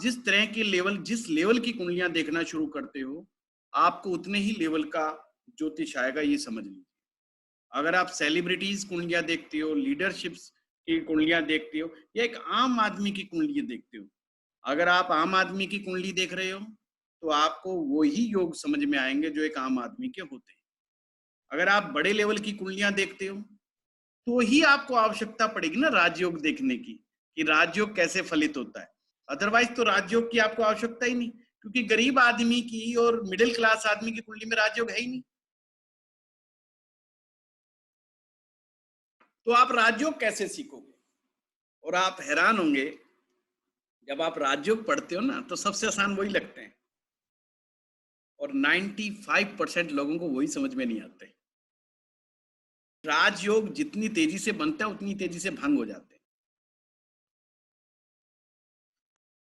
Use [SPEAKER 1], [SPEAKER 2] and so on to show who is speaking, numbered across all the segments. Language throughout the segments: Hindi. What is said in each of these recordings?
[SPEAKER 1] जिस तरह की लेवल, जिस लेवल की कुंडलियां देखना शुरू करते हो, आपको उतने ही लेवल का ज्योतिष आएगा, ये समझ लीजिए। अगर आप सेलिब्रिटीज कुंडलियां देखते हो, लीडरशिप्स की कुंडलियां देखते हो, या एक आम आदमी की कुंडली देखते हो, अगर आप आम आदमी की कुंडली देख रहे हो तो आपको वही योग समझ में आएंगे जो एक आम आदमी के होते हैं। अगर आप बड़े लेवल की कुंडलियां देखते हो तो ही आपको आवश्यकता पड़ेगी ना राजयोग देखने की, कि राजयोग कैसे फलित होता है। अदरवाइज तो राजयोग की आपको आवश्यकता ही नहीं, क्योंकि गरीब आदमी की और मिडिल क्लास आदमी की कुंडली में राजयोग है ही नहीं। तो आप राजयोग कैसे सीखोगे? और आप हैरान होंगे, जब आप राजयोग पढ़ते हो ना तो सबसे आसान वही लगते हैं, और 95% लोगों को वही समझ में नहीं आते। राजयोग जितनी तेजी से बनता है उतनी तेजी से भंग हो जाते हैं,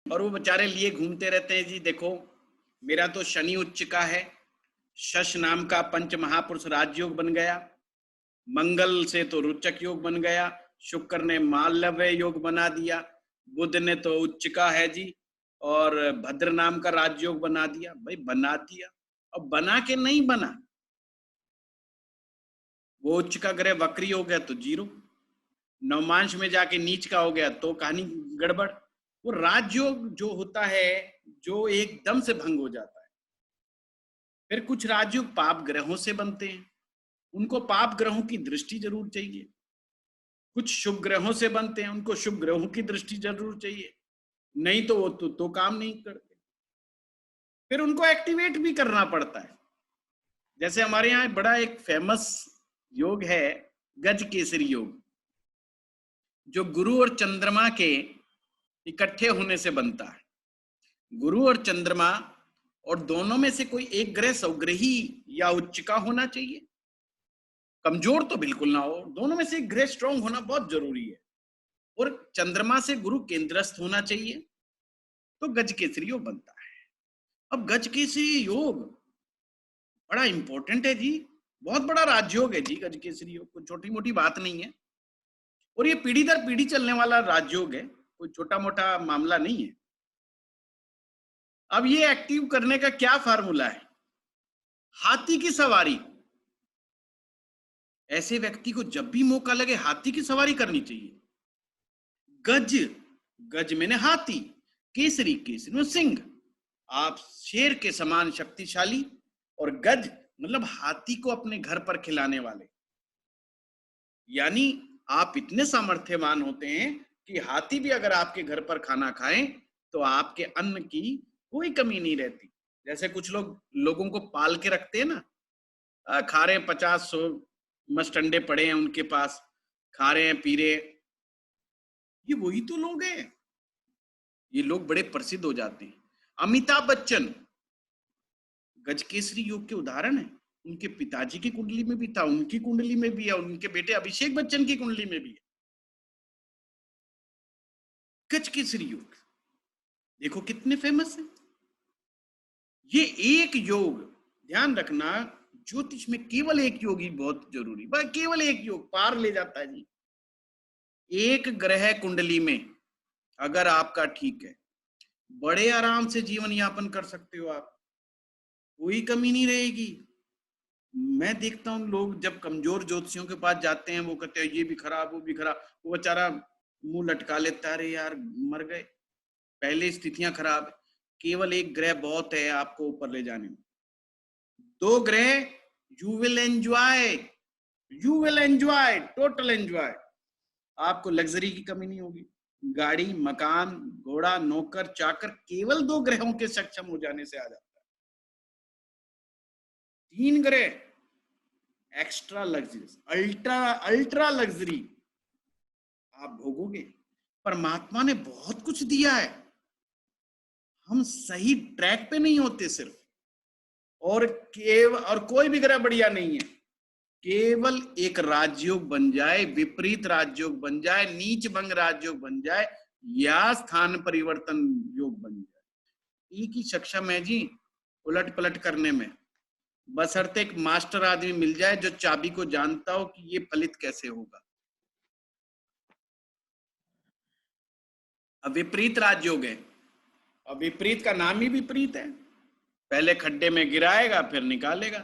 [SPEAKER 1] और वो बेचारे लिए घूमते रहते हैं, जी देखो मेरा तो शनि उच्च का है, शश नाम का पंच महापुरुष राजयोग बन गया, मंगल से तो रुचक योग बन गया, शुक्र ने मालव्य योग बना दिया, बुध ने तो उच्च का है जी, और भद्र नाम का राजयोग बना दिया। भाई बना दिया, अब बना के नहीं बना, वो उच्च का ग्रह वक्री हो गया तो जीरो, नवमांश में जाके नीच का हो गया तो कहानी गड़बड़। वो राजयोग जो होता है, जो एकदम से भंग हो जाता है। फिर कुछ राजयोग पाप ग्रहों से बनते हैं, उनको पाप ग्रहों की दृष्टि जरूर चाहिए। कुछ शुभ ग्रहों से बनते हैं, उनको शुभ ग्रहों की दृष्टि जरूर चाहिए, नहीं तो वो तो काम नहीं करते। फिर उनको एक्टिवेट भी करना पड़ता है। जैसे हमारे यहाँ बड़ा एक फेमस योग है, गज केसरी योग, जो गुरु और चंद्रमा के इकट्ठे होने से बनता है। गुरु और चंद्रमा, और दोनों में से कोई एक ग्रह स्वग्रही या उच्च का होना चाहिए, कमजोर तो बिल्कुल ना हो, दोनों में से एक ग्रह स्ट्रांग होना बहुत जरूरी है, और चंद्रमा से गुरु केंद्रस्थ होना चाहिए, तो गज केसरी योग बनता है। अब गज केसरी योग बड़ा इंपॉर्टेंट है जी, बहुत बड़ा राजयोग है जी गज केसरी योग, कोई छोटी मोटी बात नहीं है, और ये पीढ़ी दर पीढ़ी चलने वाला राजयोग है, कोई छोटा मोटा मामला नहीं है। अब ये एक्टिव करने का क्या फार्मूला है? हाथी की सवारी। ऐसे व्यक्ति को जब भी मौका लगे हाथी की सवारी करनी चाहिए। गज, गज मैंने हाथी, केसरी, केसरी में सिंह, आप शेर के समान शक्तिशाली, और गज मतलब हाथी को अपने घर पर खिलाने वाले, यानी आप इतने सामर्थ्यवान होते हैं कि हाथी भी अगर आपके घर पर खाना खाएं तो आपके अन्न की कोई कमी नहीं रहती। जैसे कुछ लोगों को पाल के रखते हैं ना, खा रहे हैं, 50-100 मस्त अंडे पड़े हैं उनके पास, खा रहे हैं पी रहे हैं, ये वही तो लोग हैं। ये लोग बड़े प्रसिद्ध हो जाते हैं। अमिताभ बच्चन गजकेसरी योग के उदाहरण है, उनके पिताजी की कुंडली में भी था, उनकी कुंडली में भी है, उनके बेटे अभिषेक बच्चन की कुंडली में भी है गजकेसरी योग। देखो कितने फेमस है ये एक योग। ध्यान रखना, ज्योतिष में केवल एक योग ही बहुत जरूरी, बस केवल एक योग पार ले जाता है जी। एक ग्रह कुंडली में अगर आपका ठीक है, बड़े आराम से जीवन यापन कर सकते हो आप, कोई कमी नहीं रहेगी। मैं देखता हूँ लोग जब कमजोर ज्योतिषियों के पास जाते हैं, वो कहते हैं ये भी खराब वो भी खराब, वो बेचारा मुंह लटका लेता है, अरे यार मर गए, पहले स्थितियां खराब है। केवल एक ग्रह बहुत है आपको ऊपर ले जाने में, दो ग्रह you will enjoy, you will enjoy, total enjoy, आपको लग्जरी की कमी नहीं होगी। गाड़ी, मकान, घोड़ा, नौकर, चाकर, केवल दो ग्रहों के सक्षम हो जाने से आ जाता है। तीन ग्रह extra luxury, ultra ultra luxury आप भोगोगे। परमात्मा ने बहुत कुछ दिया है, हम सही ट्रैक पे नहीं होते सिर्फ, और कोई भी ग्रह बढ़िया नहीं है। केवल एक राजयोग बन जाए, विपरीत राजयोग बन जाए, नीच भंग राजयोग बन जाए, या स्थान परिवर्तन योग बन जाए, एक ही सक्षम है जी उलट पलट करने में, बशर्ते एक मास्टर आदमी मिल जाए जो चाबी को जानता हो कि ये फलित कैसे होगा। अब विपरीत राजयोग है, और विपरीत का नाम ही विपरीत है, पहले खड्डे में गिराएगा फिर निकालेगा।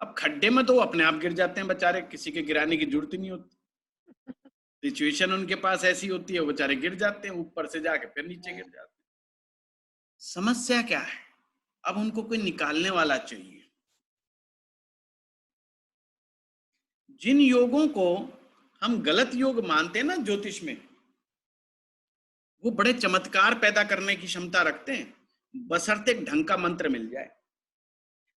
[SPEAKER 1] अब खड्डे में तो वो अपने आप गिर जाते हैं बेचारे, किसी के गिराने की जरूरत ही नहीं होती, सिचुएशन उनके पास ऐसी होती है, वो बेचारे गिर जाते हैं, ऊपर से जाके फिर नीचे गिर जाते हैं। समस्या क्या है? अब उनको कोई निकालने वाला चाहिए। जिन योगों को हम गलत योग मानते हैं ना ज्योतिष में, वो बड़े चमत्कार पैदा करने की क्षमता रखते हैं, बशर्ते एक ढंग का मंत्र मिल जाए।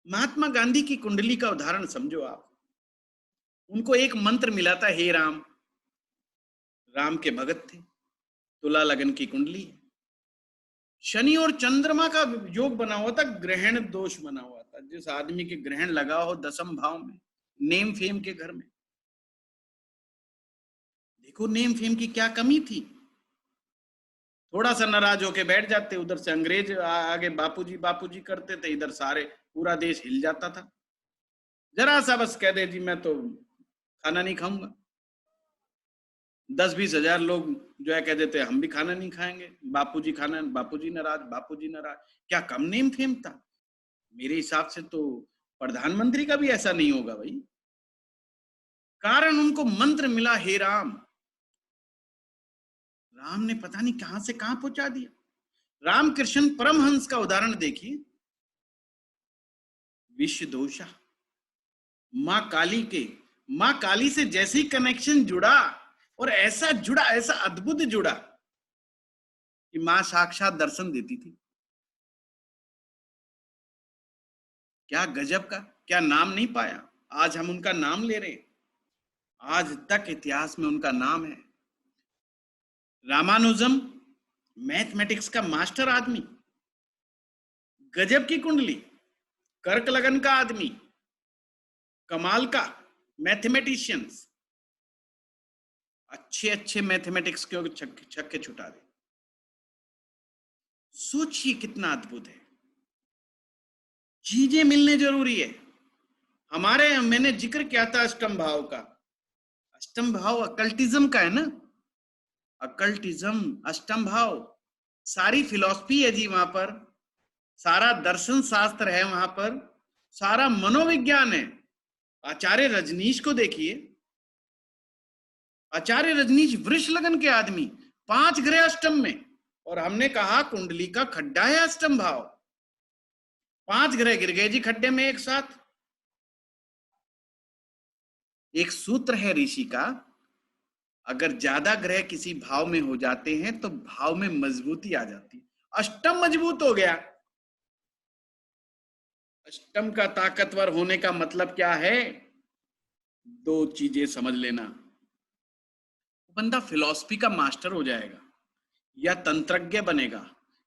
[SPEAKER 1] महात्मा गांधी की कुंडली का उदाहरण समझो आप। उनको एक मंत्र मिला था, हे राम। राम के भगत थे, तुला लगन की कुंडली है, शनि और चंद्रमा का योग बना हुआ था, ग्रहण दोष बना हुआ था। जिस आदमी के ग्रहण लगा हो 10th भाव में, नेम फेम के घर में, देखो नेम फेम की क्या कमी थी। थोड़ा सा नाराज होके बैठ जाते, उधर से अंग्रेज आगे बापूजी बापूजी करते थे, इधर सारे पूरा देश हिल जाता था। जरा सा बस कह दे जी मैं तो खाना नहीं खाऊंगा, 10-20 हजार लोग जो है कह देते हम भी खाना नहीं खाएंगे, बापूजी खाना, बापूजी नाराज, बापूजी नाराज। क्या कम नेम फेम था? मेरे हिसाब से तो प्रधानमंत्री का भी ऐसा नहीं होगा भाई। कारण उनको मंत्र मिला, हे राम। राम ने पता नहीं कहां से कहां पहुंचा दिया। रामकृष्ण परमहंस का उदाहरण देखिए, विश्व दोषा, मां काली के, मां काली से जैसे ही कनेक्शन जुड़ा, और ऐसा जुड़ा, ऐसा अद्भुत जुड़ा कि मां साक्षात दर्शन देती थी। क्या गजब का, क्या नाम नहीं पाया, आज हम उनका नाम ले रहे हैं, आज तक इतिहास में उनका नाम है। रामानुजम, मैथमेटिक्स का मास्टर आदमी, गजब की कुंडली, कर्क लगन का आदमी, कमाल का मैथमेटिशियंस, अच्छे अच्छे मैथमेटिक्स के छक्के छुटा दे। सोचिए कितना अद्भुत है। चीजें मिलने जरूरी है। हमारे, मैंने जिक्र किया था अष्टम भाव का, अष्टम भाव अकल्टिज्म का है ना, अकल्टिज्म अष्टम भाव, सारी फिलॉसफी है जी वहां पर, सारा दर्शन शास्त्र है वहां पर, सारा मनोविज्ञान है। आचार्य रजनीश को देखिए, आचार्य रजनीश वृष लगन के आदमी, 5 ग्रह अष्टम में, और हमने कहा कुंडली का खड्डा है अष्टम भाव, 5 ग्रह गिर गए जी खड्डे में एक साथ। एक सूत्र है ऋषि का, अगर ज्यादा ग्रह किसी भाव में हो जाते हैं तो भाव में मजबूती आ जाती है। अष्टम मजबूत हो गया। अष्टम का ताकतवर होने का मतलब क्या है? 2 चीजें समझ लेना, बंदा फिलॉसफी का मास्टर हो जाएगा, या तंत्रज्ञ बनेगा,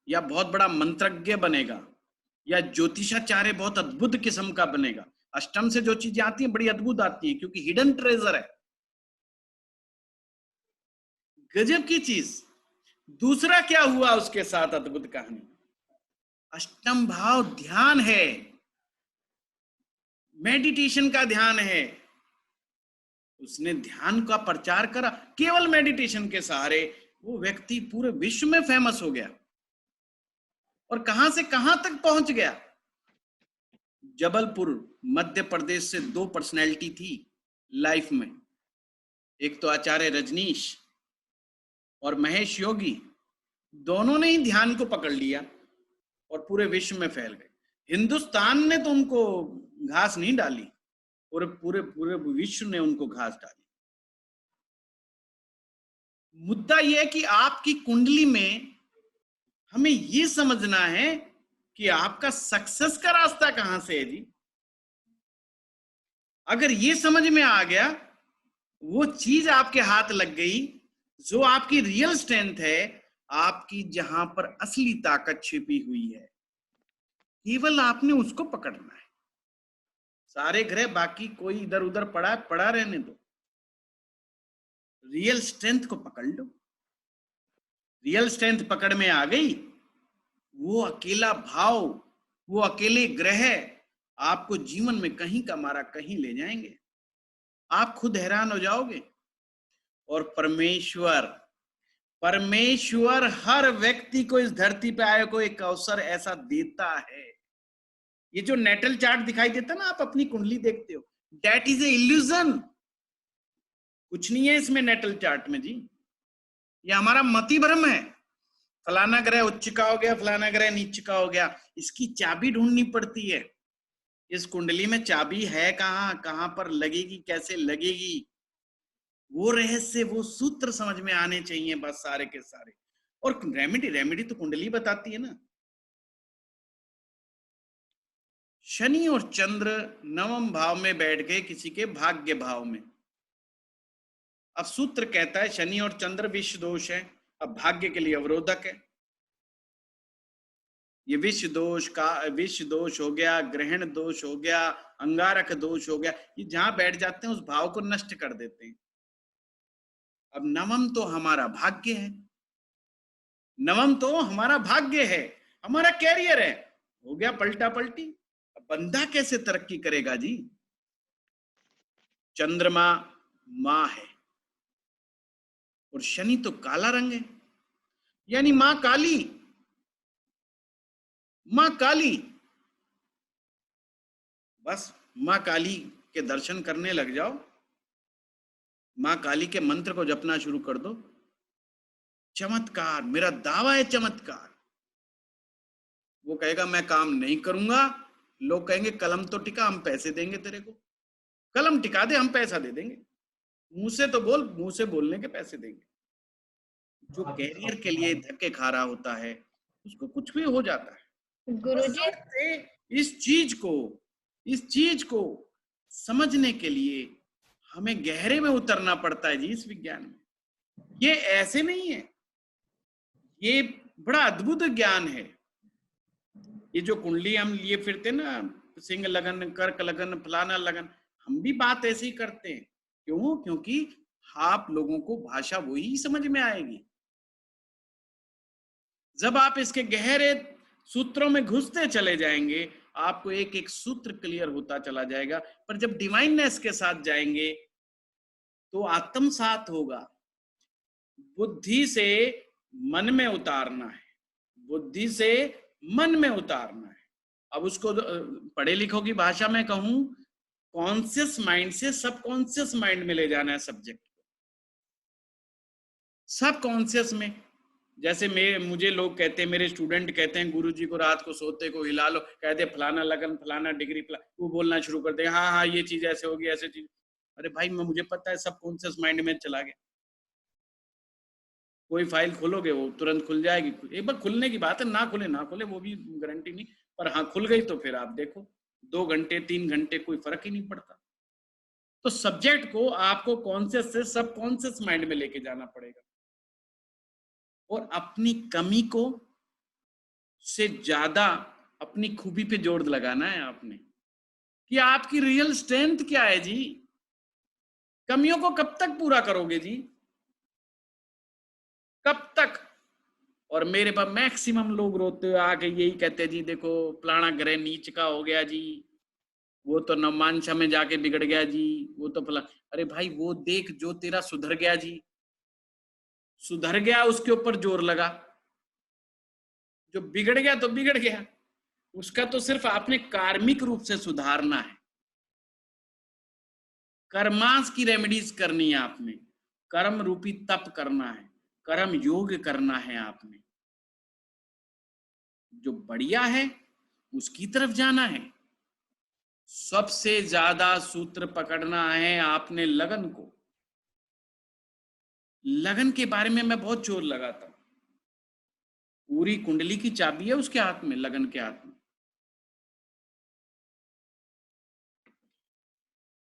[SPEAKER 1] या बहुत बड़ा मंत्रज्ञ बनेगा, या ज्योतिषाचार्य बहुत अद्भुत किस्म का बनेगा। अष्टम से जो चीजें आती हैं बड़ी अद्भुत आती हैं, क्योंकि हिडन ट्रेजर है, गजब की चीज। दूसरा क्या हुआ उसके साथ अद्भुत कहानी, अष्टम भाव ध्यान है, मेडिटेशन का ध्यान है। उसने ध्यान का प्रचार करा, केवल मेडिटेशन के सहारे वो व्यक्ति पूरे विश्व में फेमस हो गया, और कहां से कहां तक पहुंच गया। जबलपुर मध्य प्रदेश से 2 पर्सनैलिटी थी लाइफ में, एक तो आचार्य रजनीश और महेश योगी, दोनों ने ही ध्यान को पकड़ लिया और पूरे विश्व में फैल गए। हिंदुस्तान ने तो उनको घास नहीं डाली, पूरे पूरे पूरे विश्व ने उनको घास डाली। मुद्दा यह है कि आपकी कुंडली में हमें यह समझना है कि आपका सक्सेस का रास्ता कहां से है जी। अगर ये समझ में आ गया, वो चीज आपके हाथ लग गई जो आपकी रियल स्ट्रेंथ है, आपकी जहां पर असली ताकत छिपी हुई है, केवल आपने उसको पकड़ना है। सारे ग्रह बाकी कोई इधर उधर पड़ा रहने दो, रियल स्ट्रेंथ को पकड़ लो। रियल स्ट्रेंथ पकड़ में आ गई, वो अकेला भाव, वो अकेले ग्रह आपको जीवन में कहीं का मारा कहीं ले जाएंगे, आप खुद हैरान हो जाओगे। और परमेश्वर परमेश्वर हर व्यक्ति को इस धरती पे आए को एक अवसर ऐसा देता है। ये जो नेटल चार्ट दिखाई देता ना, आप अपनी कुंडली देखते हो, दैट इज ए इल्यूजन। कुछ नहीं है इसमें नेटल चार्ट में जी, ये हमारा मति भ्रम है। फलाना ग्रह उच्च का हो गया, फलाना ग्रह नीच का हो गया, इसकी चाबी ढूंढनी पड़ती है। इस कुंडली में चाबी है कहाँ, कहाँ पर लगेगी, कैसे लगेगी, वो रहस्य, वो सूत्र समझ में आने चाहिए बस सारे के सारे। और रेमेडी तो कुंडली बताती है ना। शनि और चंद्र नवम भाव में बैठ गए किसी के भाग्य भाव में। अब सूत्र कहता है शनि और चंद्र विष दोष है, अब भाग्य के लिए अवरोधक है। ये विष दोष हो गया, ग्रहण दोष हो गया, अंगारक दोष हो गया, ये जहां बैठ जाते हैं उस भाव को नष्ट कर देते हैं। अब नवम तो हमारा भाग्य है, नवम तो हमारा भाग्य है, हमारा कैरियर है, हो गया पलटा पलटी। अब बंदा कैसे तरक्की करेगा जी? चंद्रमा मां है और शनि तो काला रंग है, यानी मां काली, मां काली। बस मां काली के दर्शन करने लग जाओ, मां काली के मंत्र को जपना शुरू कर दो, चमत्कार, मेरा दावा है चमत्कार। वो कहेगा मैं काम नहीं करूंगा, लोग कहेंगे कलम तो टिका, हम पैसे देंगे तेरे को, कलम टिका दे हम पैसा दे देंगे, मुंह से तो बोल, मुंह से बोलने के पैसे देंगे। जो कैरियर के लिए धक्के खा रहा होता है उसको कुछ भी हो जाता है। गुरुजी इस चीज को समझने के लिए हमें गहरे में उतरना पड़ता है जी इस विज्ञान में। ये ऐसे नहीं है, ये बड़ा अद्भुत ज्ञान है। ये जो कुंडली हम लिए फिरते ना, सिंह लगन, कर्क लगन, फलाना लगन, हम भी बात ऐसे ही करते हैं। क्यों? क्योंकि आप लोगों को भाषा वही समझ में आएगी जब आप इसके गहरे सूत्रों में घुसते चले जाएंगे, आपको एक एक सूत्र क्लियर होता चला जाएगा। पर जब डिवाइननेस के साथ जाएंगे तो आत्मसात होगा। बुद्धि से मन में उतारना है, बुद्धि से मन में उतारना है। अब उसको पढ़े लिखों की भाषा में कहूं, कॉन्शियस माइंड से सबकॉन्शियस माइंड में ले जाना है सब्जेक्ट को। सबकॉन्शियस में, जैसे मुझे लोग कहते हैं, मेरे स्टूडेंट कहते हैं गुरुजी को रात को सोते को हिला लो, कहते फलाना लगन, फलाना डिग्री, वो बोलना शुरू कर दे, हाँ हाँ ये चीज ऐसे होगी, ऐसे चीज। अरे भाई मुझे पता है सबकॉन्शियस माइंड में चला गया। कोई फाइल खोलोगे वो तुरंत खुल जाएगी। एक बार खुलने की बात है, ना खुले वो भी गारंटी नहीं, पर हाँ खुल गई तो फिर आप देखो 2 घंटे 3 घंटे कोई फर्क ही नहीं पड़ता। तो सब्जेक्ट को आपको कॉन्शियस से सबकॉन्शियस माइंड में लेके जाना पड़ेगा और अपनी कमी को से ज्यादा अपनी खूबी पे जोर लगाना है आपने, कि आपकी रियल स्ट्रेंथ क्या है जी। कमियों को कब तक पूरा करोगे जी, कब तक? और मेरे पास मैक्सिमम लोग रोते हुए आके यही कहते हैं जी देखो फलाना ग्रह नीच का हो गया जी, वो तो नवमांशा में जाके बिगड़ गया जी, वो तो फला। अरे भाई वो देख जो तेरा सुधर गया जी, सुधर गया उसके ऊपर जोर लगा, जो बिगड़ गया तो बिगड़ गया, उसका तो सिर्फ आपने कार्मिक रूप से सुधारना है। कर्मांश की रेमेडीज करनी है आपने, कर्म रूपी तप करना है, कर्म योग करना है आपने। जो बढ़िया है उसकी तरफ जाना है। सबसे ज्यादा सूत्र पकड़ना है आपने लगन को। लगन के बारे में मैं बहुत जोर लगाता हूं। पूरी कुंडली की चाबी है उसके हाथ में, लगन के हाथ में।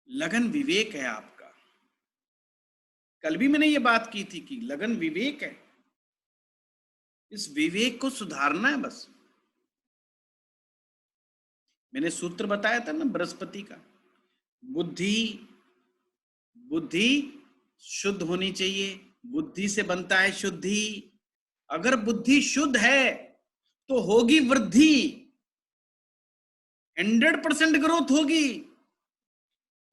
[SPEAKER 1] लगन विवेक है आपका। कल भी मैंने ये बात की थी कि लगन विवेक है, इस विवेक को सुधारना है बस। मैंने सूत्र बताया था ना बृहस्पति का, बुद्धि शुद्ध होनी चाहिए, बुद्धि से बनता है शुद्धि। अगर बुद्धि शुद्ध है तो होगी वृद्धि, 100% ग्रोथ होगी।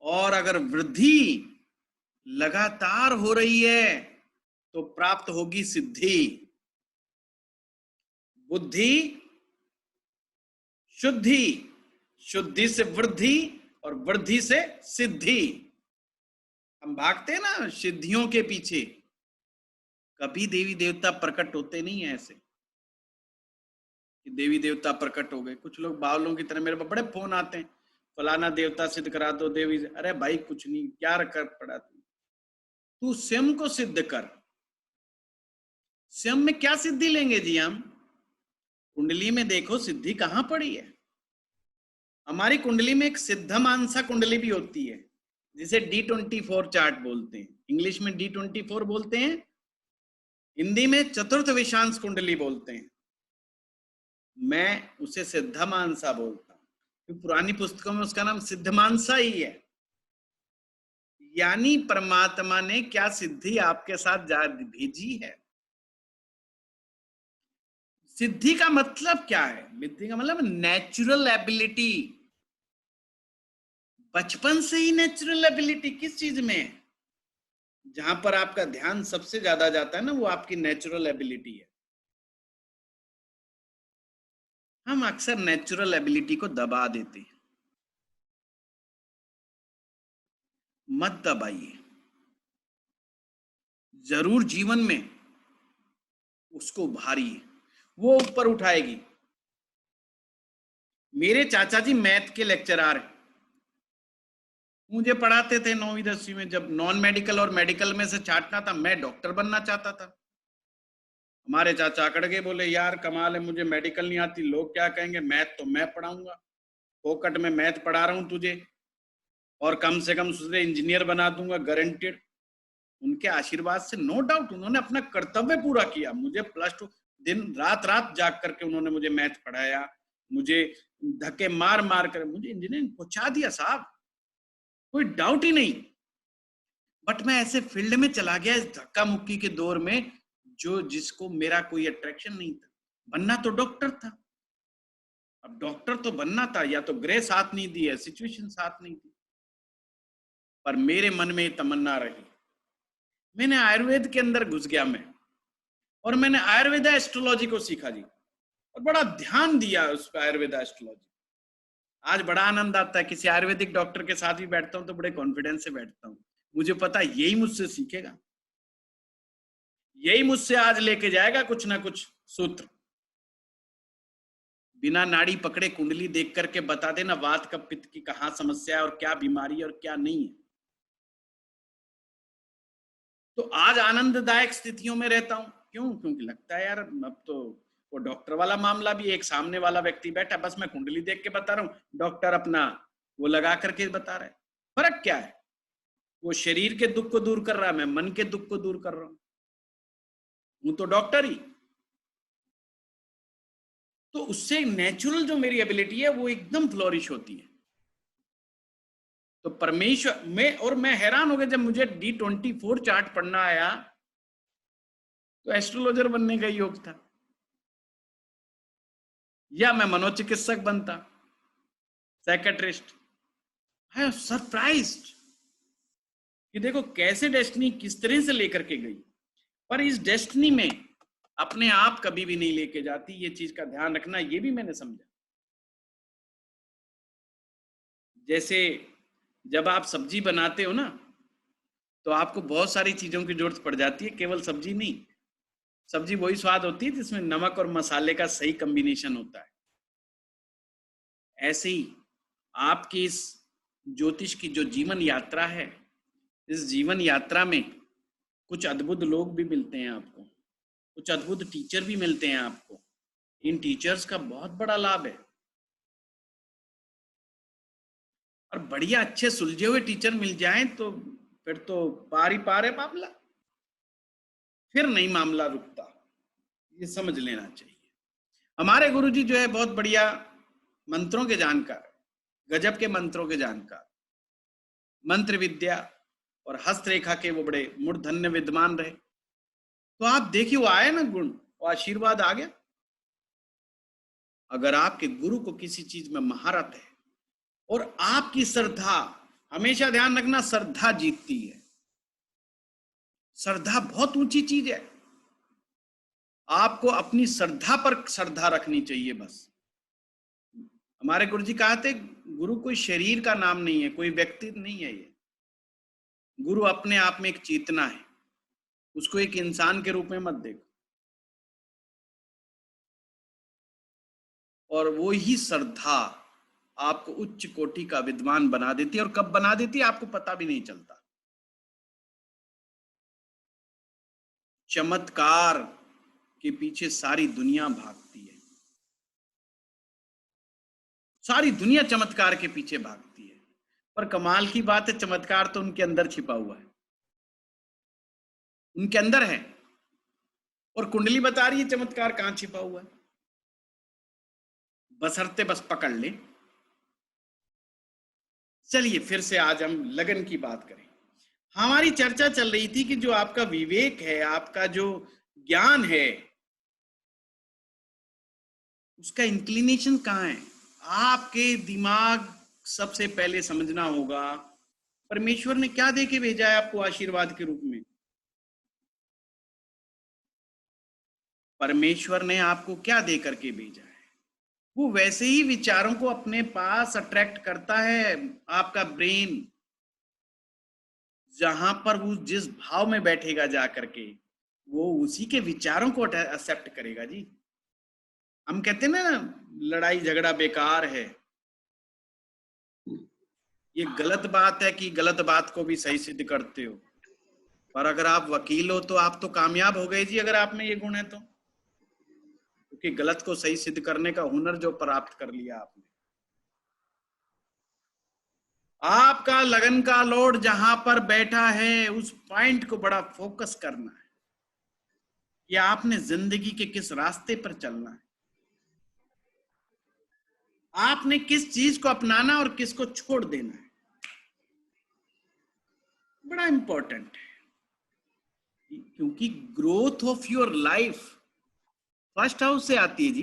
[SPEAKER 1] और अगर वृद्धि लगातार हो रही है तो प्राप्त होगी सिद्धि। बुद्धि शुद्धि, शुद्धि से वृद्धि और वृद्धि से सिद्धि। हम भागते हैं ना सिद्धियों के पीछे, कभी देवी देवता प्रकट होते नहीं है ऐसे कि देवी देवता प्रकट हो गए। कुछ लोग बावलों की तरह मेरे पास बड़े फोन आते हैं, फलाना देवता सिद्ध करा दो, देवी। अरे भाई कुछ नहीं, क्या कर पड़ा तू स्वयं को सिद्ध कर। स्वयं में क्या सिद्धि लेंगे जी हम? कुंडली में देखो सिद्धि कहां पड़ी है। हमारी कुंडली में एक सिद्ध मानसा कुंडली भी होती है, जिसे D24 चार्ट बोलते हैं। इंग्लिश में D24 बोलते हैं, हिंदी में चतुर्थ विशांश कुंडली बोलते हैं। मैं उसे सिद्ध मानसा बोलता हूं, पुरानी पुस्तकों में उसका नाम सिद्ध मानसा ही है। यानी परमात्मा ने क्या सिद्धि आपके साथ भेजी है। सिद्धि का मतलब क्या है? सिद्धि का मतलब नेचुरल एबिलिटी। बचपन से ही नेचुरल एबिलिटी किस चीज में है? जहां पर आपका ध्यान सबसे ज्यादा जाता है ना, वो आपकी नेचुरल एबिलिटी है। हम अक्सर नेचुरल एबिलिटी को दबा देते हैं। मत दबाइए, जरूर जीवन में उसको उभारिए, वो ऊपर उठाएगी। मेरे चाचा जी मैथ के लेक्चरर हैं, मुझे पढ़ाते थे 9वीं 10वीं में। जब नॉन मेडिकल और मेडिकल में से छांटना था, मैं डॉक्टर बनना चाहता था। हमारे चाचा अकड़ के बोले, यार कमाल है, मुझे मेडिकल नहीं आती, लोग क्या कहेंगे, मैथ तो मैं पढ़ाऊंगा, फोकट में मैथ पढ़ा रहा हूं तुझे, और कम से कम तुझे इंजीनियर बना दूंगा गारंटेड। उनके आशीर्वाद से नो डाउट उन्होंने अपना कर्तव्य पूरा किया। मुझे +2 दिन रात जाग करके उन्होंने मुझे मैथ पढ़ाया, मुझे धक्के मार मार कर मुझे इंजीनियरिंग पहुंचा दिया साहब, कोई डाउट ही नहीं। बट मैं ऐसे फील्ड में चला गया इस धक्का मुक्की के दौर में, जो जिसको मेरा कोई अट्रैक्शन नहीं था। बनना तो डॉक्टर था। अब डॉक्टर तो बनना था, या तो ग्रे साथ नहीं दी है, सिचुएशन साथ नहीं दी, पर मेरे मन में तमन्ना रही। मैंने आयुर्वेद के अंदर घुस गया मैं, और मैंने आयुर्वेदा एस्ट्रोलॉजी को सीखा जी, और बड़ा ध्यान दिया उस पर, आयुर्वेदा एस्ट्रोलॉजी। आज बड़ा आनंद आता है, किसी आयुर्वेदिक डॉक्टर के साथ भी बैठता हूं तो बड़े कॉन्फिडेंस से बैठता हूं। मुझे पता है यही मुझसे सीखेगा, यही मुझसे आज लेके जाएगा कुछ ना कुछ सूत्र। बिना नाड़ी पकड़े कुंडली देख करके बता देना वात का पित्त की कहां समस्या है और क्या बीमारी है और क्या नहीं है। तो आज आनंददायक स्थितियों में रहता हूं। क्यों? क्योंकि लगता है यार अब तो वो डॉक्टर वाला मामला भी, एक सामने वाला व्यक्ति बैठा, बस मैं कुंडली देख के बता रहा हूं, डॉक्टर अपना वो लगा करके बता रहा है। फर्क क्या है? वो शरीर के दुख को दूर कर रहा है, मैं मन के दुख को दूर कर रहा हूं तो डॉक्टर ही। तो उससे नेचुरल जो मेरी एबिलिटी है वो एकदम फ्लोरिश होती है। तो परमेश्वर में, और मैं हैरान हो गया जब मुझे D24 चार्ट पढ़ना आया, तो एस्ट्रोलॉजर बनने का योग था, या मैं मनोचिकित्सक बनता, साइकेट्रिस्ट। आई एम सरप्राइज्ड कि देखो कैसे डेस्टिनी किस तरह से लेकर के गई। पर इस डेस्टिनी में अपने आप कभी भी नहीं लेके जाती, ये चीज का ध्यान रखना, ये भी मैंने समझा। जैसे जब आप सब्जी बनाते हो ना, तो आपको बहुत सारी चीजों की जरूरत पड़ जाती है, केवल सब्जी नहीं। सब्जी वही स्वाद होती है जिसमें नमक और मसाले का सही कॉम्बिनेशन होता है। ऐसे ही आपकी इस ज्योतिष की जो जीवन यात्रा है, इस जीवन यात्रा में कुछ अद्भुत लोग भी मिलते हैं आपको, कुछ अद्भुत टीचर भी मिलते हैं आपको। इन टीचर्स का बहुत बड़ा लाभ है, और बढ़िया अच्छे सुलझे हुए टीचर मिल जाएं तो फिर तो पार ही पार है मामला, फिर नहीं मामला रुकता। ये समझ लेना चाहिए। हमारे गुरुजी जो है बहुत बढ़िया मंत्रों के जानकार, गजब के मंत्रों के जानकार, मंत्र विद्या और हस्तरेखा के वो बड़े मूर्धन्य विद्वान रहे। तो आप देखिए वो आए ना गुण, वो आशीर्वाद आ गया। अगर आपके गुरु को किसी चीज में महारत है और आपकी श्रद्धा, हमेशा ध्यान रखना श्रद्धा जीतती है, श्रद्धा बहुत ऊंची चीज है। आपको अपनी श्रद्धा पर श्रद्धा रखनी चाहिए बस। हमारे गुरु जी कहा थे, गुरु कोई शरीर का नाम नहीं है, कोई व्यक्ति नहीं है। ये गुरु अपने आप में एक चेतना है, उसको एक इंसान के रूप में मत देखो। और वो ही श्रद्धा आपको उच्च कोटि का विद्वान बना देती है, और कब बना देती है आपको पता भी नहीं चलता। चमत्कार के पीछे सारी दुनिया भागती है, सारी दुनिया चमत्कार के पीछे भागती है, पर कमाल की बात है, चमत्कार तो उनके अंदर छिपा हुआ है, उनके अंदर है। और कुंडली बता रही है चमत्कार कहां छिपा हुआ है, बशर्ते बस पकड़ ले। चलिए फिर से आज हम लगन की बात करें। हमारी चर्चा चल रही थी कि जो आपका विवेक है, आपका जो ज्ञान है, उसका इंक्लिनेशन कहाँ है। आपके दिमाग सबसे पहले समझना होगा परमेश्वर ने क्या दे के भेजा है आपको आशीर्वाद के रूप में। परमेश्वर ने आपको क्या दे करके भेजा है, वो वैसे ही विचारों को अपने पास अट्रैक्ट करता है। आपका ब्रेन जहां पर वो जिस भाव में बैठेगा जा करके, वो उसी के विचारों को एक्सेप्ट करेगा जी। हम कहते हैं ना, लड़ाई झगड़ा बेकार है। ये गलत बात है कि गलत बात को भी सही सिद्ध करते हो, पर अगर आप वकील हो तो आप तो कामयाब हो गए जी, अगर आप में ये गुण है तो। क्योंकि गलत को सही सिद्ध करने का हुनर जो प्राप्त कर लिया आपने। आपका लगन का लॉर्ड जहां पर बैठा है, उस पॉइंट को बड़ा फोकस करना है कि आपने जिंदगी के किस रास्ते पर चलना है, आपने किस चीज को अपनाना और किसको छोड़ देना है। बड़ा इंपॉर्टेंट है, क्योंकि growth of your life first house से आती है जी।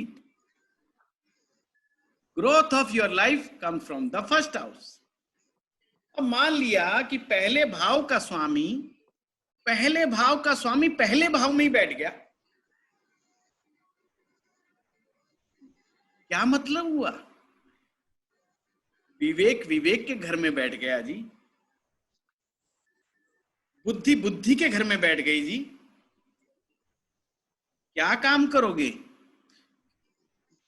[SPEAKER 1] Growth of your life come from the first house. अब मान लिया कि पहले भाव का स्वामी पहले भाव में ही बैठ गया, क्या मतलब हुआ। विवेक के घर में बैठ गया जी, बुद्धि के घर में बैठ गई जी। क्या काम करोगे,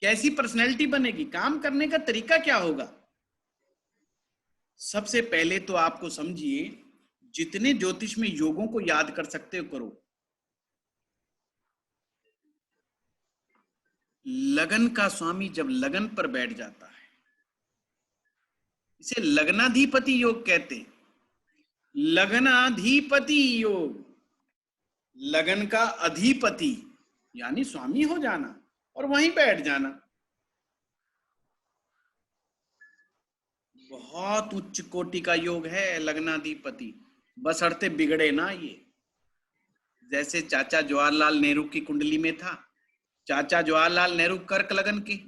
[SPEAKER 1] कैसी पर्सनैलिटी बनेगी, काम करने का तरीका क्या होगा। सबसे पहले तो आपको समझिए, जितने ज्योतिष में योगों को याद कर सकते हो करो। लगन का स्वामी जब लगन पर बैठ जाता है, इसे लग्नाधिपति योग कहते हैं। लग्नाधिपति योग, लगन का अधिपति यानी स्वामी हो जाना और वहीं बैठ जाना। बहुत उच्च कोटि का योग है लग्नाधिपति, बशर्ते बिगड़े ना ये। जैसे चाचा जवाहरलाल नेहरू की कुंडली में था, चाचा जवाहरलाल नेहरू कर्क लगन के,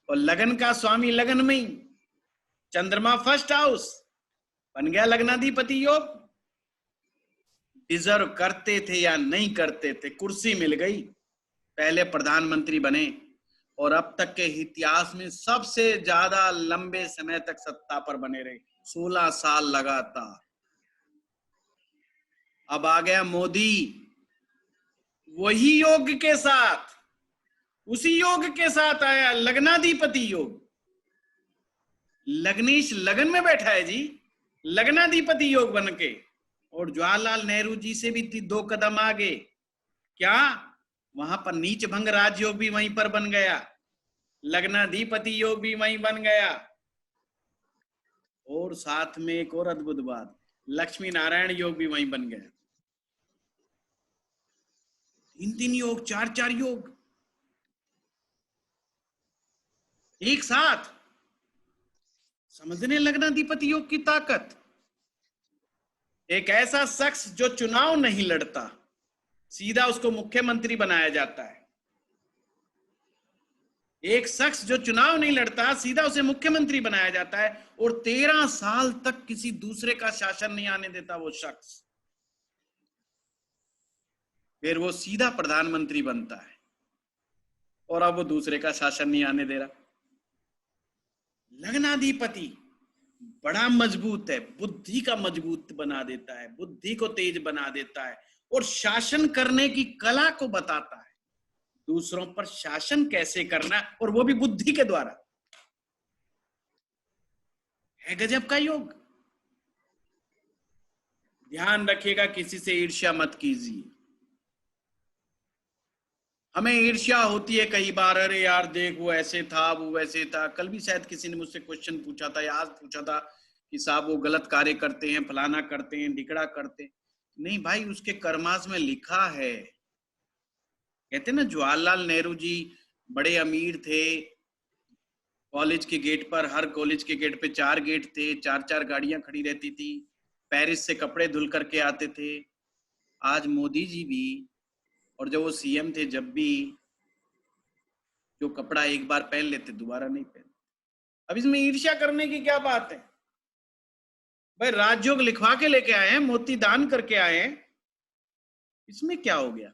[SPEAKER 1] और लगन का स्वामी लगन में ही, चंद्रमा फर्स्ट हाउस, बन गया लग्नाधिपति योग। डिजर्व करते थे या नहीं करते थे, कुर्सी मिल गई, पहले प्रधानमंत्री बने, और अब तक के इतिहास में सबसे ज्यादा लंबे समय तक सत्ता पर बने रहे, 16 साल लगातार। अब आ गया मोदी, वही योग के साथ, उसी योग के साथ आया लग्नाधिपति योग। लग्नेश लगन में बैठा है जी, लग्नाधिपति योग बन के। और जवाहरलाल नेहरू जी से भी 2 कदम आगे, क्या वहां पर नीच भंग राजयोग भी वहीं पर बन गया, लग्नाधिपति योग भी वहीं बन गया, और साथ में एक और अद्भुत बात, लक्ष्मी नारायण योग भी वहीं बन गया। 3 योग, 4 योग एक साथ। समझने लग्नाधिपति योग की ताकत। एक ऐसा शख्स जो चुनाव नहीं लड़ता, सीधा उसको मुख्यमंत्री बनाया जाता है। एक शख्स जो चुनाव नहीं लड़ता, सीधा उसे मुख्यमंत्री बनाया जाता है, और 13 साल तक किसी दूसरे का शासन नहीं आने देता वो शख्स। फिर वो सीधा प्रधानमंत्री बनता है और अब वो दूसरे का शासन नहीं आने दे रहा। लग्नाधिपति बड़ा मजबूत है, बुद्धि का मजबूत बना देता है, बुद्धि को तेज बना देता है और शासन करने की कला को बताता है, दूसरों पर शासन कैसे करना, और वो भी बुद्धि के द्वारा। है गजब का योग। ध्यान रखिएगा, किसी से ईर्ष्या मत कीजिए। हमें ईर्ष्या होती है कई बार, अरे यार देख वो ऐसे था, वो वैसे था। कल भी शायद किसी ने मुझसे क्वेश्चन पूछा था या आज पूछा था कि साहब वो गलत कार्य करते हैं, फलाना करते हैं, ढिकड़ा करते हैं। नहीं भाई, उसके कर्मास में लिखा है। कहते हैं ना, जवाहरलाल नेहरू जी बड़े अमीर थे, कॉलेज के गेट पर, हर कॉलेज के गेट पे 4 गेट थे, 4-4 गाड़ियां खड़ी रहती थी, पेरिस से कपड़े धुल करके आते थे। आज मोदी जी भी, और जब वो सीएम थे जब भी, जो कपड़ा एक बार पहन लेते दोबारा नहीं पहनते। अब इसमें ईर्ष्या करने की क्या बात है भाई? राजयोग लिखवा के लेके आए हैं, मोती दान करके आए हैं, इसमें क्या हो गया?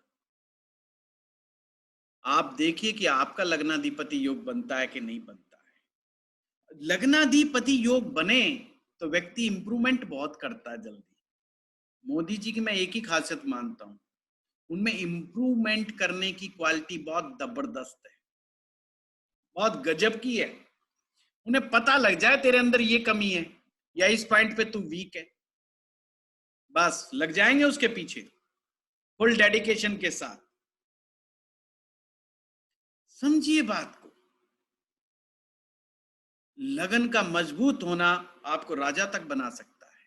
[SPEAKER 1] आप देखिए कि आपका लग्नाधिपति योग बनता है कि नहीं बनता है। लग्नाधिपति योग बने तो व्यक्ति इंप्रूवमेंट बहुत करता है जल्दी। मोदी जी की मैं एक ही खासियत मानता हूं, उनमें इंप्रूवमेंट करने की क्वालिटी बहुत जबरदस्त है, बहुत गजब की है। उन्हें पता लग जाए तेरे अंदर ये कमी है या इस पॉइंट पे तू वीक है, बस लग जाएंगे उसके पीछे फुल डेडिकेशन के साथ। समझिए बात को। लगन का मजबूत होना आपको राजा तक बना सकता है।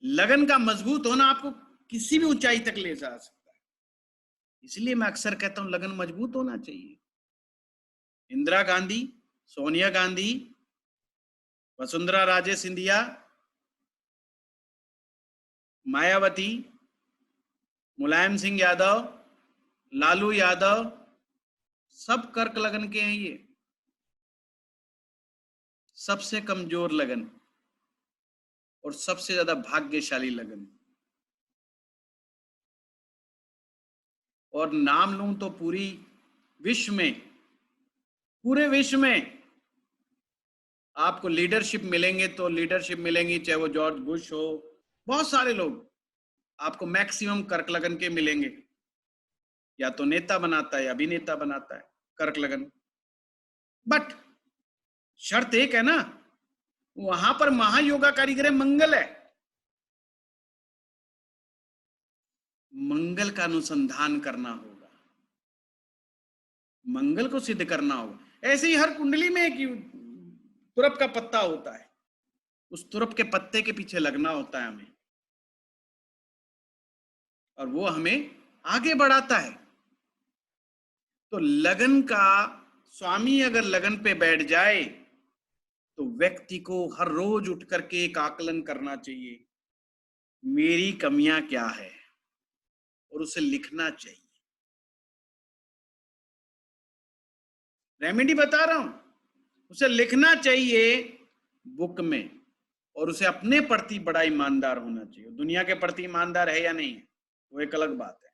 [SPEAKER 1] लगन का मजबूत होना आपको किसी भी ऊंचाई तक ले जा सकता है। इसलिए मैं अक्सर कहता हूं लगन मजबूत होना चाहिए। इंदिरा गांधी, सोनिया गांधी, वसुंधरा राजे सिंधिया, मायावती, मुलायम सिंह यादव, लालू यादव, सब कर्क लगन के हैं। ये सबसे कमजोर लगन और सबसे ज्यादा भाग्यशाली लगन। और नाम लूं तो पूरी विश्व में, पूरे विश्व में आपको लीडरशिप मिलेंगे तो लीडरशिप मिलेंगी, चाहे वो जॉर्ज बुश हो, बहुत सारे लोग आपको मैक्सिमम कर्क लगन के मिलेंगे। या तो नेता बनाता है या अभिनेता बनाता है कर्क लगन। बट शर्त एक है ना, वहां पर महायोगा कारीगर मंगल है। मंगल का अनुसंधान करना होगा, मंगल को सिद्ध करना होगा। ऐसे ही हर कुंडली में एक तुरप का पत्ता होता है, उस तुरप के पत्ते के पीछे लगना होता है हमें, और वो हमें आगे बढ़ाता है। तो लगन का स्वामी अगर लगन पे बैठ जाए तो व्यक्ति को हर रोज उठ करके एक आकलन करना चाहिए, मेरी कमियां क्या है, और उसे लिखना चाहिए। रेमेडी बता रहा हूं, उसे लिखना चाहिए बुक में, और उसे अपने प्रति बड़ा ईमानदार होना चाहिए। दुनिया के प्रति ईमानदार है या नहीं है वो एक अलग बात है,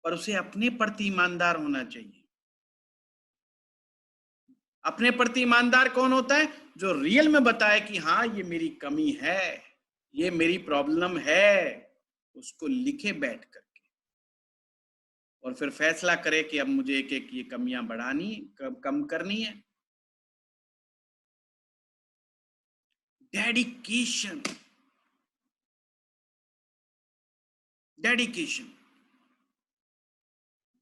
[SPEAKER 1] पर उसे अपने प्रति ईमानदार होना चाहिए। अपने प्रति ईमानदार कौन होता है? जो रियल में बताए कि हाँ ये मेरी कमी है, ये मेरी प्रॉब्लम है, उसको लिखे बैठ करके, और फिर फैसला करे कि अब मुझे एक एक ये कमियां बढ़ानी, कम करनी है। Dedication, dedication.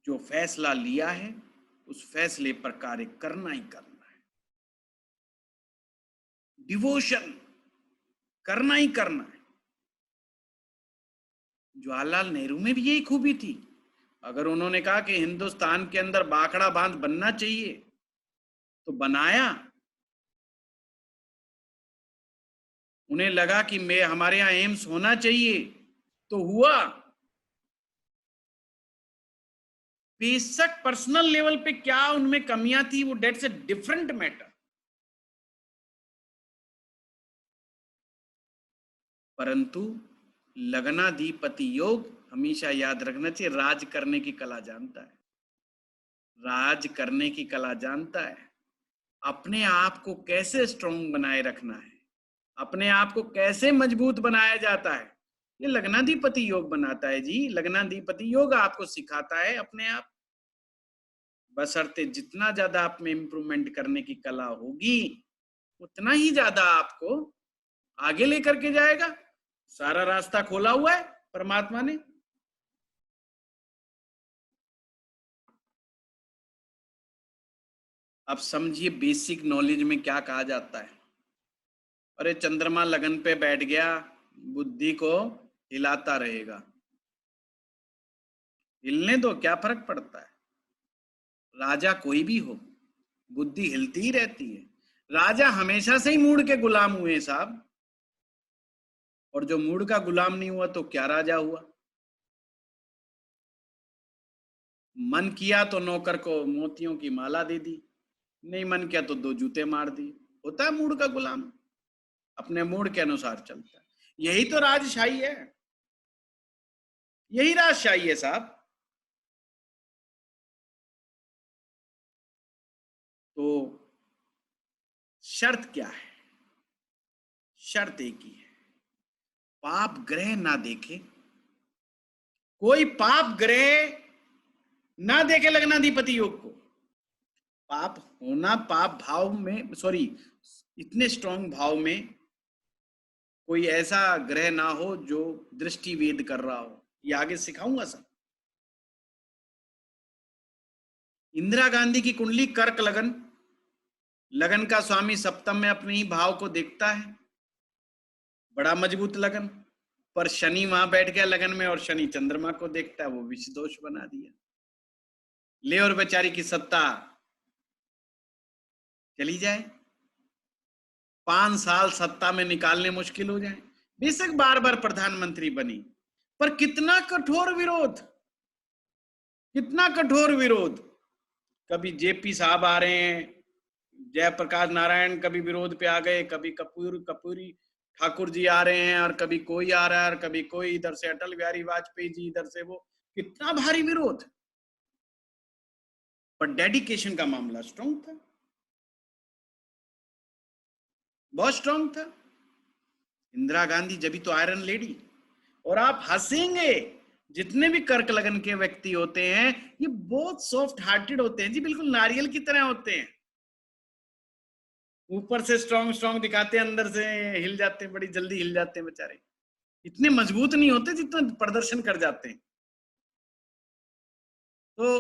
[SPEAKER 1] जो फैसला लिया है उस फैसले पर कार्य करना ही करना है। डिवोशन करना ही करना है। जवाहरलाल नेहरू में भी यही खूबी थी। अगर उन्होंने कहा कि हिंदुस्तान के अंदर बाखड़ा बांध बनना चाहिए तो बनाया। उन्हें लगा कि मैं हमारे यहां एम्स होना चाहिए तो हुआ। बेशक पर्सनल लेवल पे क्या उनमें कमियां थी, वो डेट्स ए डिफरेंट मैटर, परंतु लग्नाधिपति योग हमेशा याद रखना चाहिए, राज करने की कला जानता है, राज करने की कला जानता है। अपने आप को कैसे स्ट्रांग बनाए रखना है, अपने आप को कैसे मजबूत बनाया जाता है, ये लग्नाधिपति योग बनाता है जी। लग्नाधिपति योग आपको सिखाता है अपने आप, बशर्ते जितना ज्यादा आप में इंप्रूवमेंट करने की कला होगी उतना ही ज्यादा आपको आगे लेकर के जाएगा। सारा रास्ता खोला हुआ है परमात्मा ने। अब समझिए बेसिक नॉलेज में क्या कहा जाता है। अरे चंद्रमा लगन पे बैठ गया, बुद्धि को हिलाता रहेगा, हिलने दो, क्या फर्क पड़ता है। राजा कोई भी हो, बुद्धि हिलती ही रहती है। राजा हमेशा से ही मूड के गुलाम हुए साहब, और जो मूड का गुलाम नहीं हुआ तो क्या राजा हुआ। मन किया तो नौकर को मोतियों की माला दे दी, नहीं मन किया तो 2 जूते मार दिए। होता है मूड का गुलाम, अपने मूड के अनुसार चलता है। यही तो राजशाही है, यही राजशाही है साहब। तो शर्त क्या है? शर्त एक ही है, पाप ग्रह ना देखे, कोई पाप ग्रह ना देखे लग्नाधिपति योग को। पाप होना, पाप भाव में, सॉरी, इतने स्ट्रांग भाव में कोई ऐसा ग्रह ना हो जो दृष्टि वेद कर रहा हो। ये आगे सिखाऊंगा सर। इंदिरा गांधी की कुंडली कर्क लगन, लगन का स्वामी सप्तम में अपने ही भाव को देखता है, बड़ा मजबूत लगन, पर शनि वहां बैठ गया लगन में और शनि चंद्रमा को देखता है, वो विष दोष बना दिया। ले और बेचारी की सत्ता चली जाए, 5 साल सत्ता में निकालने मुश्किल हो जाए। बेशक बार बार प्रधानमंत्री बनी, पर कितना कठोर विरोध, कितना कठोर विरोध। कभी जेपी साहब आ रहे हैं, जयप्रकाश नारायण कभी विरोध पे आ गए, कभी कपूरी ठाकुर जी आ रहे हैं, और कभी कोई आ रहा है, और कभी कोई, इधर से अटल बिहारी वाजपेयी जी, इधर से वो, कितना भारी विरोध। पर डेडिकेशन का मामला स्ट्रांग था, बहुत स्ट्रांग था। इंदिरा गांधी जब भी तो आयरन लेडी। और आप हंसेंगे, जितने भी कर्क लगन के व्यक्ति होते हैं ये बहुत सॉफ्ट हार्टेड होते हैं जी, बिल्कुल नारियल की तरह होते हैं। ऊपर से स्ट्रांग स्ट्रांग दिखाते हैं, अंदर से हिल जाते हैं, बड़ी जल्दी हिल जाते हैं बेचारे। इतने मजबूत नहीं होते जितना प्रदर्शन कर जाते हैं। तो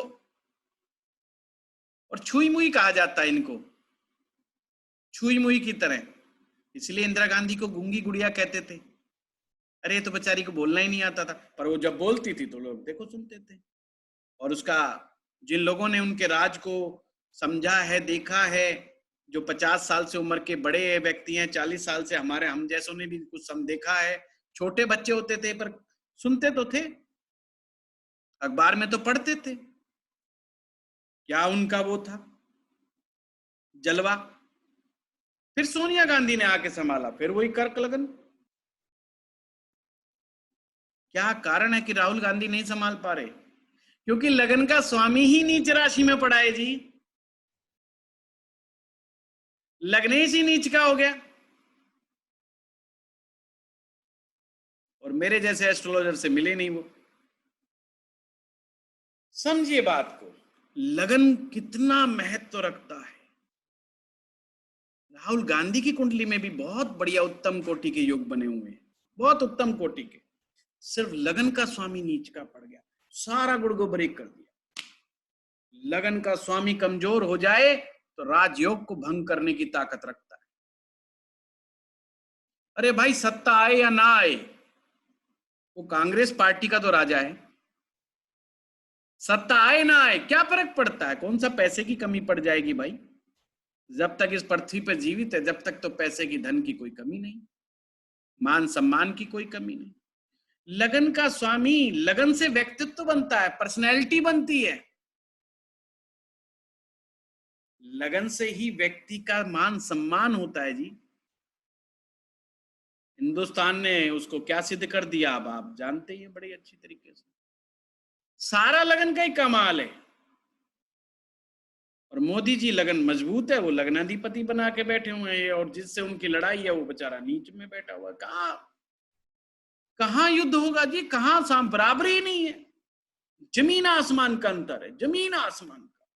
[SPEAKER 1] और छुई मुई कहा जाता है इनको, छुई मुई की तरह, इसलिए इंदिरा गांधी को गूंगी गुड़िया कहते थे। अरे तो बेचारी को बोलना ही नहीं आता था, पर वो जब बोलती थी तो लोग देखो सुनते थे। और उसका, जिन लोगों ने उनके राज को समझा है, देखा है, जो 50 साल से उम्र के बड़े व्यक्ति हैं, 40 साल से, हमारे हम जैसों ने भी कुछ सम देखा है। छोटे बच्चे होते थे पर सुनते तो थे, अखबार में तो पढ़ते थे। क्या उनका वो था जलवा। फिर सोनिया गांधी ने आके संभाला, फिर वही कर्क लगन। क्या कारण है कि राहुल गांधी नहीं संभाल पा रहे? क्योंकि लगन का स्वामी ही नीच राशि में पड़ा है जी, लग्नेश ही नीच का हो गया। और मेरे जैसे एस्ट्रोलॉजर से मिले नहीं वो। समझिए बात को, लगन कितना महत्व रखता है। राहुल गांधी की कुंडली में भी बहुत बढ़िया उत्तम कोटि के योग बने हुए हैं, बहुत उत्तम कोटि के। सिर्फ लगन का स्वामी नीच का पड़ गया, सारा गुड़ को ब्रेक कर दिया। लगन का स्वामी कमजोर हो जाए तो राजयोग को भंग करने की ताकत रखता है। अरे भाई सत्ता आए या ना आए, वो कांग्रेस पार्टी का तो राजा है। सत्ता आए ना आए क्या फर्क पड़ता है, कौन सा पैसे की कमी पड़ जाएगी भाई। जब तक इस पृथ्वी पर जीवित है, जब तक तो पैसे की, धन की कोई कमी नहीं, मान सम्मान की कोई कमी नहीं। लगन का स्वामी, लगन से व्यक्तित्व बनता है, पर्सनैलिटी बनती है। लगन से ही व्यक्ति का मान सम्मान होता है जी। हिंदुस्तान ने उसको क्या सिद्ध कर दिया अब आप जानते ही हैं बड़ी अच्छी तरीके से। सारा लगन का ही कमाल है। और मोदी जी लगन मजबूत है, वो लगनाधिपति बना के बैठे हुए हैं, और जिससे उनकी लड़ाई है वो बेचारा नीच में बैठा हुआ है। कहां युद्ध होगा जी, कहां साम बराबरी ही नहीं है। जमीन आसमान का अंतर है, जमीन आसमान का।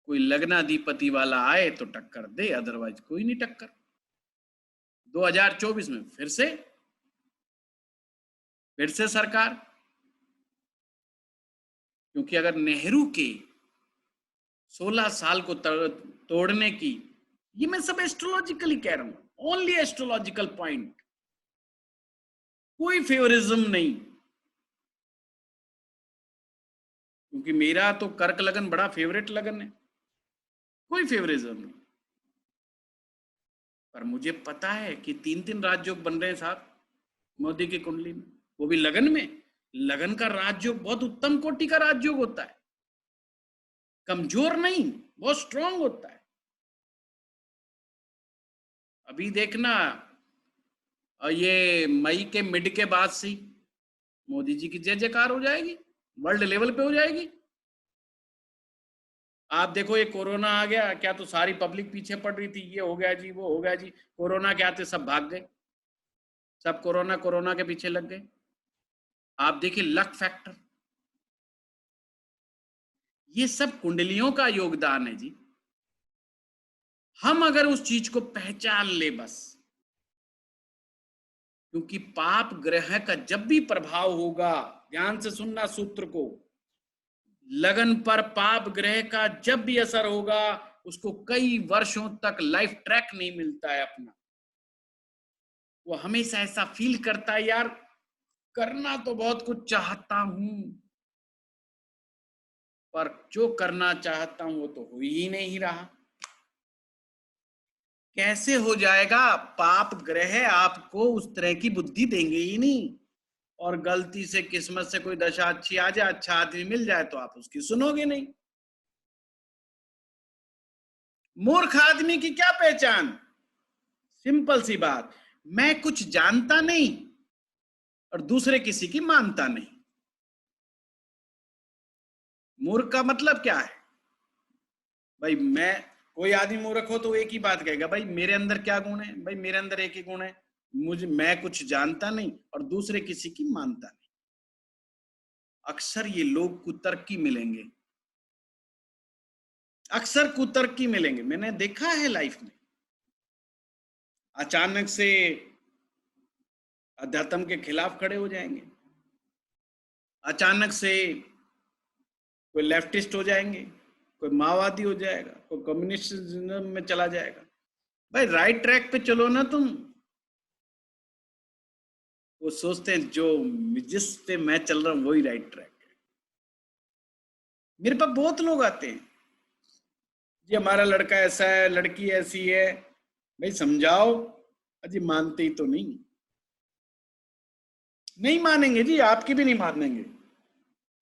[SPEAKER 1] कोई लगनाधिपति वाला आए तो टक्कर दे, अदरवाइज कोई नहीं टक्कर। 2024 में फिर से सरकार, क्योंकि अगर नेहरू के 16 साल को तोड़ने की, ये मैं सब एस्ट्रोलॉजिकली कह रहा हूं, ओनली एस्ट्रोलॉजिकल पॉइंट, कोई फेवरिज्म नहीं। क्योंकि मेरा तो कर्क लगन बड़ा फेवरेट लगन है, कोई फेवरिज्म नहीं। पर मुझे पता है कि 3-3 राजयोग बन रहे हैं साहब मोदी की कुंडली में, वो भी लगन में। लगन का राजयोग बहुत उत्तम कोटि का राजयोग होता है, कमजोर नहीं, बहुत स्ट्रांग होता है। अभी देखना, ये मई के मिड के बाद से मोदी जी की जय जयकार हो जाएगी, वर्ल्ड लेवल पे हो जाएगी। आप देखो ये कोरोना आ गया, क्या तो सारी पब्लिक पीछे पड़ रही थी, ये हो गया जी, वो हो गया जी, कोरोना क्या थे, सब भाग गए, सब कोरोना कोरोना के पीछे लग गए। आप देखिए लक फैक्टर, ये सब कुंडलियों का योगदान है जी। हम अगर उस चीज को पहचान ले बस, क्योंकि पाप ग्रह का जब भी प्रभाव होगा, ध्यान से सुनना सूत्र को, लगन पर पाप ग्रह का जब भी असर होगा, उसको कई वर्षों तक लाइफ ट्रैक नहीं मिलता है अपना। वो हमेशा ऐसा फील करता है, यार करना तो बहुत कुछ चाहता हूं, पर जो करना चाहता हूं वो तो हो ही नहीं रहा। कैसे हो जाएगा? पाप ग्रह आपको उस तरह की बुद्धि देंगे ही नहीं। और गलती से किस्मत से कोई दशा अच्छी आ जाए, अच्छा आदमी मिल जाए, तो आप उसकी सुनोगे नहीं। मूर्ख आदमी की क्या पहचान? सिंपल सी बात, मैं कुछ जानता नहीं और दूसरे किसी की मानता नहीं। मूर्ख का मतलब क्या है भाई? मैं, कोई आदमी मूर्ख हो तो एक ही बात कहेगा, भाई मेरे अंदर क्या गुण है? भाई मेरे अंदर एक ही गुण है, मैं कुछ जानता नहीं और दूसरे किसी की मानता नहीं। अक्सर ये लोग कुतर्की मिलेंगे, अक्सर कुतर्की मिलेंगे, मैंने देखा है लाइफ में। अचानक से अध्यात्म के खिलाफ खड़े हो जाएंगे, अचानक से कोई लेफ्टिस्ट हो जाएंगे, कोई माओवादी हो जाएगा, कोई कम्युनिस्टिज्म में चला जाएगा। भाई राइट ट्रैक पे चलो ना तुम। वो सोचते हैं जो जिस पे मैं चल रहा हूं वही राइट ट्रैक है। मेरे पास बहुत लोग आते हैं, जी हमारा लड़का ऐसा है, लड़की ऐसी है। भाई समझाओ, अजी मानते ही तो नहीं। नहीं मानेंगे जी, आपकी भी नहीं मानेंगे।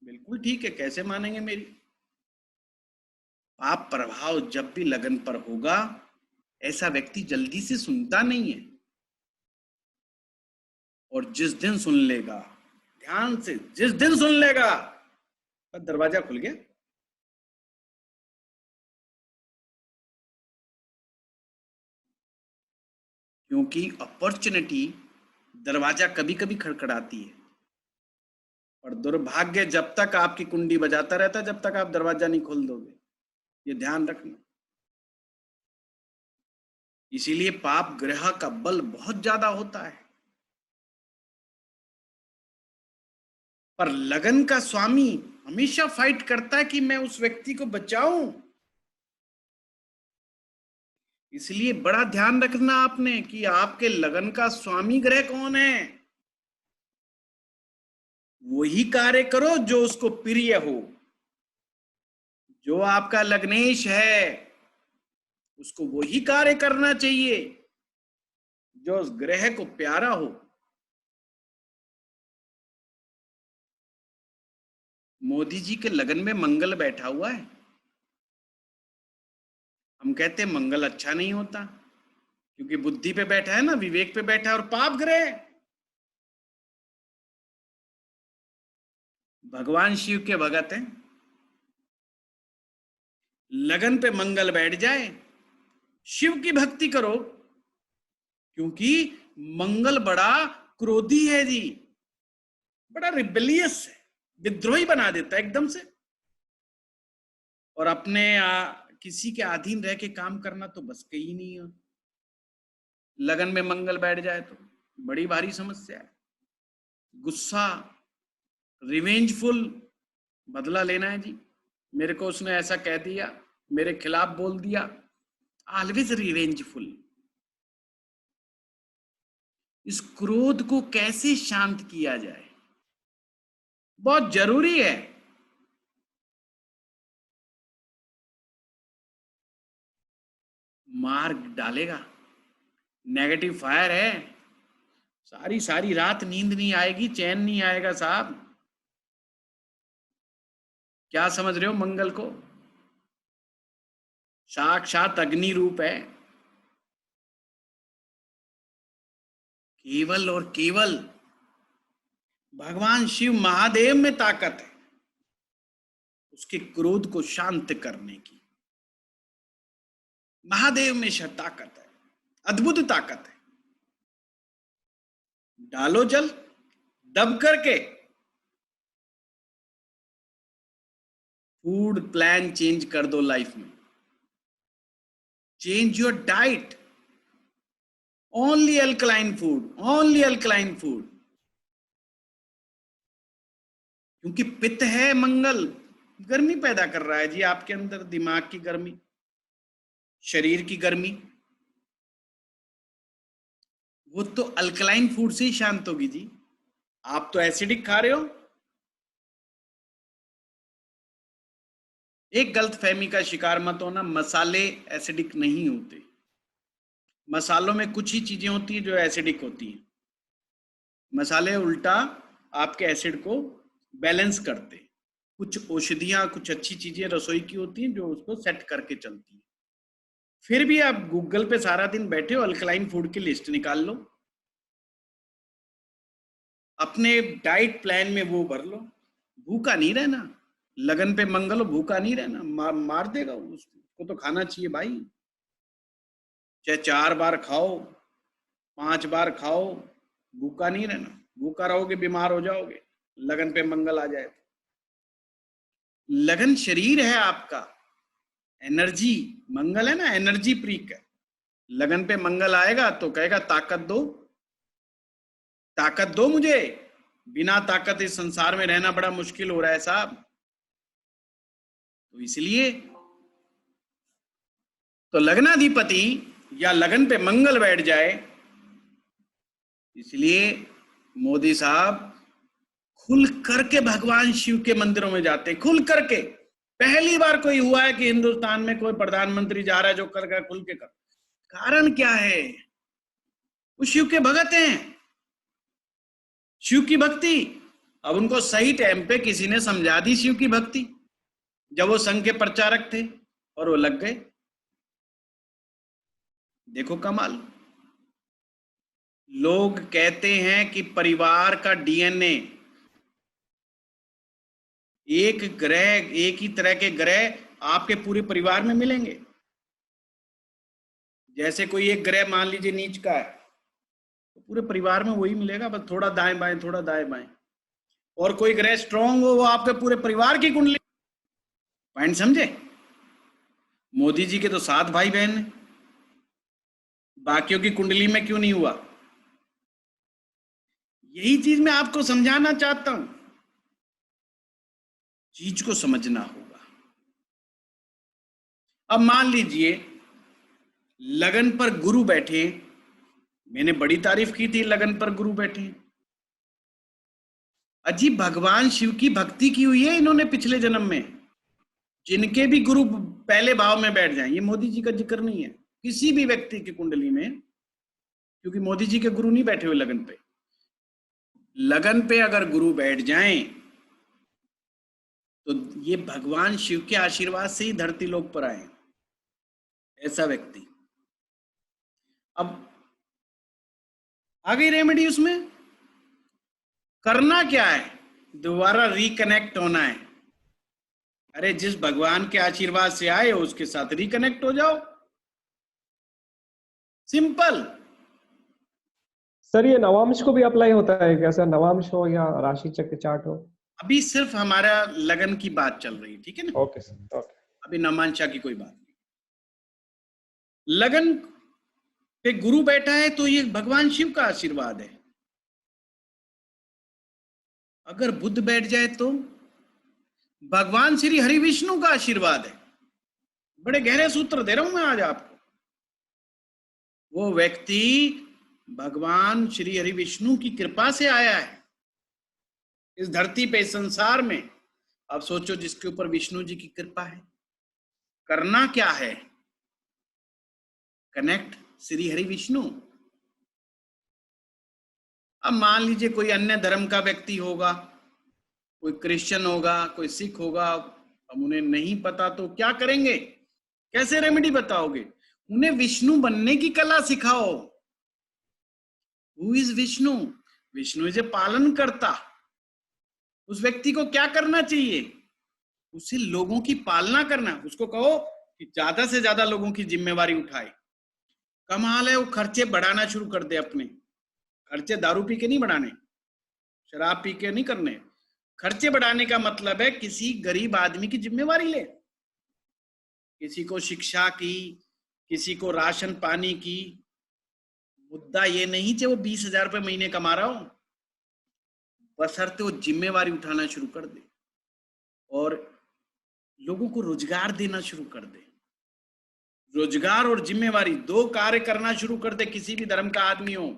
[SPEAKER 1] बिल्कुल ठीक है, कैसे मानेंगे मेरी? पाप प्रभाव जब भी लगन पर होगा, ऐसा व्यक्ति जल्दी से सुनता नहीं है। और जिस दिन सुन लेगा, ध्यान से, जिस दिन सुन लेगा, दरवाजा खुल गया। क्योंकि अपॉर्चुनिटी दरवाजा कभी कभी खड़खड़ाती है, और दुर्भाग्य जब तक आपकी कुंडी बजाता रहता है, जब तक आप दरवाजा नहीं खोल दोगे, ये ध्यान रखना। इसीलिए पाप ग्रह का बल बहुत ज्यादा होता है। पर लगन का स्वामी हमेशा फाइट करता है कि मैं उस व्यक्ति को बचाऊं। इसलिए बड़ा ध्यान रखना आपने कि आपके लगन का स्वामी ग्रह कौन है। वही कार्य करो जो उसको प्रिय हो। जो आपका लग्नेश है उसको वही कार्य करना चाहिए जो उस ग्रह को प्यारा हो। मोदी जी के लगन में मंगल बैठा हुआ है, हम कहते हैं मंगल अच्छा नहीं होता क्योंकि बुद्धि पे बैठा है ना, विवेक पे बैठा है और पाप ग्रह है। भगवान शिव के भगत हैं, लगन पे मंगल बैठ जाए, शिव की भक्ति करो, क्योंकि मंगल बड़ा क्रोधी है जी, बड़ा रिबेलियस है, विद्रोही बना देता है एकदम से। और अपने किसी के अधीन रह के काम करना तो बस के ही नहीं है। लगन में मंगल बैठ जाए तो बड़ी भारी समस्या है। गुस्सा, रिवेंजफुल, बदला लेना है जी। मेरे को उसने ऐसा कह दिया, मेरे खिलाफ बोल दिया, ऑलवेज रिवेंजफुल। इस क्रोध को कैसे शांत किया जाए, बहुत जरूरी है। मार डालेगा, नेगेटिव फायर है, सारी सारी रात नींद नहीं आएगी, चैन नहीं आएगा साहब। क्या समझ रहे हो मंगल को? साक्षात अग्नि रूप है। केवल और केवल भगवान शिव महादेव में ताकत है उसके क्रोध को शांत करने की। महादेव में ताकत है, अद्भुत ताकत है। डालो जल, दब करके फूड प्लान चेंज कर दो लाइफ में। Change your diet, only alkaline food, only alkaline food. क्योंकि पित्त है मंगल, गर्मी पैदा कर रहा है जी आपके अंदर, दिमाग की गर्मी, शरीर की गर्मी। वो तो अल्कलाइन फूड से ही शांत होगी जी। आप तो एसिडिक खा रहे हो। एक गलत फहमी का शिकार मत होना, मसाले एसिडिक नहीं होते। मसालों में कुछ ही चीजें होती हैं जो एसिडिक होती हैं। मसाले उल्टा आपके एसिड को बैलेंस करते हैं। कुछ औषधियां, कुछ अच्छी चीजें रसोई की होती हैं जो उसको सेट करके चलती हैं। फिर भी आप गूगल पे सारा दिन बैठे हो, अल्कलाइन फूड की लिस्ट निकाल लो, अपने डाइट प्लान में वो भर लो। भूखा नहीं रहना, लगन पे मंगल हो, भूखा नहीं रहना, मार देगा उसको तो खाना चाहिए भाई। चाहे 4 बार खाओ, 5 बार खाओ, भूखा नहीं रहना। भूखा रहोगे बीमार हो जाओगे, लगन पे मंगल आ जाए। लगन शरीर है आपका, एनर्जी, मंगल है ना एनर्जी प्रीक है। लगन पे मंगल आएगा तो कहेगा ताकत दो, ताकत दो मुझे, बिना ताकत इस संसार में रहना बड़ा मुश्किल हो रहा है साहब। तो इसलिए तो लग्नाधिपति या लगन पे मंगल बैठ जाए, इसलिए मोदी साहब खुल करके भगवान शिव के मंदिरों में जाते हैं, खुल करके। पहली बार कोई हुआ है कि हिंदुस्तान में कोई प्रधानमंत्री जा रहा है जो कर खुल के कर। कारण क्या है? वो शिव के भगत हैं, शिव की भक्ति। अब उनको सही टाइम पे किसी ने समझा दी शिव की भक्ति, जब वो संघ के प्रचारक थे और वो लग गए। देखो कमाल। लोग कहते हैं कि परिवार का डीएनए, एक ग्रह, एक ही तरह के ग्रह आपके पूरे परिवार में मिलेंगे। जैसे कोई एक ग्रह मान लीजिए नीच का है तो पूरे परिवार में वही मिलेगा, बस थोड़ा दाएं बाएं, थोड़ा दाएं बाएं। और कोई ग्रह स्ट्रांग हो, वो आपके पूरे परिवार की कुंडली। पॉइंट समझे? मोदी जी के तो 7 भाई बहन हैं, बाकियों की कुंडली में क्यों नहीं हुआ? यही चीज मैं आपको समझाना चाहता हूं, चीज को समझना होगा। अब मान लीजिए लगन पर गुरु बैठे, मैंने बड़ी तारीफ की थी लगन पर गुरु बैठे। अजीब, भगवान शिव की भक्ति की हुई है इन्होंने पिछले जन्म में, जिनके भी गुरु पहले भाव में बैठ जाएं। ये मोदी जी का जिक्र नहीं है किसी भी व्यक्ति की कुंडली में, क्योंकि मोदी जी के गुरु नहीं बैठे हुए लगन पे। लगन पे अगर गुरु बैठ जाएं तो ये भगवान शिव के आशीर्वाद से ही धरती लोक पर आए। ऐसा व्यक्ति। अब आ गई रेमेडी उसमें। करना क्या है? दोबारा रिकनेक्ट होना है। अरे जिस भगवान के आशीर्वाद से आए हो उसके साथ रिकनेक्ट हो जाओ, सिंपल।
[SPEAKER 2] सर ये नवांश को भी अप्लाई होता है कैसा? नवांश हो या राशि चक्र चार्ट हो?
[SPEAKER 1] अभी सिर्फ हमारा लगन की बात चल रही है, ठीक है ना?
[SPEAKER 2] Okay sir, okay.
[SPEAKER 1] अभी नमांशा की कोई बात नहीं। लगन पे गुरु बैठा है तो ये भगवान शिव का आशीर्वाद है। अगर बुध बैठ जाए तो भगवान श्री हरि विष्णु का आशीर्वाद है। बड़े गहरे सूत्र दे रहा हूं मैं आज आपको। वो व्यक्ति भगवान श्री हरि विष्णु की कृपा से आया है इस धरती पे, इस संसार में। अब सोचो जिसके ऊपर विष्णु जी की कृपा है, करना क्या है? कनेक्ट श्री हरि विष्णु। अब मान लीजिए कोई अन्य धर्म का व्यक्ति होगा, कोई क्रिश्चियन होगा, कोई सिख होगा, अब उन्हें नहीं पता तो क्या करेंगे? कैसे रेमेडी बताओगे? उन्हें विष्णु बनने की कला सिखाओ। Who is Vishnu? Vishnu is a पालन करता। उस व्यक्ति को क्या करना चाहिए? उसे लोगों की पालना करना। उसको कहो कि ज्यादा से ज्यादा लोगों की जिम्मेवारी उठाए। कमाल है, वो खर्चे बढ़ाना शुरू कर दे अपने। खर्चे दारू पी के नहीं बढ़ाने, शराब पी के नहीं करने। खर्चे बढ़ाने का मतलब है किसी गरीब आदमी की जिम्मेवारी ले, किसी को शिक्षा की, किसी को राशन पानी की। मुद्दा ये नहीं कि वो 20,000 रुपये महीने कमा रहा हो, बशर्ते वो जिम्मेवारी उठाना शुरू कर दे और लोगों को रोजगार देना शुरू कर दे। रोजगार और जिम्मेवारी दो कार्य करना शुरू कर दे किसी भी धर्म का आदमी हो,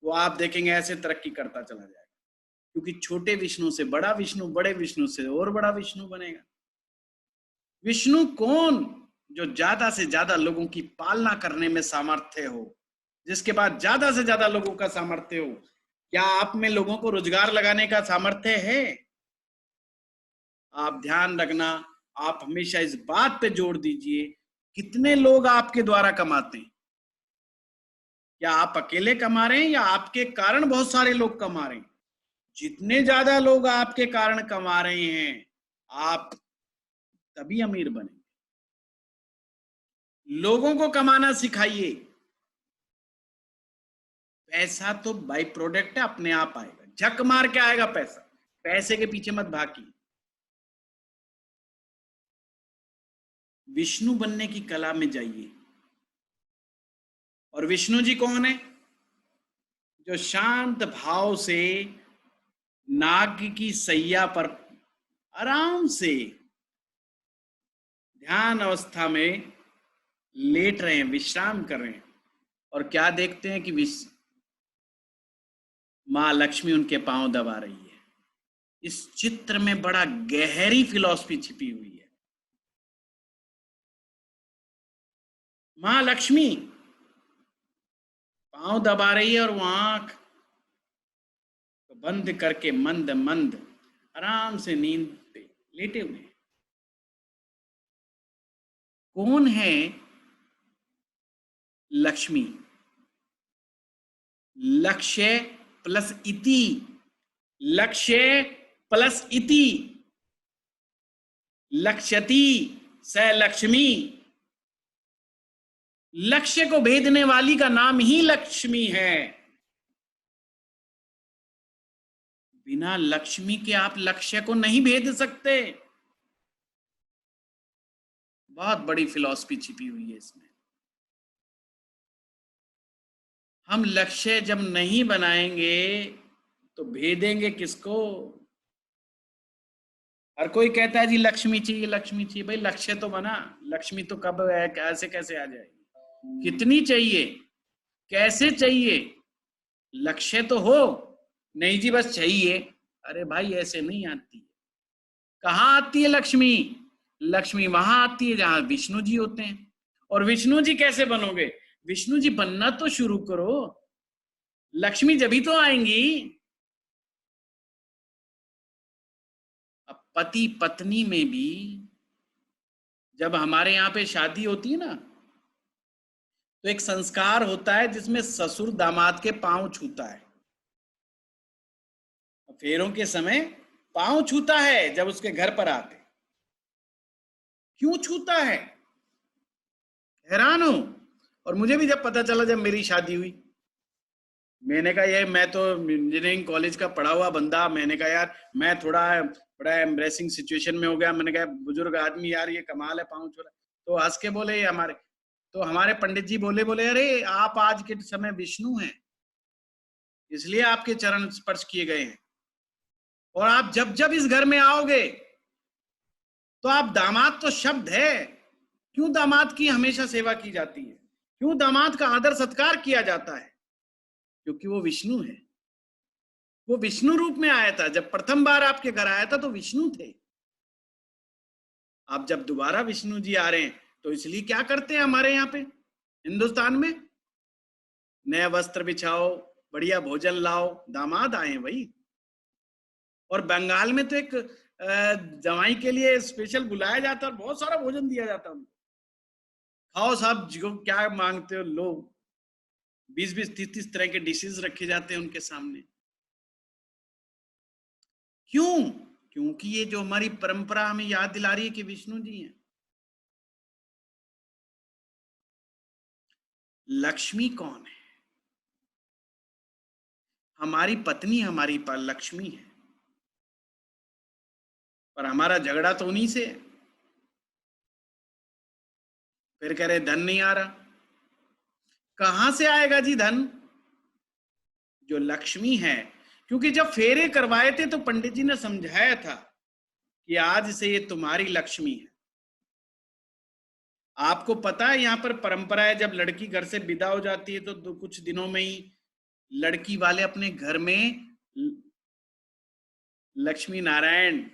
[SPEAKER 1] वो आप देखेंगे ऐसे तरक्की करता चला जाएगा। क्योंकि छोटे विष्णु से बड़ा विष्णु, बड़े विष्णु से और बड़ा विष्णु बनेगा। विष्णु कौन? जो ज्यादा से ज्यादा लोगों की पालना करने में सामर्थ्य हो, जिसके पास ज्यादा से ज्यादा लोगों का सामर्थ्य हो। क्या आप में लोगों को रोजगार लगाने का सामर्थ्य है? आप ध्यान रखना, आप हमेशा इस बात पे जोर दीजिए, कितने लोग आपके द्वारा कमाते हैं? क्या आप अकेले कमा रहे हैं या आपके कारण बहुत सारे लोग कमा रहे हैं? जितने ज्यादा लोग आपके कारण कमा रहे हैं, आप तभी अमीर बने। लोगों को कमाना सिखाइए। पैसा तो बाई प्रोडक्ट है, अपने आप आएगा, झक मार के आएगा पैसा। पैसे के पीछे मत भागिए। विष्णु बनने की कला में जाइए। और विष्णु जी कौन है? जो शांत भाव से नाग की सैया पर आराम से ध्यान अवस्था में लेट रहे हैं, विश्राम कर रहे हैं, और क्या देखते हैं कि मां लक्ष्मी उनके पांव दबा रही है। इस चित्र में बड़ा गहरी फिलॉसफी छिपी हुई है। मां लक्ष्मी पांव दबा रही है और वो आंख बंद करके मंद मंद आराम से नींद पे लेटे हुए हैं। कौन है लक्ष्मी? लक्ष्य प्लस इति, लक्ष्य प्लस इति, लक्ष्यति स लक्ष्मी। लक्ष्य को भेदने वाली का नाम ही लक्ष्मी है। बिना लक्ष्मी के आप लक्ष्य को नहीं भेद सकते। बहुत बड़ी फिलॉसफी छिपी हुई है इसमें। हम लक्ष्य जब नहीं बनाएंगे तो भेदेंगे किसको? हर कोई कहता है जी लक्ष्मी चाहिए, लक्ष्मी चाहिए। भाई लक्ष्य तो बना, लक्ष्मी तो कब है, कैसे कैसे आ जाएगी? कितनी चाहिए, कैसे चाहिए? लक्ष्य तो हो। नहीं जी बस चाहिए। अरे भाई ऐसे नहीं आती है। कहाँ आती है लक्ष्मी? लक्ष्मी वहां आती है जहां विष्णु जी होते हैं। और विष्णु जी कैसे बनोगे? विष्णु जी बनना तो शुरू करो, लक्ष्मी जभी तो आएंगी। अब पति पत्नी में भी जब हमारे यहाँ पे शादी होती है ना, तो एक संस्कार होता है जिसमें ससुर दामाद के पांव छूता है, फेरों के समय पांव छूता है जब उसके घर पर आते। क्यों छूता है, हैरान हूं। और मुझे भी जब पता चला, जब मेरी शादी हुई, मैंने कहा ये, मैं तो इंजीनियरिंग कॉलेज का पढ़ा हुआ बंदा, मैंने कहा यार मैं थोड़ा बड़ा एम्ब्रेसिंग सिचुएशन में हो गया। मैंने कहा बुजुर्ग आदमी यार, ये कमाल है पाँव छू रहा। तो हंस के बोले, ये हमारे, तो हमारे पंडित जी बोले अरे आप आज के समय विष्णु हैं, इसलिए आपके चरण स्पर्श किए गए हैं, और आप जब जब इस घर में आओगे तो आप दामाद तो शब्द है। क्यों दामाद की हमेशा सेवा की जाती है, क्यों दामाद का आदर सत्कार किया जाता है? क्योंकि वो विष्णु है। वो विष्णु रूप में आया था। जब प्रथम बार आपके घर आया था तो विष्णु थे। आप जब दोबारा विष्णु जी आ रहे हैं तो इसलिए क्या करते हैं हमारे यहाँ पे हिंदुस्तान में, नया वस्त्र बिछाओ, बढ़िया भोजन लाओ, दामाद आए भाई। और बंगाल में तो एक जवाई के लिए स्पेशल बुलाया जाता है और बहुत सारा भोजन दिया जाता है उनको। खाओ साहब, जो क्या मांगते हो लो। 20-20, 30-30 तरह के डिशेस रखे जाते हैं उनके सामने। क्यों? क्योंकि ये जो हमारी परंपरा हमें याद दिला रही है कि विष्णु जी हैं। लक्ष्मी कौन है? हमारी पत्नी हमारी पर लक्ष्मी है, पर हमारा झगड़ा तो उन्हीं से है। फिर कह रहे धन नहीं आ रहा। कहां से आएगा जी धन? जो लक्ष्मी है। क्योंकि जब फेरे करवाए थे तो पंडित जी ने समझाया था कि आज से ये तुम्हारी लक्ष्मी है। आपको पता है यहाँ पर परंपरा है, जब लड़की घर से विदा हो जाती है तो कुछ दिनों में ही लड़की वाले अपने घर में लक्ष्मी नारायण,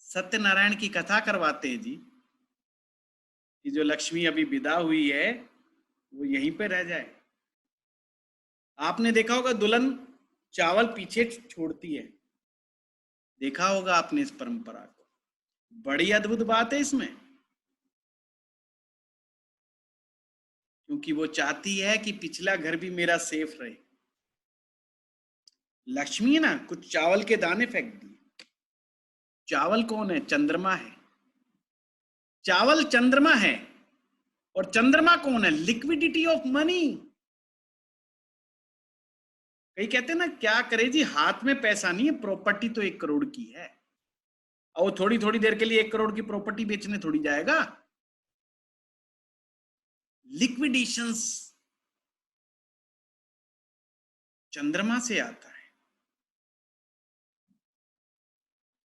[SPEAKER 1] सत्यनारायण की कथा करवाते हैं जी, कि जो लक्ष्मी अभी विदा हुई है वो यहीं पे रह जाए। आपने देखा होगा दुल्हन चावल पीछे छोड़ती है, देखा होगा आपने इस परंपरा को। बड़ी अद्भुत बात है इसमें, क्योंकि वो चाहती है कि पिछला घर भी मेरा सेफ रहे। लक्ष्मी है ना, कुछ चावल के दाने फेंक दिए। चावल कौन है? चंद्रमा है। चावल चंद्रमा है। और चंद्रमा कौन है? Liquidity of money. कई कहते हैं ना, क्या करे जी, हाथ में पैसा नहीं है, प्रॉपर्टी तो 1 करोड़ की है, और वो थोड़ी थोड़ी देर के लिए 1 करोड़ की प्रॉपर्टी बेचने थोड़ी जाएगा। लिक्विडेशंस चंद्रमा से आता है।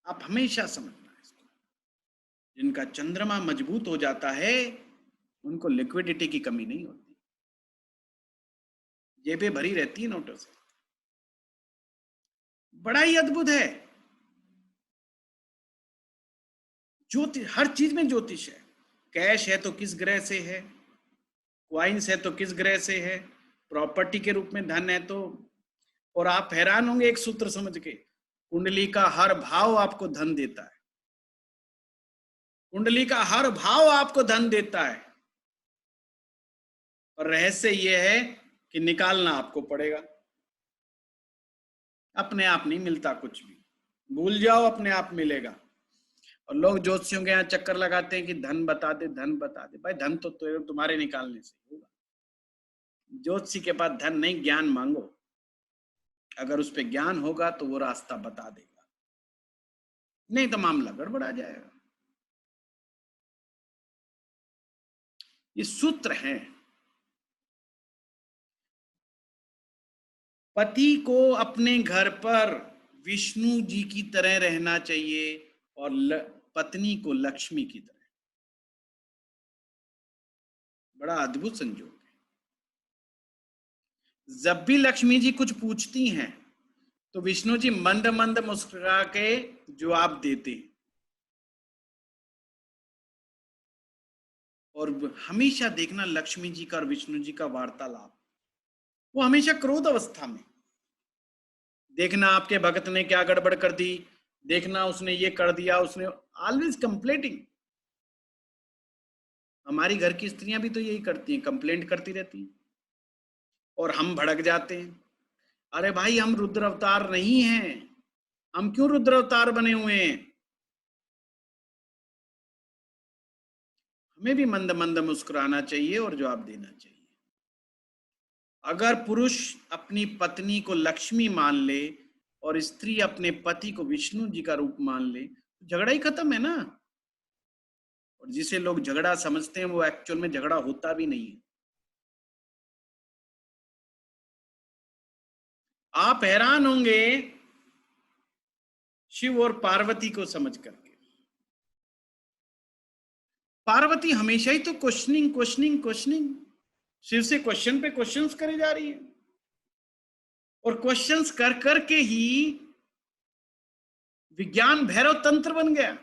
[SPEAKER 1] आप हमेशा समझना इसको। जिनका चंद्रमा मजबूत हो जाता है उनको लिक्विडिटी की कमी नहीं होती, जेबें भरी रहती है नोटों से। बड़ा ही अद्भुत है। ज्योतिष, हर चीज में ज्योतिष है। कैश है तो किस ग्रह से है, क्वाइंस है तो किस ग्रह से है, प्रॉपर्टी के रूप में धन है तो। और आप हैरान होंगे एक सूत्र समझ के, कुंडली का हर भाव आपको धन देता है। कुंडली का हर भाव आपको धन देता है, और रहस्य यह है कि निकालना आपको पड़ेगा। अपने आप नहीं मिलता कुछ भी, भूल जाओ, अपने आप मिलेगा। और लोग ज्योतिषियों के यहाँ चक्कर लगाते हैं कि धन बता दे, धन बता दे। भाई धन तो तुम्हारे निकालने से होगा। ज्योतिषी के पास धन नहीं, ज्ञान मांगो। अगर उस पर ज्ञान होगा तो वो रास्ता बता देगा, नहीं तो मामला गड़बड़ा जाएगा। ये सूत्र है। पति को अपने घर पर विष्णु जी की तरह रहना चाहिए और पत्नी को लक्ष्मी की तरह। बड़ा अद्भुत संयोग है। जब भी लक्ष्मी जी कुछ पूछती हैं तो विष्णु जी मंद मंद मुस्कुरा के जवाब देते हैं। और हमेशा देखना लक्ष्मी जी का और विष्णु जी का वार्तालाप, वो हमेशा क्रोध अवस्था में। देखना आपके भगत ने क्या गड़बड़ कर दी, देखना उसने ये कर दिया, उसने ऑलवेज कंप्लेटिंग। हमारी घर की स्त्रियां भी तो यही करती हैं, कंप्लेंट करती रहती हैं और हम भड़क जाते हैं। अरे भाई, हम रुद्र अवतार नहीं हैं, हम क्यों रुद्र अवतार बने हुए हैं? हमें भी मंद मंद मुस्कुराना चाहिए और जवाब देना चाहिए। अगर पुरुष अपनी पत्नी को लक्ष्मी मान ले और स्त्री अपने पति को विष्णु जी का रूप मान ले, तो झगड़ा ही खत्म है ना। और जिसे लोग झगड़ा समझते हैं वो एक्चुअल में झगड़ा होता भी नहीं है। आप हैरान होंगे शिव और पार्वती को समझ करके। पार्वती हमेशा ही तो क्वेश्चनिंग क्वेश्चनिंग क्वेश्चनिंग, शिव से क्वेश्चन पे क्वेश्चंस करे जा रही है और क्वेश्चंस कर करके ही विज्ञान भैरव तंत्र बन गया।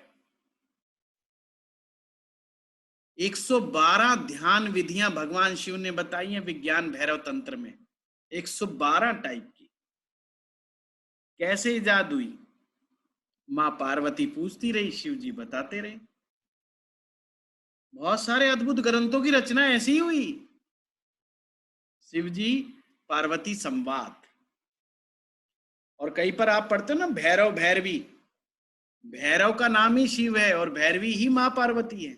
[SPEAKER 1] 112 ध्यान विधियां भगवान शिव ने बताई हैं विज्ञान भैरव तंत्र में, 112 टाइप की। कैसे इजाद हुई? मां पार्वती पूछती रही, शिव जी बताते रहे। बहुत सारे अद्भुत ग्रंथों की रचना ऐसी ही हुई। शिव जी पार्वती संवाद, और कहीं पर आप पढ़ते हो ना भैरव भैरवी, भैरव का नाम ही शिव है और भैरवी ही मां पार्वती है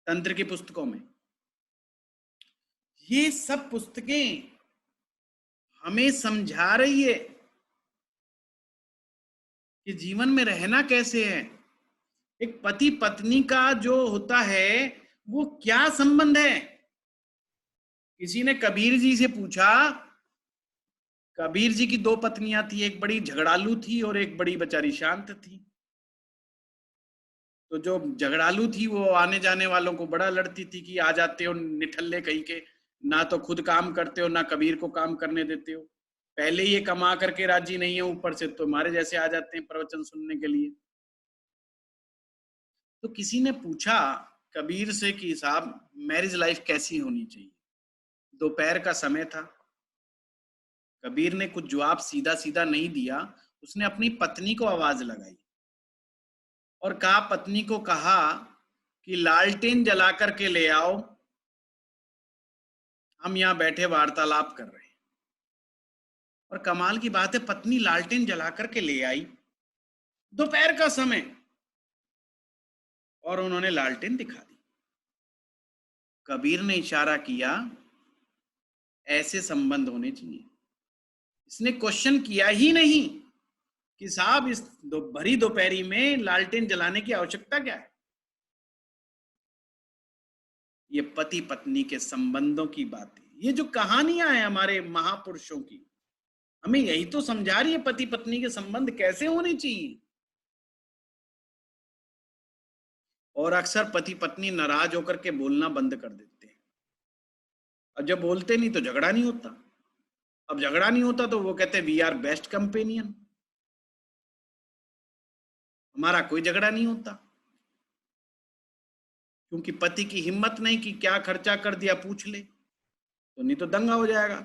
[SPEAKER 1] तंत्र की पुस्तकों में। ये सब पुस्तकें हमें समझा रही है कि जीवन में रहना कैसे है। एक पति पत्नी का जो होता है वो क्या संबंध है। किसी ने कबीर जी से पूछा, कबीर जी की 2 पत्नियां थी, एक बड़ी झगड़ालू थी और एक बड़ी बेचारी शांत थी। तो जो झगड़ालू थी वो आने जाने वालों को बड़ा लड़ती थी कि आ जाते हो निठल्ले कहीं के, ना तो खुद काम करते हो ना कबीर को काम करने देते हो, पहले ये कमा करके राजी नहीं है, ऊपर से तुम्हारे जैसे आ जाते हैं प्रवचन सुनने के लिए। तो किसी ने पूछा कबीर से कि साहब मैरिज लाइफ कैसी होनी चाहिए। दोपहर का समय था। कबीर ने कुछ जवाब सीधा सीधा नहीं दिया, उसने अपनी पत्नी को आवाज लगाई और कहा, पत्नी को कहा कि लालटेन जला करके ले आओ, हम यहां बैठे वार्तालाप कर रहे हैं। और कमाल की बात है, पत्नी लालटेन जला करके ले आई, दोपहर का समय, और उन्होंने लालटेन दिखा दी। कबीर ने इशारा किया, ऐसे संबंध होने चाहिए। इसने क्वेश्चन किया ही नहीं कि साहब इस भरी दोपहरी में लालटेन जलाने की आवश्यकता क्या है। ये पति पत्नी के संबंधों की बात है। ये जो कहानियां हैं हमारे महापुरुषों की, हमें यही तो समझा रही है पति पत्नी के संबंध कैसे होने चाहिए। और अक्सर पति पत्नी नाराज होकर के बोलना बंद कर देते हैं, और जब बोलते नहीं तो झगड़ा नहीं होता। अब झगड़ा नहीं होता तो वो कहते हैं वी आर बेस्ट कंपेनियन, हमारा कोई झगड़ा नहीं होता। क्योंकि पति की हिम्मत नहीं कि क्या खर्चा कर दिया पूछ ले, तो नहीं तो दंगा हो जाएगा।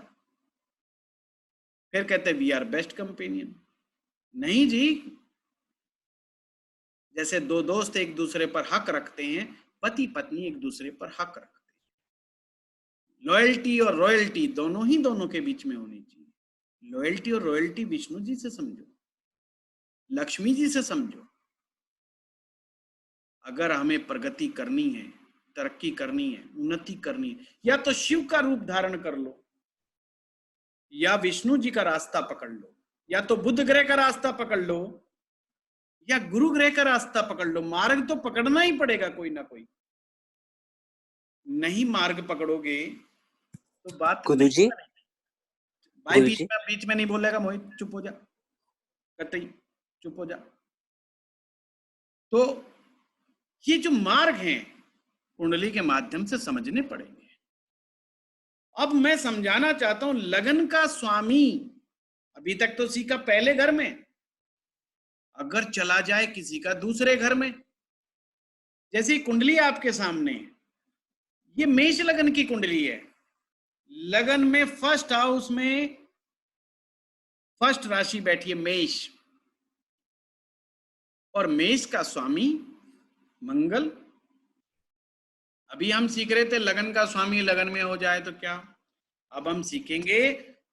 [SPEAKER 1] फिर कहते हैं वी आर बेस्ट कंपेनियन। नहीं जी, जैसे 2 दोस्त एक दूसरे पर हक रखते हैं, पति पत्नी एक दूसरे पर हक रखते हैं। लॉयल्टी और रॉयल्टी दोनों ही दोनों के बीच में होनी चाहिए। लॉयल्टी और रॉयल्टी विष्णु जी से समझो, लक्ष्मी जी से समझो। अगर हमें प्रगति करनी है, तरक्की करनी है, उन्नति करनी है, या तो शिव का रूप धारण कर लो, या विष्णु जी का रास्ता पकड़ लो, या तो बुध ग्रह का रास्ता पकड़ लो, या गुरु ग्रह का रास्ता पकड़ लो। मार्ग तो पकड़ना ही पड़ेगा कोई ना कोई। नहीं मार्ग पकड़ोगे तो बात
[SPEAKER 3] गुरु जी,
[SPEAKER 1] भाई
[SPEAKER 3] गुरु जी,
[SPEAKER 1] बीच में नहीं बोलेगा मोहित, चुप हो जा, कतई चुप हो जा। तो ये जो मार्ग हैं कुंडली के माध्यम से समझने पड़ेंगे। अब मैं समझाना चाहता हूं, लगन का स्वामी अभी तक तो सीखा पहले घर में, अगर चला जाए किसी का दूसरे घर में, जैसी कुंडली आपके सामने है, ये मेष लगन की कुंडली है। लगन में फर्स्ट हाउस में फर्स्ट राशि बैठी है मेष, और मेष का स्वामी मंगल, अभी हम सीख रहे थे लगन का स्वामी लगन में हो जाए तो क्या, अब हम सीखेंगे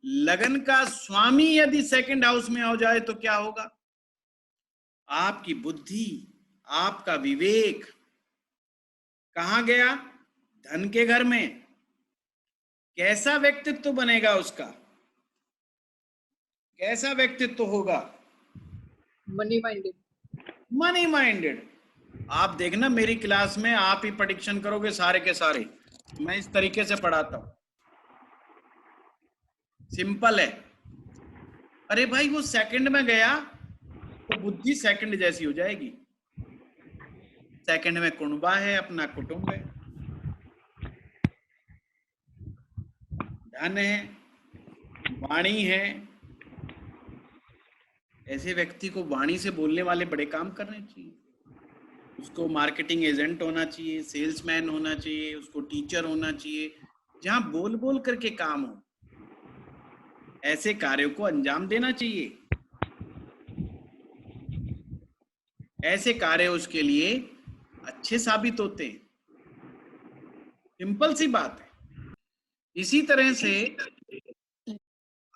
[SPEAKER 1] लगन का स्वामी यदि सेकंड हाउस में हो जाए तो क्या होगा। आपकी बुद्धि, आपका विवेक कहां गया? धन के घर में। कैसा व्यक्तित्व बनेगा उसका, कैसा व्यक्तित्व होगा?
[SPEAKER 3] Money minded.
[SPEAKER 1] Money minded. आप देखना मेरी क्लास में आप ही प्रेडिक्शन करोगे सारे के सारे, मैं इस तरीके से पढ़ाता हूं, सिंपल है। अरे भाई वो सेकंड में गया तो बुद्धि सेकंड जैसी हो जाएगी। सेकंड में कुणबा है, अपना कुटुंब है, धन है, वाणी है। ऐसे व्यक्ति को वाणी से बोलने वाले बड़े काम करने चाहिए। उसको मार्केटिंग एजेंट होना चाहिए, सेल्समैन होना चाहिए, उसको टीचर होना चाहिए, जहां बोल बोल करके काम हो। ऐसे कार्यों को अंजाम देना चाहिए। ऐसे कार्य उसके लिए अच्छे साबित होते हैं। सिंपल सी बात है। इसी तरह से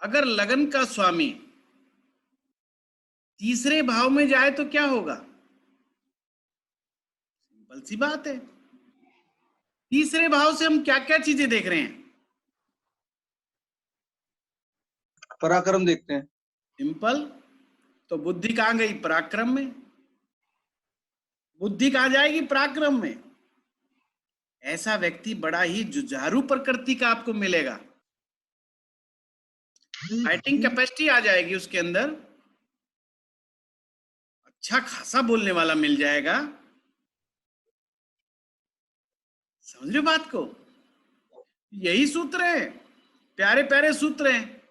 [SPEAKER 1] अगर लगन का स्वामी तीसरे भाव में जाए तो क्या होगा? सिंपल सी बात है। तीसरे भाव से हम क्या क्या चीजें देख रहे हैं?
[SPEAKER 4] पराक्रम देखते हैं।
[SPEAKER 1] सिंपल। तो बुद्धि कहां गई? पराक्रम में। बुद्धि कहां जाएगी? पराक्रम में। ऐसा व्यक्ति बड़ा ही जुझारू प्रकृति का आपको मिलेगा। फाइटिंग कैपेसिटी आ जाएगी उसके अंदर, अच्छा खासा बोलने वाला मिल जाएगा। समझ रहे हो बात को? यही सूत्र है, प्यारे प्यारे सूत्र हैं,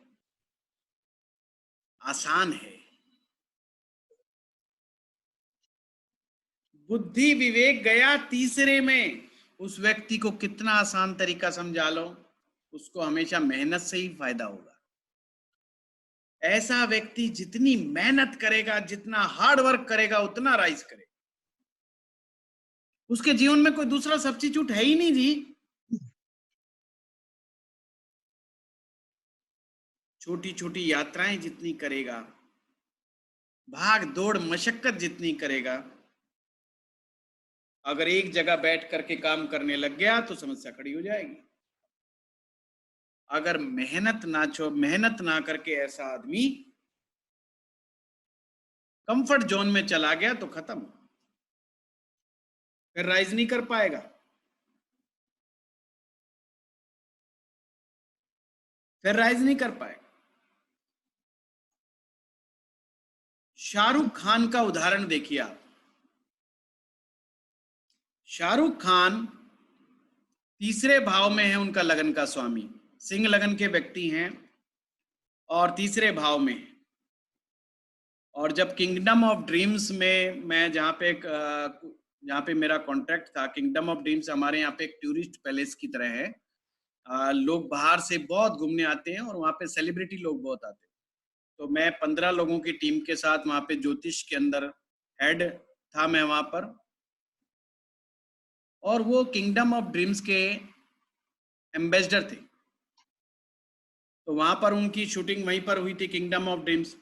[SPEAKER 1] आसान है। बुद्धि विवेक गया तीसरे में, उस व्यक्ति को कितना आसान तरीका समझा लो, उसको हमेशा मेहनत से ही फायदा होगा। ऐसा व्यक्ति जितनी मेहनत करेगा, जितना हार्ड वर्क करेगा, उतना राइज करेगा। उसके जीवन में कोई दूसरा सब्स्टिट्यूट है ही नहीं जी। छोटी छोटी यात्राएं जितनी करेगा, भाग दौड़ मशक्कत जितनी करेगा, अगर एक जगह बैठ करके काम करने लग गया तो समस्या खड़ी हो जाएगी। अगर मेहनत ना करके ऐसा आदमी कंफर्ट जोन में चला गया तो खत्म, फिर राइज नहीं कर पाएगा। फिर राइज नहीं कर पाएगा। शाहरुख खान का उदाहरण देखिए आप। शाहरुख खान तीसरे भाव में है उनका लगन का स्वामी, सिंह लगन के व्यक्ति हैं और तीसरे भाव में है। और जब किंगडम ऑफ ड्रीम्स में मैं जहाँ पे मेरा कॉन्ट्रैक्ट था, किंगडम ऑफ ड्रीम्स हमारे यहाँ पे एक टूरिस्ट पैलेस की तरह है। लोग बाहर से बहुत घूमने आते हैं और वहाँ पे सेलिब्रिटी लोग बहुत आते हैं। तो मैं 15 लोगों की टीम के साथ वहाँ पे ज्योतिष के अंदर हेड था मैं वहाँ पर, और वो किंगडम ऑफ ड्रीम्स के एम्बेसडर थे। तो वहाँ पर उनकी शूटिंग वहीं पर हुई थी, किंगडम ऑफ ड्रीम्स।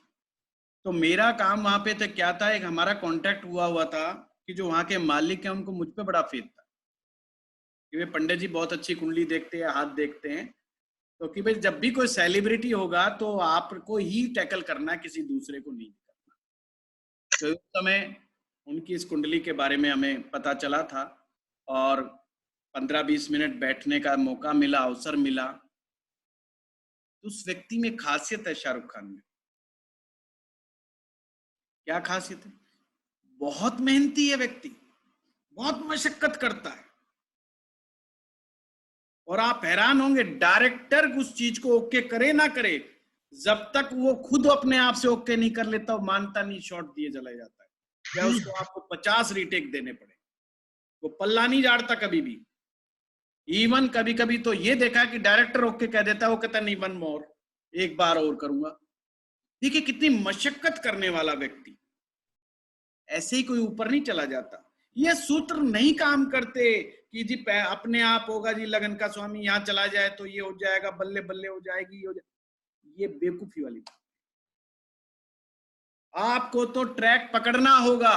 [SPEAKER 1] तो मेरा काम वहाँ पे तो क्या था, एक हमारा कॉन्ट्रैक्ट हुआ था कि जो वहाँ के मालिक हैं उनको मुझ पे बड़ा फेथ था कि वे पंडित जी बहुत अच्छी कुंडली देखते हैं, हाथ देखते हैं, तो कि भाई जब भी कोई सेलिब्रिटी होगा तो आपको ही टैकल करना है, किसी दूसरे को नहीं करना। तो उस समय उनकी इस कुंडली के बारे में हमें पता चला था और 15-20 मिनट बैठने का मौका मिला, अवसर मिला। तो उस व्यक्ति में खासियत है, शाहरुख खान में क्या खासियत है? बहुत मेहनती है व्यक्ति, बहुत मशक्कत करता है। और आप हैरान होंगे, डायरेक्टर उस चीज को ओके करे ना करे, जब तक वो खुद अपने आप से ओके नहीं कर लेता, वो मानता नहीं, शॉट दिए चला जाता है, या उसको आपको 50 रीटेक देने पड़े, वो पल्ला नहीं झाड़ता कभी भी। इवन कभी कभी तो ये देखा कि डायरेक्टर ओके कह देता है, वो कहता नहीं, 1 मोर, एक बार और करूंगा। देखिए कितनी मशक्कत करने वाला व्यक्ति, ऐसे ही कोई ऊपर नहीं चला जाता। ये सूत्र नहीं काम करते कि जी अपने आप होगा जी, लगन का स्वामी यहाँ चला जाए तो ये हो जाएगा, बल्ले बल्ले हो जाएगी, ये हो जाए, ये बेवकूफी वाली बात। आपको तो ट्रैक पकड़ना होगा,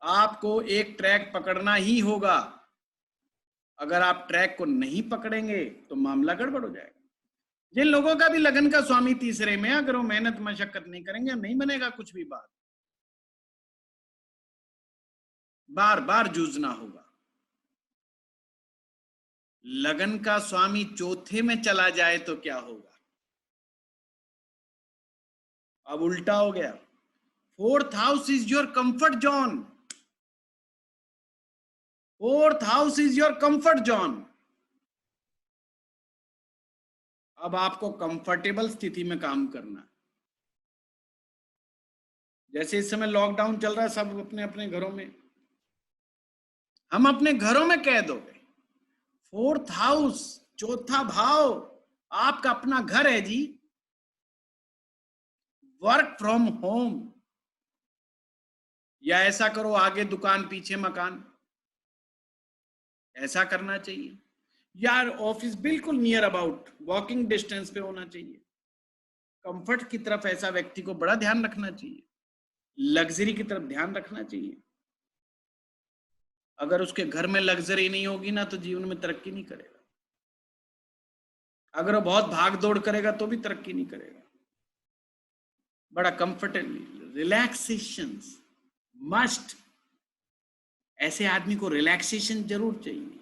[SPEAKER 1] आपको एक ट्रैक पकड़ना ही होगा। अगर आप ट्रैक को नहीं पकड़ेंगे तो मामला गड़बड़ हो जाएगा। जिन लोगों का भी लगन का स्वामी तीसरे में, अगर वो मेहनत मशक्कत नहीं करेंगे, नहीं बनेगा कुछ भी। बार बार जूझना होगा। लगन का स्वामी चौथे में चला जाए तो क्या होगा? अब उल्टा हो गया। Fourth house is your comfort zone, fourth house is your comfort zone. अब आपको कंफर्टेबल स्थिति में काम करना। जैसे इस समय लॉकडाउन चल रहा है, सब अपने अपने घरों में, हम अपने घरों में कैद हो गए। फोर्थ हाउस, चौथा भाव, आपका अपना घर है जी। वर्क फ्रॉम होम, या ऐसा करो आगे दुकान पीछे मकान, ऐसा करना चाहिए। यार ऑफिस बिल्कुल नियर अबाउट वॉकिंग डिस्टेंस पे होना चाहिए। कंफर्ट की तरफ ऐसा व्यक्ति को बड़ा ध्यान रखना चाहिए, लग्जरी की तरफ ध्यान रखना चाहिए। अगर उसके घर में लग्जरी नहीं होगी ना तो जीवन में तरक्की नहीं करेगा। अगर वो बहुत भाग दौड़ करेगा तो भी तरक्की नहीं करेगा। बड़ा कंफर्टेबल, रिलैक्सेशन मस्ट। ऐसे आदमी को रिलैक्सेशन जरूर चाहिए।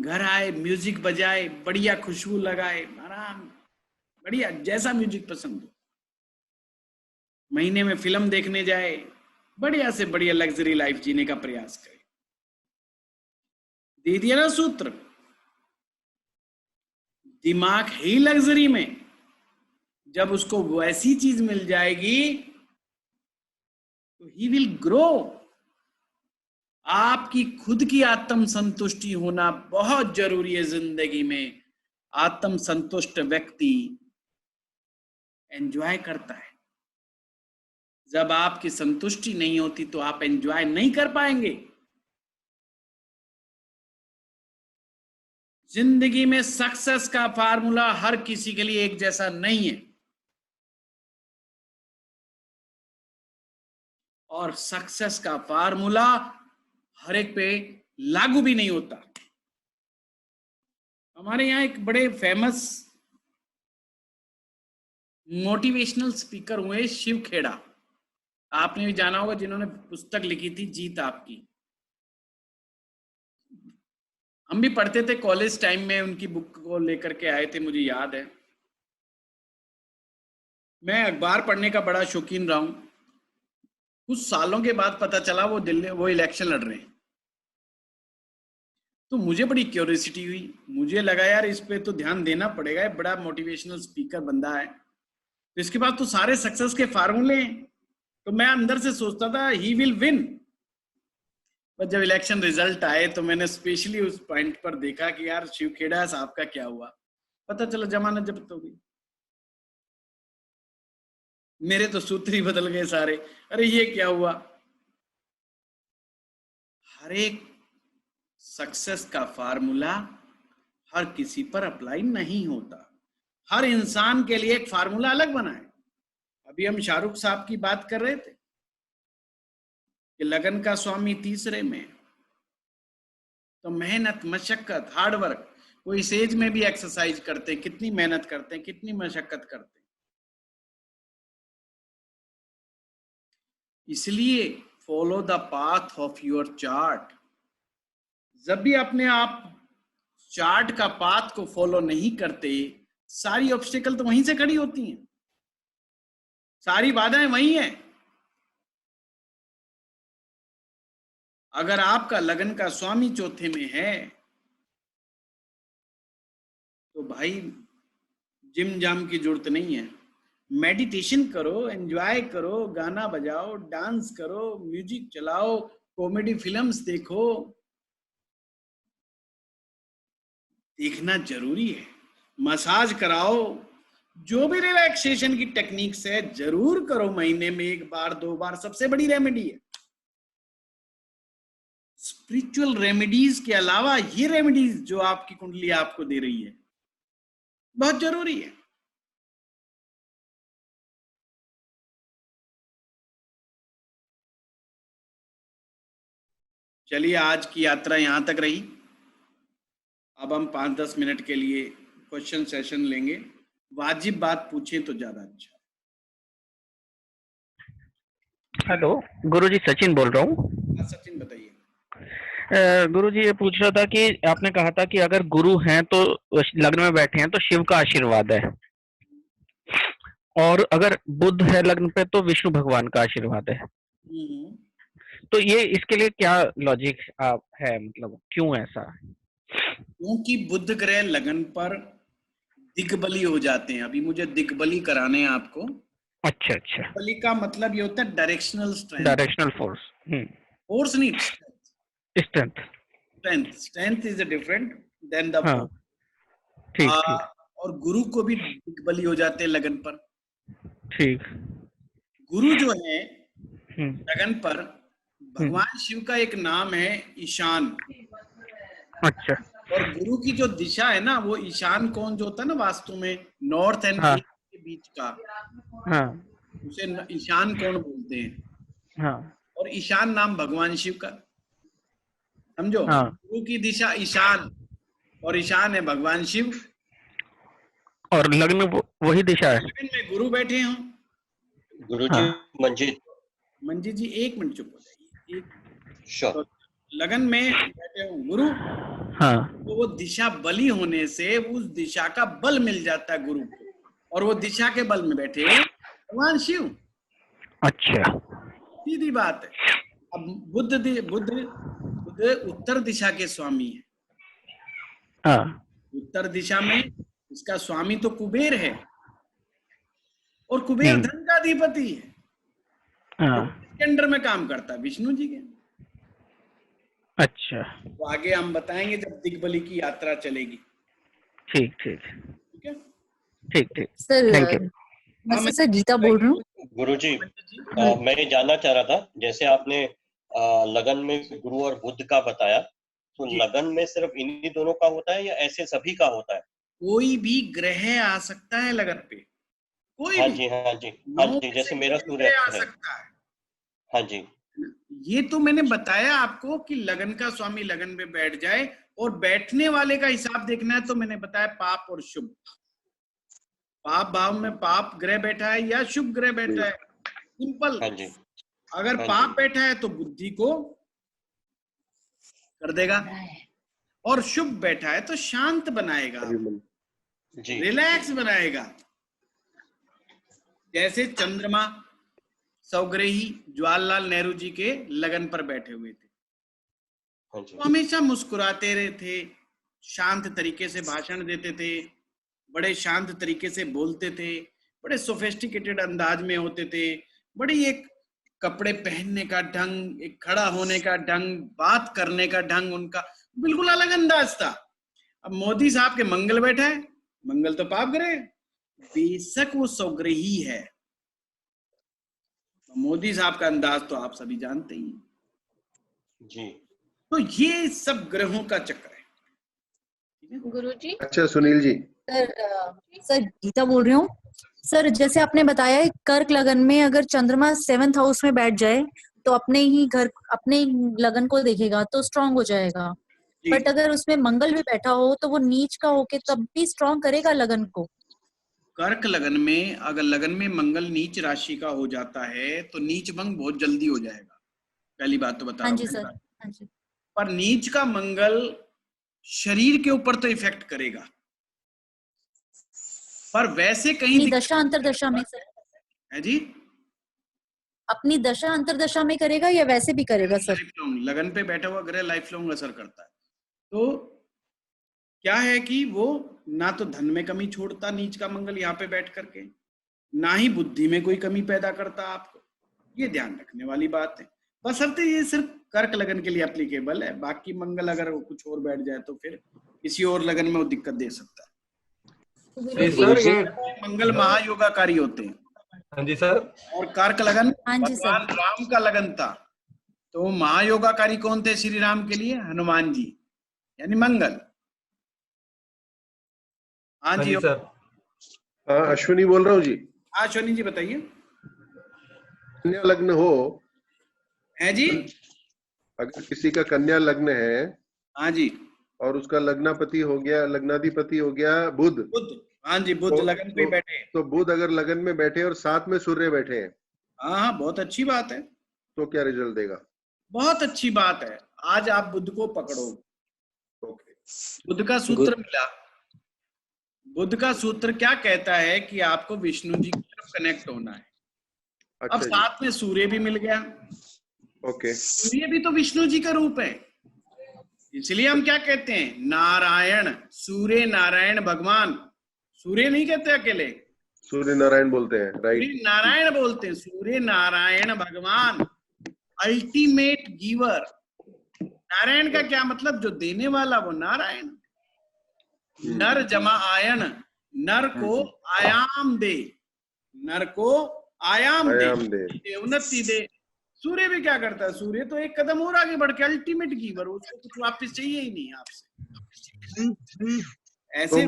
[SPEAKER 1] घर आए, म्यूजिक बजाए, बढ़िया खुशबू लगाए, आराम, बढ़िया जैसा म्यूजिक पसंद हो। महीने में फिल्म देखने जाए, बढ़िया से बढ़िया लग्जरी लाइफ जीने का प्रयास करे। दे दिया ना सूत्र। दिमाग है ही लग्जरी में। जब उसको वैसी चीज मिल जाएगी तो ही विल ग्रो। आपकी खुद की आत्म संतुष्टि होना बहुत जरूरी है जिंदगी में। आत्म संतुष्ट व्यक्ति एंजॉय करता है। जब आपकी संतुष्टि नहीं होती तो आप एंजॉय नहीं कर पाएंगे। जिंदगी में सक्सेस का फार्मूला हर किसी के लिए एक जैसा नहीं है, और सक्सेस का फार्मूला हर एक पे लागू भी नहीं होता। हमारे यहाँ एक बड़े फेमस मोटिवेशनल स्पीकर हुए शिव खेड़ा, आपने भी जाना होगा, जिन्होंने पुस्तक लिखी थी जीत आपकी। हम भी पढ़ते थे कॉलेज टाइम में, उनकी बुक को लेकर के आए थे, मुझे याद है। मैं अखबार पढ़ने का बड़ा शौकीन रहा हूं। कुछ सालों के बाद पता चला वो इलेक्शन लड़ रहे हैं, तो मुझे बड़ी क्यूरियोसिटी हुई। मुझे लगा यार इस पे तो ध्यान देना पड़ेगा, बड़ा मोटिवेशनल स्पीकर बंदा है, तो इसके पास तो सारे सक्सेस के फार्मूले हैं। तो मैं अंदर से सोचता था ही विल विन। पर जब इलेक्शन रिजल्ट आए तो मैंने स्पेशली उस पॉइंट पर देखा कि यार शिव खेड़ा साहब का क्या हुआ। पता चला जमानत जब्त हो गई। मेरे तो सूत्र ही बदल गए सारे। अरे ये क्या हुआ? हर एक सक्सेस का फार्मूला हर किसी पर अप्लाई नहीं होता। हर इंसान के लिए एक फार्मूला अलग बना है। अभी हम शाहरुख साहब की बात कर रहे थे कि लगन का स्वामी तीसरे में, तो मेहनत, मशक्कत, हार्डवर्क। वो इस एज में भी एक्सरसाइज करते हैं, कितनी मेहनत करते हैं, कितनी मशक्कत करते हैं। इसलिए follow the path of your chart. जब भी अपने आप चार्ट का पाथ को फॉलो नहीं करते, सारी ऑब्स्टिकल तो वहीं से खड़ी होती हैं, सारी बाधाएं वहीं हैं। अगर आपका लगन का स्वामी चौथे में है तो भाई जिम जाम की जरूरत नहीं है। मेडिटेशन करो, एंजॉय करो, गाना बजाओ, डांस करो, म्यूजिक चलाओ, कॉमेडी फिल्म्स देखो। देखना जरूरी है। मसाज कराओ, जो भी रिलैक्सेशन की टेक्निक्स है जरूर करो। महीने में 1 बार 2 बार सबसे बड़ी रेमेडी है। स्पिरिचुअल रेमेडीज के अलावा ये रेमेडीज जो आपकी कुंडली आपको दे रही है बहुत जरूरी है। चलिए, आज की यात्रा यहां तक रही। अब हम 5-10 मिनट के लिए क्वेश्चन सेशन लेंगे। वाजिब बात पूछें तो ज्यादा अच्छा।
[SPEAKER 5] हेलो गुरुजी, सचिन बोल रहा हूँ।
[SPEAKER 1] हाँ सचिन, बताइए।
[SPEAKER 5] गुरुजी, ये पूछ रहा था कि आपने कहा था कि अगर गुरु हैं तो लग्न में बैठे हैं तो शिव का आशीर्वाद है, और अगर बुध है लग्न पे तो विष्णु भगवान का आशीर्वाद है। तो ये इसके लिए क्या लॉजिक है, मतलब क्यों ऐसा?
[SPEAKER 1] क्योंकि बुध ग्रह लगन पर दिग्बली हो जाते हैं। अभी मुझे दिग्बली कराने हैं आपको।
[SPEAKER 5] अच्छा अच्छा।
[SPEAKER 1] दिग्बली का मतलब ये होता है directional strength.
[SPEAKER 5] Directional force.
[SPEAKER 1] Force नहीं,
[SPEAKER 5] strength.
[SPEAKER 1] Strength is different than the
[SPEAKER 5] हाँ, ठीक ठीक
[SPEAKER 1] और गुरु को भी दिग्बली हो जाते हैं लगन पर।
[SPEAKER 5] ठीक।
[SPEAKER 1] गुरु जो है
[SPEAKER 5] हम्म,
[SPEAKER 1] लगन पर, भगवान शिव का एक नाम है ईशान।
[SPEAKER 5] अच्छा।
[SPEAKER 1] और गुरु की जो दिशा है ना, वो ईशान कोण जो होता है ना वास्तु में, नॉर्थ एंड
[SPEAKER 5] हाँ।
[SPEAKER 1] ईस्ट के बीच का,
[SPEAKER 5] हाँ
[SPEAKER 1] उसे ईशान कोण बोलते हैं।
[SPEAKER 5] हाँ
[SPEAKER 1] और ईशान नाम भगवान शिव का, समझो।
[SPEAKER 5] हाँ।
[SPEAKER 1] गुरु की दिशा ईशान, और ईशान है भगवान शिव।
[SPEAKER 5] और लग्न में वही दिशा है।
[SPEAKER 1] लगन में गुरु बैठे हों।
[SPEAKER 6] गुरुजी,
[SPEAKER 5] हाँ।
[SPEAKER 1] मंजीत जी एक मिनट चुप हो जाइए।
[SPEAKER 6] श्योर।
[SPEAKER 1] तो लगन में बैठे हों गुरु,
[SPEAKER 5] हाँ।
[SPEAKER 1] तो वो दिशा बली होने से उस दिशा का बल मिल जाता है गुरु को, और वो दिशा के बल में बैठे भगवान शिव।
[SPEAKER 5] अच्छा।
[SPEAKER 1] सीधी बात है। अब बुद्ध उत्तर दिशा के स्वामी है।
[SPEAKER 5] हाँ।
[SPEAKER 1] उत्तर दिशा में इसका स्वामी तो कुबेर है, और कुबेर धन का अधिपति है।
[SPEAKER 5] हाँ।
[SPEAKER 1] इसके अंडर में काम करता है विष्णु जी के।
[SPEAKER 5] अच्छा,
[SPEAKER 1] तो आगे हम बताएंगे जब दिग्बली की यात्रा चलेगी।
[SPEAKER 5] ठीक ठीक
[SPEAKER 1] ठीक है
[SPEAKER 5] ठीक ठीक।
[SPEAKER 3] Sir,
[SPEAKER 5] thank you.
[SPEAKER 3] मैं सर गीता बोल रही हूँ।
[SPEAKER 6] गुरुजी, मैं ये जानना चाह रहा था, जैसे आपने लगन में गुरु और बुध का बताया, तो लगन में सिर्फ इन्हीं दोनों का होता है या ऐसे सभी का होता है?
[SPEAKER 1] कोई भी ग्रह आ सकता है लगन पे, कोई
[SPEAKER 6] हाँ
[SPEAKER 1] भी।
[SPEAKER 6] जी, हाँ जी, हाँ जी, जैसे मेरा सूर्य
[SPEAKER 1] आ
[SPEAKER 6] है।
[SPEAKER 1] सकता है।
[SPEAKER 6] हाँ जी।
[SPEAKER 1] ये तो मैंने बताया आपको कि लगन का स्वामी लगन में बैठ जाए, और बैठने वाले का हिसाब देखना है तो मैंने बताया पाप और शुभ। पाप भाव में पाप ग्रह बैठा है या शुभ ग्रह बैठा है, सिंपल।
[SPEAKER 6] हाँ जी।
[SPEAKER 1] अगर
[SPEAKER 6] हाँ
[SPEAKER 1] पाप
[SPEAKER 6] जी।
[SPEAKER 1] बैठा है तो बुद्धि को कर देगा, और शुभ बैठा है तो शांत बनाएगा,
[SPEAKER 6] जी।
[SPEAKER 1] रिलैक्स बनाएगा। जैसे चंद्रमा सौग्रही जवाहरलाल नेहरू जी के लगन पर बैठे हुए थे,
[SPEAKER 6] हाँ जी।
[SPEAKER 1] वो हमेशा मुस्कुराते रहे थे, शांत तरीके से भाषण देते थे, बड़े शांत तरीके से बोलते थे, बड़े सोफिस्टिकेटेड अंदाज में होते थे। बड़ी एक कपड़े पहनने का ढंग, एक खड़ा होने का ढंग, बात करने का ढंग उनका बिल्कुल अलग अंदाज था। अब मोदी साहब के मंगल बैठा है, मंगल तो पाप ग्रह, बेशक वो सौग्रही है, तो मोदी साहब का अंदाज तो आप सभी जानते ही हैं।
[SPEAKER 6] जी।
[SPEAKER 1] तो ये सब ग्रहों का चक्र है।
[SPEAKER 3] गुरुजी।
[SPEAKER 7] अच्छा सुनील जी।
[SPEAKER 3] सर गीता बोल रही हूँ। सर, जैसे आपने बताया कर्क लगन में अगर चंद्रमा 7th हाउस में बैठ जाए तो अपने ही लगन को देखेगा तो स्ट्रांग हो जाएगा। बट अगर उसमें मंगल भी बैठा हो तो वो नीच का होके तब भी स्ट्रांग करेगा लगन को।
[SPEAKER 1] कर्क लगन में अगर लगन में मंगल नीच राशि का हो जाता है तो नीच भंग बहुत जल्दी हो जाएगा, पहली बात तो बता रहा
[SPEAKER 3] हाँ
[SPEAKER 1] हूं।
[SPEAKER 3] जी सर, हाँ जी।
[SPEAKER 1] पर नीच का मंगल शरीर के ऊपर तो इफेक्ट करेगा, पर वैसे कहीं
[SPEAKER 3] दशा अंतरदशा में सर,
[SPEAKER 1] है जी,
[SPEAKER 3] अपनी दशा अंतरदशा में करेगा या वैसे भी करेगा सर?
[SPEAKER 1] लाइफ लॉन्ग लगन पे बैठा हुआ ग्रह लाइफ लॉन्ग असर करता है। तो क्या है कि वो ना तो धन में कमी छोड़ता नीच का मंगल यहाँ पे बैठ करके, ना ही बुद्धि में कोई कमी पैदा करता आपको। ये ध्यान रखने वाली बात है। बशर्ते ये सिर्फ कर्क लगन के लिए एप्लीकेबल है, बाकी मंगल अगर कुछ और बैठ जाए तो फिर किसी और लगन में वो दिक्कत दे सकता है।
[SPEAKER 2] सर ये
[SPEAKER 1] मंगल महायोगाकारी होते हैं।
[SPEAKER 2] हाँ जी सर।
[SPEAKER 1] और कर्क लगन
[SPEAKER 3] हाँ जी सर।
[SPEAKER 1] भगवान राम का लगन था, तो महायोगाकारी कौन थे श्री राम के लिए? हनुमान जी, यानी मंगल। हाँ जी
[SPEAKER 7] सर।
[SPEAKER 8] हाँ, अश्विनी बोल रहा हूँ जी।
[SPEAKER 1] हाँ अश्विनी जी बताइए।
[SPEAKER 8] कन्या लग्न हो
[SPEAKER 1] है जी,
[SPEAKER 8] अगर किसी का कन्या लग्न है
[SPEAKER 1] हाँ जी,
[SPEAKER 8] और उसका लग्नापति हो गया, लग्नाधिपति हो गया बुध।
[SPEAKER 1] बुध, हाँ जी, बुध लगन पे बैठे हैं।
[SPEAKER 8] तो बुध अगर लगन में बैठे और साथ में सूर्य बैठे हैं,
[SPEAKER 1] हाँ हाँ, बहुत अच्छी बात है,
[SPEAKER 8] तो क्या रिजल्ट देगा?
[SPEAKER 1] बहुत अच्छी बात है। आज आप बुध को पकड़ो,
[SPEAKER 8] ओके।
[SPEAKER 1] बुध का सूत्र मिला। बुध का सूत्र क्या कहता है कि आपको विष्णु जी की तरफ कनेक्ट होना है।
[SPEAKER 8] अच्छा
[SPEAKER 1] अब
[SPEAKER 8] जी,
[SPEAKER 1] साथ में सूर्य भी मिल गया।
[SPEAKER 8] ओके।
[SPEAKER 1] सूर्य भी तो विष्णु जी का रूप है, इसलिए हम क्या कहते हैं? नारायण, सूर्य नारायण भगवान। सूर्य नहीं कहते अकेले,
[SPEAKER 8] सूर्य नारायण बोलते हैं, राइट?
[SPEAKER 1] सूर्य नारायण बोलते हैं। सूर्य नारायण भगवान, अल्टीमेट गिवर। नारायण का क्या मतलब? जो देने वाला, वो नारायण। नर जमा आयन, नर को आयाम दे, नर को आयाम दे, उन्नति दे। सूर्य भी क्या करता है? सूर्य तो एक कदम और आगे बढ़ के अल्टीमेट गिवर, उसको कुछ वापस चाहिए ही नहीं आपसे। ऐसे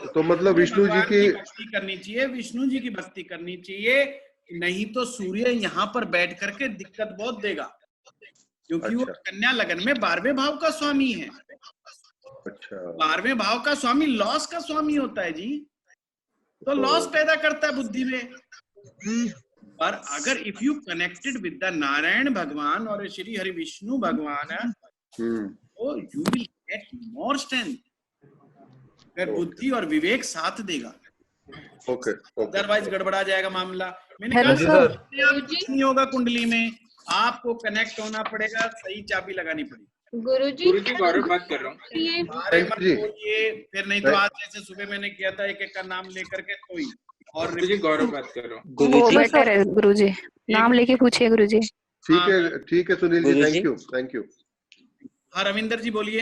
[SPEAKER 8] तो मतलब विष्णु जी की
[SPEAKER 1] भक्ति करनी चाहिए, विष्णु जी की भक्ति करनी चाहिए। नहीं तो सूर्य यहाँ पर बैठ करके दिक्कत बहुत देगा, क्योंकि वो कन्या लगन में 12वें भाव का स्वामी है।
[SPEAKER 8] अच्छा,
[SPEAKER 1] 12वें भाव का स्वामी लॉस का स्वामी होता है जी, तो लॉस पैदा करता है बुद्धि में। पर अगर if you connected with the Narayan भगवान और श्री हरि विष्णु भगवान, तो you will get more strength. अगर बुद्धि और विवेक साथ देगा,
[SPEAKER 8] ओके,
[SPEAKER 1] अदरवाइज गड़बड़ा जाएगा मामला। मैंने
[SPEAKER 7] हेलो
[SPEAKER 1] कहा
[SPEAKER 7] सर।
[SPEAKER 1] कुछ नहीं होगा कुंडली में, आपको कनेक्ट होना पड़ेगा, सही चाबी लगानी पड़ेगी।
[SPEAKER 9] गुरुजी गौरव बात कर रहा हूँ।
[SPEAKER 1] अरे मत बोलिए फिर, नहीं तो आज जैसे सुबह मैंने किया था, एक एक का नाम लेकर के कोई और
[SPEAKER 9] गुरुजी गौरव बात कर रहा हूँ।
[SPEAKER 10] वो बेटर है गुरुजी, नाम लेके पूछिए गुरुजी।
[SPEAKER 8] ठीक है सुनील जी, थैंक यू।
[SPEAKER 1] हाँ रविंदर जी बोलिए।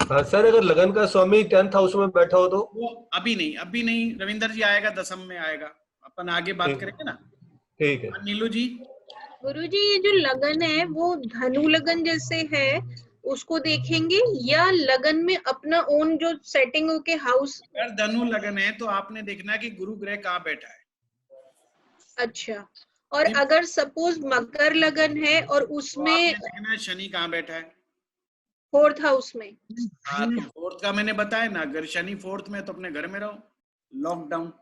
[SPEAKER 7] हाँ सर, अगर लगन का स्वामी 10th हाउस में बैठा हो तो?
[SPEAKER 1] वो अभी नहीं, रविंदर जी आएगा, 10th में आएगा, अपन आगे बात करेंगे ना।
[SPEAKER 7] ठीक है।
[SPEAKER 1] नीलू जी।
[SPEAKER 9] गुरुजी ये जो लगन है वो धनु लगन जैसे है, उसको देखेंगे या लगन में अपना ओन जो सेटिंग हो के हाउस?
[SPEAKER 1] अगर धनु लगन है तो आपने देखना है कि गुरु ग्रह कहाँ बैठा है।
[SPEAKER 9] अच्छा, और अगर सपोज मकर लगन है और उसमें
[SPEAKER 1] तो देखना है शनि कहाँ बैठा है,
[SPEAKER 9] 4th हाउस में।
[SPEAKER 1] हाँ तो 4th का मैंने बताया ना, अगर शनि 4th में तो अपने घर में रहो, लॉकडाउन।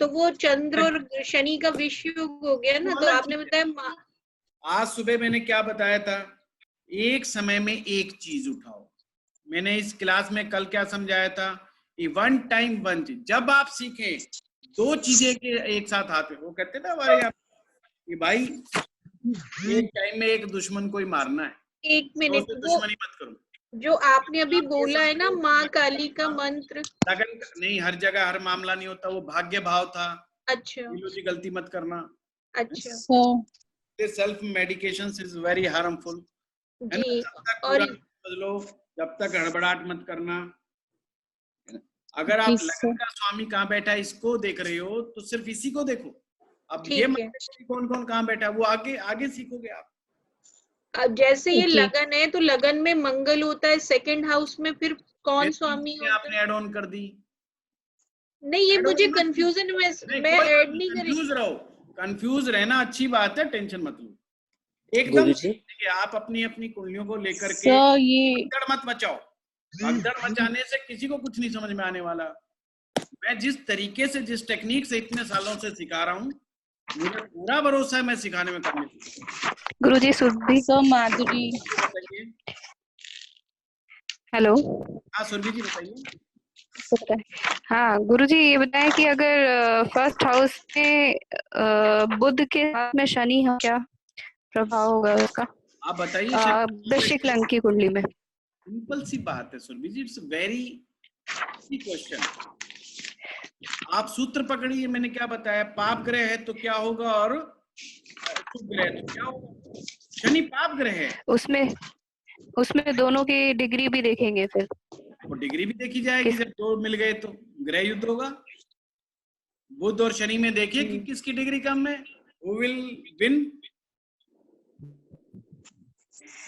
[SPEAKER 9] तो वो चंद्र और शनि का विषयोग हो गया ना, तो आपने बताया।
[SPEAKER 1] आज सुबह मैंने क्या बताया था? एक समय में एक चीज उठाओ। मैंने इस क्लास में कल क्या समझाया था कि 1 टाइम 1 चीज। जब आप सीखें 2 चीजें के एक साथ आते, वो कहते ना हमारे यहाँ कि भाई एक टाइम में एक दुश्मन को ही मारना है।
[SPEAKER 9] 1 मिनट,
[SPEAKER 1] दुश्मनी मत करो।
[SPEAKER 9] जो आपने अभी बोला है ना माँ काली का मंत्र,
[SPEAKER 1] लगन नहीं, हर जगह हर मामला नहीं होता, वो भाग्य भाव था।
[SPEAKER 9] अच्छा
[SPEAKER 1] जी, गलती मत करना।
[SPEAKER 9] अच्छा,
[SPEAKER 1] self medication is very harmful
[SPEAKER 9] जी।
[SPEAKER 1] और लो, जब तक हड़बड़ाहट मत करना। अगर आप लगन का स्वामी कहाँ बैठा है इसको देख रहे हो तो सिर्फ इसी को देखो। अब ये कौन कौन कहाँ बैठा है वो आगे सीखोगे आप।
[SPEAKER 9] अब जैसे ये लगन है तो लगन में मंगल होता है 2nd हाउस में, फिर कौन स्वामी होता है?
[SPEAKER 1] आपने ऐड ऑन कर दी।
[SPEAKER 9] नहीं, ये मुझे कंफ्यूजन में मैं ऐड नहीं करी।
[SPEAKER 1] कंफ्यूज रहना अच्छी बात है, टेंशन मत लो। एकदम आप अपनी अपनी कुंडलियों को लेकर के भगदड़ मत मचाओ। भगदड़ मचाने से किसी को कुछ नहीं समझ में आने वाला। मैं जिस तरीके से, जिस टेक्निक से इतने सालों से सिखा रहा हूँ, मुझे पूरा भरोसा है मैं सिखाने में करने।
[SPEAKER 10] गुरुजी सुरभि माधुरी, हेलो।
[SPEAKER 1] हाँ सुरभि जी बताइए।
[SPEAKER 10] हाँ गुरुजी ये बताएं कि अगर 1st हाउस में बुध के साथ में शनि हो, क्या प्रभाव होगा उसका?
[SPEAKER 1] आप बताइए।
[SPEAKER 10] वृश्चिक लग्न की कुंडली में।
[SPEAKER 1] सिंपल सी बात है सुरभि जी, इट्स वेरी क्वेश्चन। आप सूत्र पकड़िए, मैंने क्या बताया? पाप ग्रह है तो क्या होगा और शुभ ग्रह है तो क्या होगा? शनि पाप ग्रह है,
[SPEAKER 10] उसमें दोनों की डिग्री भी देखेंगे, फिर
[SPEAKER 1] वो डिग्री भी देखी जाएगी। जब 2 मिल गए तो ग्रह युद्ध होगा। बुध और शनि में देखिए कि किसकी डिग्री कम है, who will win।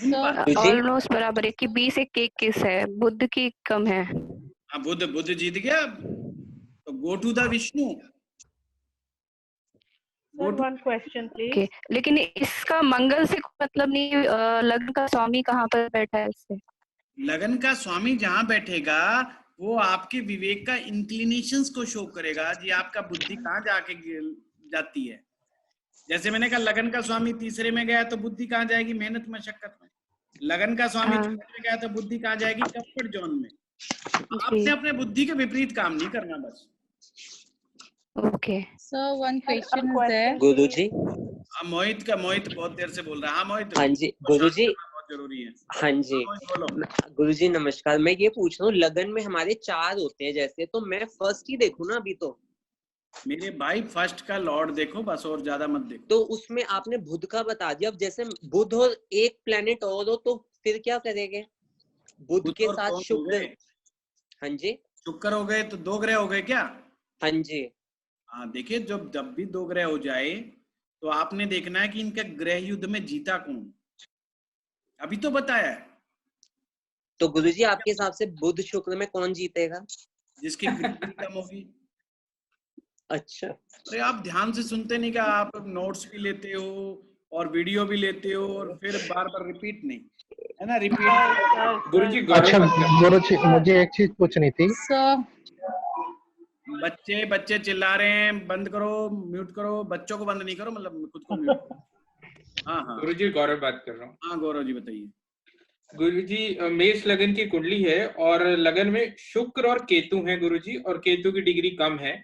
[SPEAKER 10] ऑलमोस्ट बराबर है कि 20-21 है, बुध की कम है।
[SPEAKER 1] हाँ, बुध जीत गया, तो go to the Vishnu.
[SPEAKER 11] One question please.
[SPEAKER 10] लेकिन इसका मंगल से कोई मतलब नहीं, लग्न का स्वामी कहाँ पर बैठा है इससे?
[SPEAKER 1] लगन का स्वामी जहां बैठेगा वो आपके विवेक का इंक्लिनेशंस को शो करेगा जी, आपका बुद्धि कहाँ जाके जाती है। जैसे मैंने कहा लगन का स्वामी तीसरे में गया तो बुद्धि कहाँ जाएगी, मेहनत मशक्कत में। लगन का स्वामी चौथे में गया तो बुद्धि कहाँ जाएगी, कंफर्ट जोन में। आपने अपने बुद्धि के विपरीत काम नहीं करना बस।
[SPEAKER 10] Okay
[SPEAKER 11] sir one question is there.
[SPEAKER 12] Guruji,
[SPEAKER 1] Mohit बहुत देर से बोल रहा है। हाँ मोहित।
[SPEAKER 12] हाँ जी गुरुजी,
[SPEAKER 1] बहुत जरूरी है।
[SPEAKER 12] हाँ जी गुरुजी नमस्कार। मैं ये पूछ रहा हूँ, लगन में हमारे 4 होते हैं जैसे, तो मैं फर्स्ट ही देखूँ ना अभी तो?
[SPEAKER 1] मेरे भाई फर्स्ट का लॉर्ड देखो बस, और ज्यादा मत देखो।
[SPEAKER 12] तो उसमें आपने बुध का बता दिया, अब जैसे बुध और एक प्लेनेट और हो तो फिर क्या करेंगे? बुध के साथ शुक्र। हाँ जी,
[SPEAKER 1] शुक्र हो गए तो 2 ग्रह हो गए क्या?
[SPEAKER 12] हाँ जी।
[SPEAKER 1] हाँ देखिए, जब भी 2 ग्रह हो जाए तो आपने देखना है कि इनका ग्रह युद्ध में जीता कौन, अभी तो बताया है।
[SPEAKER 12] तो गुरुजी आपके हिसाब से बुध शुक्र में कौन जीतेगा?
[SPEAKER 1] जिसकी ग्रहणी कम होगी।
[SPEAKER 12] अच्छा,
[SPEAKER 1] अरे आप ध्यान से सुनते नहीं क्या? आप नोट्स भी लेते हो और वीडियो भी लेते हो और फिर बार बार रिपीट नहीं, है ना? रिपीट।
[SPEAKER 13] गुरुजी अच्छा गुरुजी मुझे एक चीज पूछनी थी।
[SPEAKER 1] बच्चे चिल्ला रहे हैं, बंद करो, म्यूट करो। बच्चों को बंद नहीं करो, मतलब खुद को म्यूट करो। हाँ
[SPEAKER 13] गुरुजी गौरव बात कर रहा हूँ।
[SPEAKER 1] हाँ गौरव जी बताइए।
[SPEAKER 13] गुरुजी मेष लगन की कुंडली है और लगन में शुक्र और केतु हैं गुरुजी, और केतु की डिग्री कम है।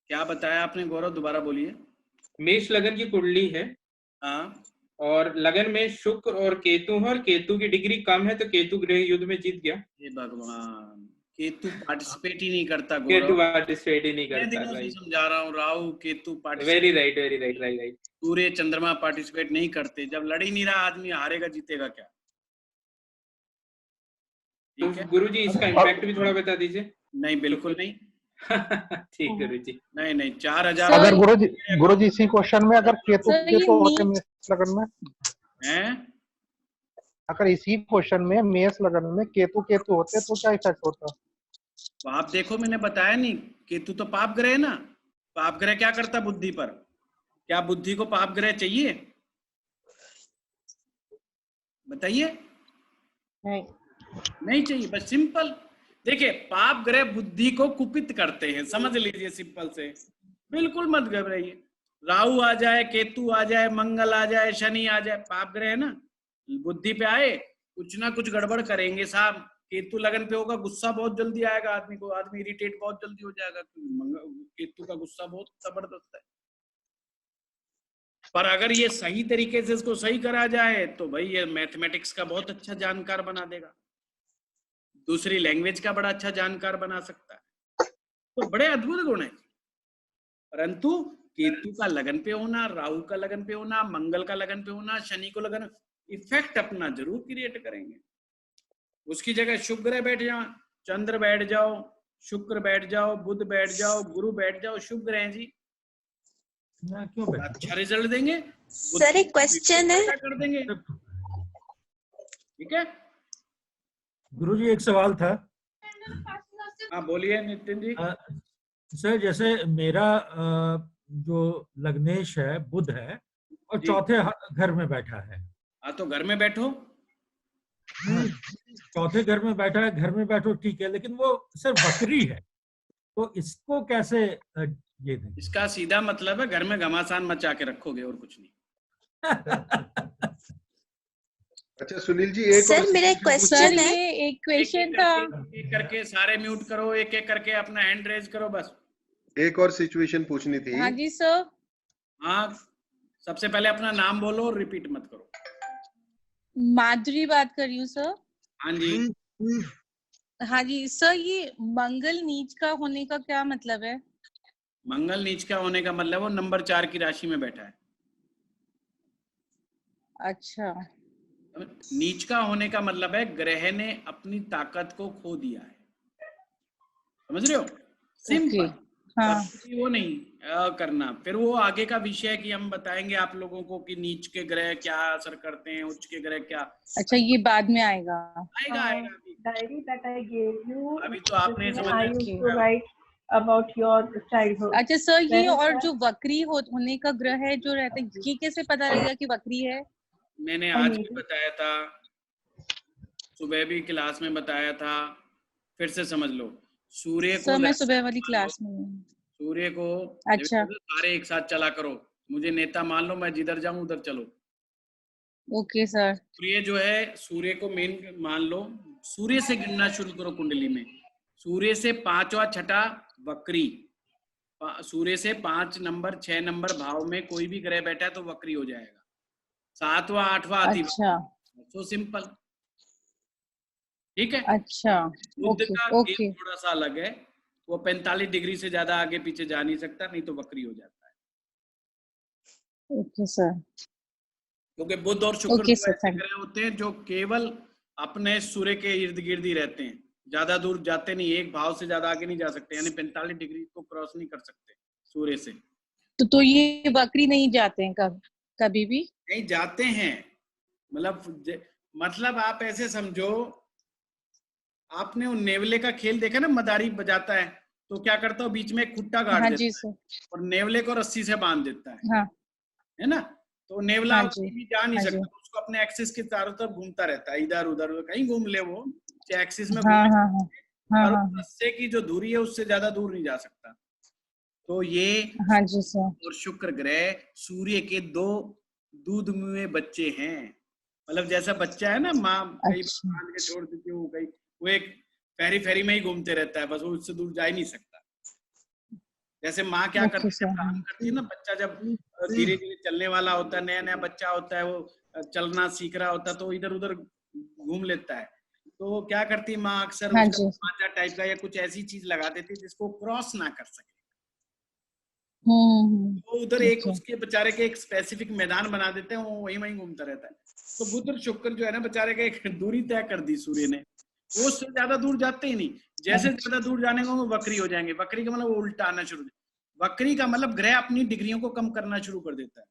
[SPEAKER 1] क्या बताया आपने गौरव, दोबारा बोलिए।
[SPEAKER 13] मेष लगन की कुंडली है।
[SPEAKER 1] हाँ।
[SPEAKER 13] और लगन में शुक्र और केतु है, और केतु की डिग्री कम है, तो केतु गृह युद्ध में जीत गया।
[SPEAKER 1] हे भगवान, केतु पार्टिसिपेट ही नहीं करता।
[SPEAKER 13] केतु पार्टिसिपेट ही नहीं करता।
[SPEAKER 1] समझा रहा हूँ, Rahu Ketu participate.
[SPEAKER 13] Very right.
[SPEAKER 1] पूरे चंद्रमा पार्टिसिपेट नहीं करते। जब लड़ ही नहीं रहा आदमी, हारेगा जीतेगा क्या?
[SPEAKER 13] तो गुरुजी इसका इम्पैक्ट भी थोड़ा बता दीजिए।
[SPEAKER 1] नहीं बिल्कुल नहीं।
[SPEAKER 13] ठीक गुरुजी।
[SPEAKER 1] नहीं 4000।
[SPEAKER 13] अगर गुरुजी इसी क्वेश्चन में अगर केतु होते मेष लगन में
[SPEAKER 1] हैं,
[SPEAKER 13] अगर इसी क्वेश्चन में मेष लगन में केतु होते तो क्या इफेक्ट होता?
[SPEAKER 1] तो आप देखो, मैंने बताया नहीं, केतु तो पाप ग्रह है ना। पाप ग्रह क्या करता बुद्धि पर? क्या बुद्धि को पाप ग्रह चाहिए? बताइए। नहीं चाहिए, बस सिंपल। देखिए, पाप ग्रह बुद्धि को कुपित करते हैं, समझ लीजिए सिंपल से। बिल्कुल मत घबराइए। राहु आ जाए, केतु आ जाए, मंगल आ जाए, शनि आ जाए, पाप ग्रह है ना, बुद्धि पे आए कुछ ना कुछ गड़बड़ करेंगे साहब। केतु लगन पे होगा, गुस्सा बहुत जल्दी आएगा आदमी को, आदमी इरिटेट बहुत जल्दी हो जाएगा। केतु का गुस्सा बहुत जबरदस्त है। पर अगर ये सही तरीके से इसको सही करा जाए तो भाई ये मैथमेटिक्स का बहुत अच्छा जानकार बना देगा, दूसरी लैंग्वेज का बड़ा अच्छा जानकार बना सकता है। तो बड़े अद्भुत गुण है। परंतु केतु का लगन पे होना, राहु का लगन पे होना, मंगल का लगन पे होना, शनि को लगन, इफेक्ट अपना जरूर क्रिएट करेंगे। उसकी जगह शुक्र ग्रह बैठ जाओ, चंद्र बैठ जाओ, शुक्र बैठ जाओ, बुध बैठ जाओ, गुरु बैठ जाओ, शुभ ग्रह हैं जी, अच्छा रिजल्ट देंगे।
[SPEAKER 14] सर एक क्वेश्चन है,
[SPEAKER 1] कर देंगे। ठीक है
[SPEAKER 15] गुरुजी, एक सवाल था।
[SPEAKER 1] हाँ बोलिए नितिन जी।
[SPEAKER 15] सर जैसे मेरा जो लग्नेश है बुध है और चौथे घर में बैठा है।
[SPEAKER 1] हाँ तो घर में बैठो।
[SPEAKER 15] चौथे घर में बैठा है, घर में बैठो ठीक है, लेकिन वो सिर्फ वक्री है, तो इसको कैसे ये दें?
[SPEAKER 1] इसका सीधा मतलब है घर में घमासान मचा के रखोगे और कुछ नहीं।
[SPEAKER 8] अच्छा सुनील जी, एक
[SPEAKER 14] सर मेरा एक क्वेश्चन है।
[SPEAKER 11] एक क्वेश्चन था।
[SPEAKER 1] एक करके सारे म्यूट करो, एक एक करके अपना हैंड रेज करो बस।
[SPEAKER 8] एक और सिचुएशन पूछनी थी।
[SPEAKER 11] हाँ जी सर।
[SPEAKER 1] हाँ, सबसे पहले अपना नाम बोलो और रिपीट मत करो।
[SPEAKER 11] माधुरी बात कर रही हूँ सर।
[SPEAKER 1] हाँ जी।
[SPEAKER 11] हाँ जी सर, ये मंगल नीच का होने का क्या मतलब है?
[SPEAKER 1] मंगल नीच का होने का मतलब वो नंबर 4 की राशि में बैठा है।
[SPEAKER 11] अच्छा।
[SPEAKER 1] नीच का होने का मतलब है ग्रह ने अपनी ताकत को खो दिया है, समझ रहे हो? सिंपल।
[SPEAKER 11] हाँ
[SPEAKER 1] वो नहीं करना। फिर वो आगे का विषय कि हम बताएंगे आप लोगों को कि नीच के ग्रह क्या असर करते हैं, उच्च के ग्रह क्या।
[SPEAKER 11] अच्छा, ये बाद में आएगा।
[SPEAKER 1] आएगा आएगा अभी।
[SPEAKER 16] Diary that I gave you,
[SPEAKER 1] अभी तो आपने
[SPEAKER 16] जिसमें
[SPEAKER 1] समझ
[SPEAKER 16] I used to write about your childhood.
[SPEAKER 11] अच्छा सर, ये
[SPEAKER 16] Then
[SPEAKER 11] और जो वक्री होने का ग्रह है जो रहता है, ये कैसे पता लगेगा कि वक्री है?
[SPEAKER 1] मैंने आज भी बताया था, सुबह भी क्लास में बताया था, फिर से समझ लो। सूर्य को
[SPEAKER 11] सर मैं सुबह वाली क्लास में हूँ।
[SPEAKER 1] सूर्य को
[SPEAKER 11] अच्छा
[SPEAKER 1] सारे एक साथ चला करो, मुझे नेता मान लो, मैं जिधर जाऊं उधर चलो।
[SPEAKER 11] Okay sir.
[SPEAKER 1] सूर्य जो है, सूर्य को मेन मान लो, सूर्य से गिनना शुरू करो कुंडली में। सूर्य से 5वां छठा वक्री, सूर्य से 5 नंबर 6 नंबर भाव में कोई भी ग्रह बैठा है तो वक्री हो जाएगा। 7वां 8वां अति।
[SPEAKER 11] अच्छा
[SPEAKER 1] सो सिंपल, ठीक है।
[SPEAKER 11] अच्छा
[SPEAKER 1] बुध का
[SPEAKER 11] ओके
[SPEAKER 1] गेम थोड़ा सा अलग है, वो 45 डिग्री से ज्यादा आगे पीछे जा नहीं सकता, नहीं तो वक्री हो जाता है।
[SPEAKER 11] Okay sir.
[SPEAKER 1] क्योंकि बुध और शुक्र
[SPEAKER 11] ओके
[SPEAKER 1] दो
[SPEAKER 11] सर,
[SPEAKER 1] ऐसे ग्रह होते हैं जो केवल अपने सूर्य के इर्द गिर्द ही रहते हैं, ज्यादा दूर जाते नहीं, एक भाव से ज्यादा आगे नहीं जा सकते, यानी 45 डिग्री को क्रॉस नहीं कर सकते सूर्य से।
[SPEAKER 11] तो ये वक्री नहीं जाते हैं कभी भी?
[SPEAKER 1] नहीं जाते हैं, मतलब आप ऐसे समझो, आपने वो नेवले का खेल देखा ना, मदारी बजाता है तो क्या करता है, बीच में एक खुट्टा गाड़
[SPEAKER 11] हाँ
[SPEAKER 1] देता
[SPEAKER 11] जी
[SPEAKER 1] है
[SPEAKER 11] सर।
[SPEAKER 1] और नेवले को रस्सी से बांध देता
[SPEAKER 11] हाँ
[SPEAKER 1] है ना। तो नेवला
[SPEAKER 11] हाँ
[SPEAKER 1] कहीं
[SPEAKER 11] जी
[SPEAKER 1] भी जा नहीं
[SPEAKER 11] हाँ जी
[SPEAKER 1] सकता, उसको अपने एक्सिस के चारों तरफ घूमता रहता है, इधर उधर कहीं घूम ले, वो एक्सिस में
[SPEAKER 11] हाँ
[SPEAKER 1] घूमे,
[SPEAKER 11] हाँ हाँ हाँ
[SPEAKER 1] और
[SPEAKER 11] हाँ
[SPEAKER 1] रस्से की जो दूरी है उससे ज्यादा दूर नहीं जा सकता। तो ये
[SPEAKER 11] हाँ जी सर।
[SPEAKER 1] और शुक्र ग्रह सूर्य के 2 दूध मुए बच्चे हैं। मतलब जैसा बच्चा है ना, माँ कई बांध के छोड़ देती है, वो एक फेरी फेरी में ही घूमते रहता है, बस वो उससे दूर जा ही नहीं सकता। जैसे माँ क्या करती है, प्रारंभ करती है ना, बच्चा जब धीरे धीरे चलने वाला होता है, नया नया बच्चा होता है, वो चलना सीख रहा होता है, तो इधर उधर घूम लेता है। तो क्या करती है माँ, अक्सर
[SPEAKER 11] हाँ
[SPEAKER 1] उसका
[SPEAKER 11] जी।
[SPEAKER 1] मांझा टाइप का या कुछ ऐसी चीज लगा देती है जिसको क्रॉस ना कर सके। तो उधर एक उसके बेचारे के एक स्पेसिफिक मैदान बना देते हैं, वो वहीं वहीं घूमता रहता है। तो बुध और शुक्र जो है ना, बेचारे का एक दूरी तय कर दी सूर्य ने, वो उससे ज्यादा दूर जाते ही नहीं। जैसे ज्यादा दूर जाने को वो वक्री हो जाएंगे। वक्री का मतलब वो उल्टा आना शुरू, वक्री का मतलब ग्रह अपनी डिग्रियों को कम करना शुरू कर देता है।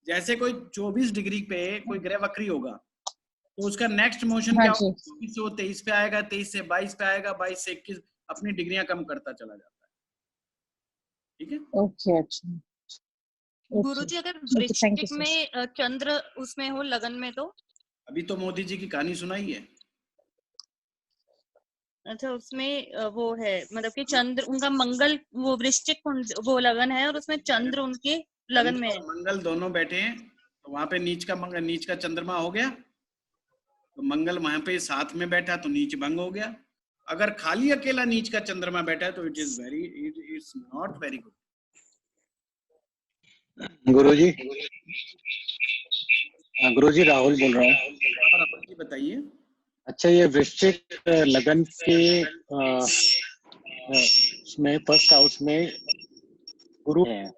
[SPEAKER 1] जैसे कोई 24 डिग्री पे कोई ग्रह वक्री होगा तो उसका नेक्स्ट मोशन क्या होगा, 24 से वो 23 पे आएगा, 23 से 22 पे आएगा, 22 से 21, अपनी डिग्रियां कम करता चला जाता है। ठीक है,
[SPEAKER 11] ओके अच्छा।
[SPEAKER 17] गुरुजी अगर वृश्चिक में चंद्र उसमें हो लगन में तो?
[SPEAKER 1] अभी तो मोदी जी की कहानी सुनाई है।
[SPEAKER 17] अच्छा, उसमें वो है मतलब कि चंद्र उनका मंगल वो वृश्चिक वो लगन है और उसमें चंद्र उनके लगन में है।
[SPEAKER 1] मंगल दोनों बैठे हैं, तो वहां पे नीच का चंद्रमा हो गया, तो मंगल वहां पे साथ में बैठा तो नीच भंग हो गया। अगर खाली अकेला नीच का चंद्रमा बैठा है तो इट्स नॉट वेरी गुड।
[SPEAKER 18] गुरुजी राहुल बोल रहा हूँ।
[SPEAKER 1] राहुल जी बताइए।
[SPEAKER 18] अच्छा, ये वृश्चिक लगन के में फर्स्ट हाउस में गुरु है,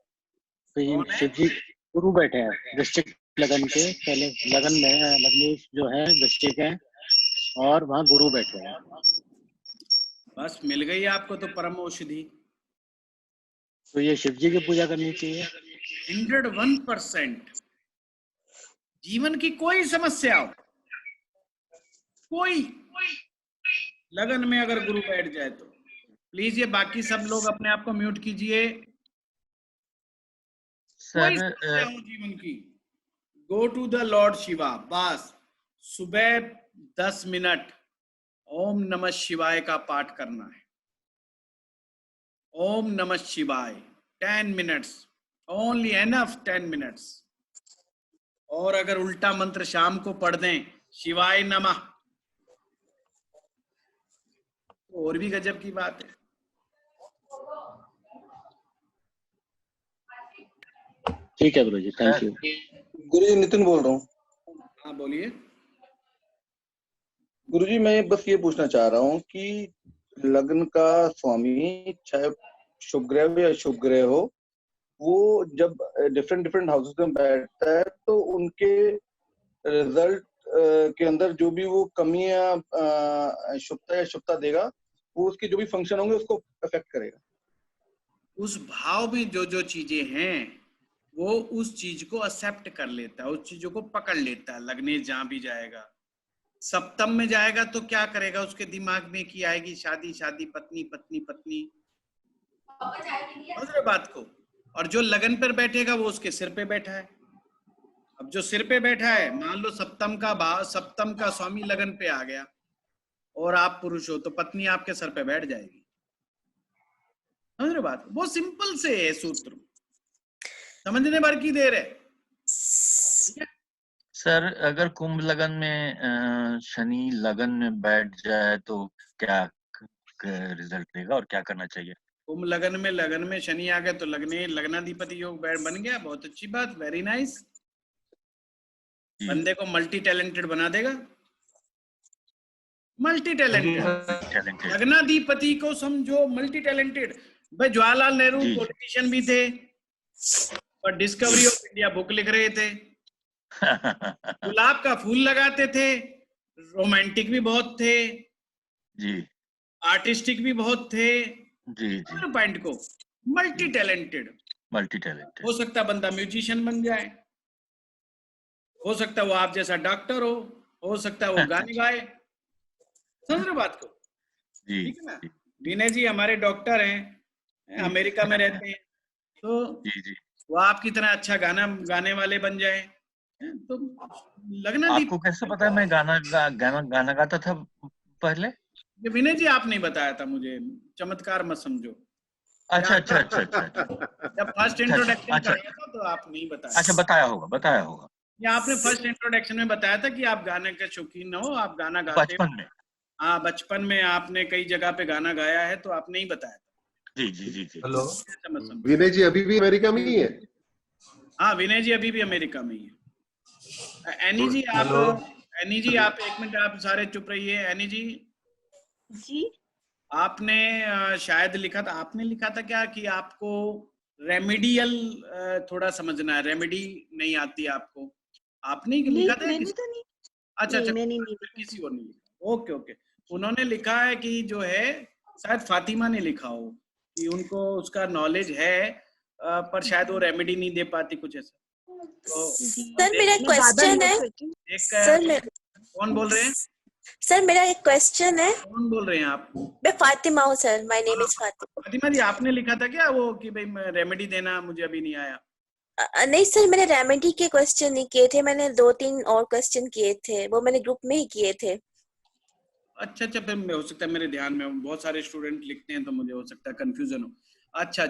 [SPEAKER 18] तो ये शिव जी गुरु बैठे हैं वृश्चिक लगन के पहले लगन में, लग्नेश जो है वृश्चिक है और वहाँ गुरु बैठे हैं।
[SPEAKER 1] बस मिल गई आपको तो परम औषधि।
[SPEAKER 18] तो ये शिव जी की पूजा करनी चाहिए।
[SPEAKER 1] 101%। जीवन की कोई समस्या हो, कोई लगन में अगर गुरु बैठ जाए तो प्लीज ये बाकी सब लोग अपने आप को म्यूट कीजिए। कोई समस्या हो जीवन की, go to the lord Shiva. बस सुबह 10 मिनट ओम नमः शिवाय का पाठ करना है। ओम नमः शिवाय 10 मिनट्स ओनली, एनफ 10 मिनट्स। और अगर उल्टा मंत्र शाम को पढ़ दें, शिवाय नमः, तो और भी गजब की बात है।
[SPEAKER 18] ठीक है गुरुजी, थैंक यू।
[SPEAKER 4] गुरुजी नितिन बोल रहा हूँ।
[SPEAKER 1] हाँ बोलिए।
[SPEAKER 4] गुरुजी मैं बस ये पूछना चाह रहा हूँ कि लग्न का स्वामी चाहे शुभ ग्रह हो या शुभ ग्रह हो, वो जब डिफरेंट हाउसेस में बैठता है तो उनके रिजल्ट के अंदर जो भी वो कमियां शुभता या शुभता देगा, वो उसके जो भी फंक्शन होंगे उसको अफेक्ट करेगा।
[SPEAKER 1] उस भाव में जो जो चीजें हैं वो उस चीज को एक्सेप्ट कर लेता है, उस चीजों को पकड़ लेता है। लग्नेश जहां भी जाएगा, सप्तम में जाएगा तो क्या करेगा, उसके दिमाग में की आएगी शादी शादी, पत्नी पत्नी पत्नी, समझ रहे बात को। और जो लगन पर बैठेगा वो उसके सिर पे बैठा है। अब जो सिर पे बैठा है, मान लो सप्तम का स्वामी लगन पे आ गया और आप पुरुष हो, तो पत्नी आपके सर पे बैठ जाएगी। समझ रहे बात, वो सिंपल से है सूत्र, समझने भर की देर है।
[SPEAKER 19] सर अगर कुंभ लगन में शनि लगन में बैठ जाए तो क्या रिजल्ट देगा और क्या करना चाहिए?
[SPEAKER 1] कुंभ लगन में शनि आ गए तो लग्नाधिपति योग बन गया, बहुत अच्छी बात, वेरी नाइस। बंदे को मल्टी टैलेंटेड बना देगा, मल्टी टैलेंटेड। लग्नाधिपति को समझो मल्टी टैलेंटेड। भाई जवाहरलाल नेहरू पॉलिटिशियन भी थे और डिस्कवरी ऑफ इंडिया बुक लिख रहे थे, गुलाब का फूल लगाते थे, रोमांटिक भी बहुत थे
[SPEAKER 19] जी,
[SPEAKER 1] आर्टिस्टिक भी बहुत थे
[SPEAKER 19] जी।
[SPEAKER 1] पॉइंट को मल्टी टैलेंटेड हो सकता, बंदा म्यूजिशियन बन जाए, हो सकता है वो आप जैसा डॉक्टर हो सकता है वो गाने गाए, समझ रहे बात को। ठीक है ना। विनय जी हमारे डॉक्टर हैं, अमेरिका में रहते हैं, तो वो आपकी तरह अच्छा गाने वाले बन जाए। तो लगना
[SPEAKER 19] आपको कैसे पता है मैं गाना गाता था पहले?
[SPEAKER 1] विनय जी आप नहीं बताया था मुझे, चमत्कार मत समझो।
[SPEAKER 19] अच्छा।
[SPEAKER 1] जब फर्स्ट इंट्रोडक्शन कराया था तो आप नहीं बताया।
[SPEAKER 19] अच्छा, बताया होगा।
[SPEAKER 1] या आपने फर्स्ट इंट्रोडक्शन में बताया था कि आप गाने के शौकीन हो, आप गाना गाते
[SPEAKER 19] बचपन में।
[SPEAKER 1] हाँ, बचपन में आपने कई जगह पे गाना गाया है, तो आपने ही बताया था।
[SPEAKER 19] जी।
[SPEAKER 8] हेलो, विनय जी अभी भी अमेरिका में ही है?
[SPEAKER 1] हाँ, विनय जी अभी भी अमेरिका में ही है। एनी जी आप एक मिनट, आप सारे चुप रहिए। एनी जी आपने शायद लिखा था क्या कि आपको रेमेडियल थोड़ा समझना है, रेमेडी नहीं आती आपको, आपने लिखा था?
[SPEAKER 14] मैंने तो नहीं।
[SPEAKER 1] अच्छा,
[SPEAKER 14] मैंने नहीं
[SPEAKER 1] किसी और ने लिखा। ओके। उन्होंने लिखा है कि जो है शायद फातिमा ने लिखा हो कि उनको उसका नॉलेज है पर शायद वो रेमेडी नहीं दे पाती, कुछ ऐसा। तो
[SPEAKER 14] सर मेरा क्वेश्चन है।
[SPEAKER 1] कौन बोल रहे हैं?
[SPEAKER 14] सर मेरा एक क्वेश्चन है।
[SPEAKER 1] कौन बोल रहे हैं आप?
[SPEAKER 14] मैं फातिमा हूँ sir, my name is Fatima.
[SPEAKER 1] Fatima ji आपने लिखा था क्या वो कि भाई रेमेडी देना, मुझे अभी नहीं आया?
[SPEAKER 14] नहीं सर, मैंने रेमेडी के क्वेश्चन नहीं किए थे, मैंने 2-3 और क्वेश्चन किए थे, वो मैंने ग्रुप में ही किए थे।
[SPEAKER 1] अच्छा, फिर हो सकता है मेरे ध्यान में, बहुत सारे स्टूडेंट लिखते हैं तो मुझे हो सकता है कंफ्यूजन हो। अच्छा।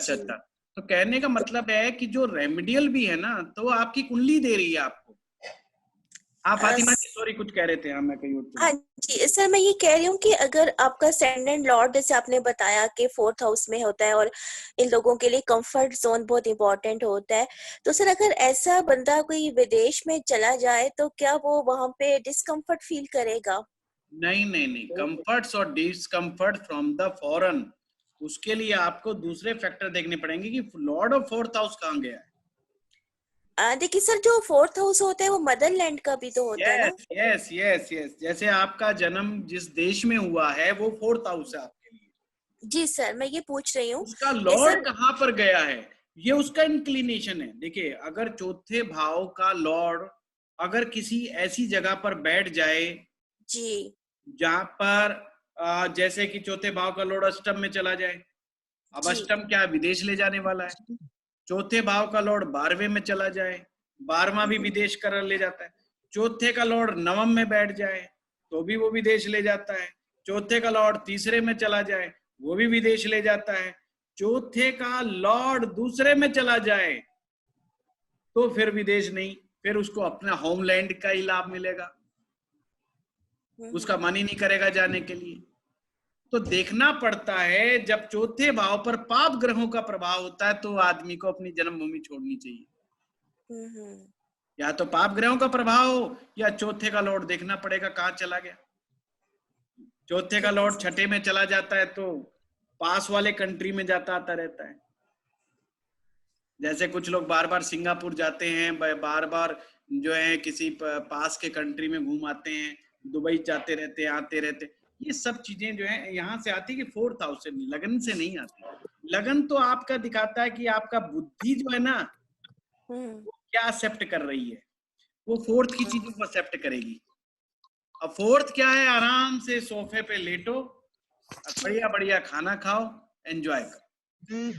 [SPEAKER 1] तो कहने का मतलब है कि जो रेमेडियल भी है ना, तो आपकी कुंडली दे रही है आपको। हाँ फातिमा जी, सॉरी कुछ कह रहे थे। हाँ मैं कहीं और।
[SPEAKER 14] हाँ जी सर, मैं ये कह रही हूँ कि अगर आपका असेंडेंट लॉर्ड, जैसे आपने बताया कि 4th हाउस में होता है और इन लोगों के लिए कंफर्ट जोन बहुत इंपॉर्टेंट होता है, तो सर अगर ऐसा बंदा कोई विदेश में चला जाए तो क्या वो वहां पे डिस्कम्फर्ट फील करेगा?
[SPEAKER 1] नहीं, कंफर्ट्स और डिस्कम्फर्ट फ्रॉम द फॉरेन, उसके लिए आपको दूसरे फैक्टर देखने पड़ेंगे कि लॉर्ड ऑफ 4th हाउस कहाँ गया है।
[SPEAKER 14] देखिए सर, जो 4th हाउस होता है वो मदरलैंड का भी तो होता है ना?
[SPEAKER 1] यस। जैसे आपका जन्म जिस देश में हुआ है वो 4th हाउस है आपके लिए।
[SPEAKER 14] जी सर, मैं ये पूछ रही हूँ
[SPEAKER 1] उसका लॉर्ड कहाँ पर गया है, ये उसका इंक्लिनेशन है। देखिए अगर चौथे भाव का लॉर्ड अगर किसी ऐसी जगह पर बैठ जाए
[SPEAKER 14] जी,
[SPEAKER 1] जहां पर जैसे कि चौथे भाव का लॉर्ड अष्टम में चला जाए, अब अष्टम क्या विदेश ले जाने वाला है। चौथे भाव का लॉर्ड 12वें में चला जाए, 12वां भी विदेश कर ले जाता है। चौथे का लॉर्ड 9वें में बैठ जाए तो भी वो विदेश ले जाता है। चौथे का लॉर्ड 3रे में चला जाए वो भी विदेश ले जाता है। चौथे का लॉर्ड 2रे में चला जाए तो फिर विदेश नहीं, फिर उसको अपना होमलैंड का ही लाभ मिलेगा, उसका मन ही नहीं करेगा जाने के लिए। तो देखना पड़ता है, जब चौथे भाव पर पाप ग्रहों का प्रभाव होता है तो आदमी को अपनी जन्मभूमि छोड़नी चाहिए। या तो पाप ग्रहों का प्रभाव हो या चौथे का लॉर्ड देखना पड़ेगा कहाँ चला गया। चौथे का लॉर्ड 6ठे में चला जाता है तो पास वाले कंट्री में जाता आता रहता है। जैसे कुछ लोग बार बार सिंगापुर जाते हैं, बार बार जो है किसी पास के कंट्री में घूम आते हैं, दुबई जाते रहते हैं, आते रहते। ये सब चीजें जो है यहाँ से आती है कि 4th हाउस से, लगन से नहीं आती। लगन तो आपका दिखाता है कि आपका बुद्धि जो है ना वो क्या एक्सेप्ट कर रही है, वो फोर्थ की चीजों को एक्सेप्ट करेगी। अब फोर्थ क्या है, आराम से सोफे पे लेटो, बढ़िया बढ़िया खाना खाओ, एंजॉय करो,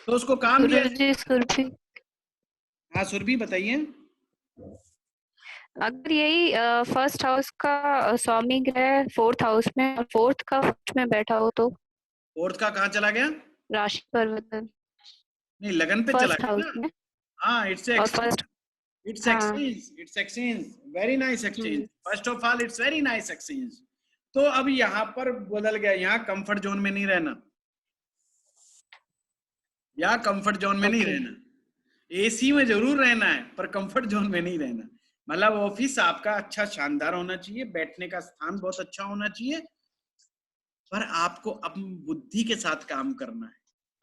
[SPEAKER 1] तो उसको काम दिया। हाँ सुरभि बताइए।
[SPEAKER 10] अगर यही फर्स्ट हाउस का स्वामी ग्रह फोर्थ हाउस में और फोर्थ का फर्स्ट में बैठा हो तो
[SPEAKER 1] फोर्थ का कहाँ चला गया?
[SPEAKER 10] राशि परिवर्तन
[SPEAKER 1] नहीं, लगन पे चला गया ना। हाँ, it's exchange, very nice exchange, first of all it's very nice exchange. तो अब यहाँ पर बदल गया, यहाँ कंफर्ट जोन में नहीं रहना, यहाँ कंफर्ट जोन में नहीं रहना, एसी में जरूर रहना है पर कंफर्ट जोन में नहीं रहना। मतलब ऑफिस आपका अच्छा शानदार होना चाहिए, बैठने का स्थान बहुत अच्छा होना चाहिए, पर आपको अपनी बुद्धि के साथ काम करना है,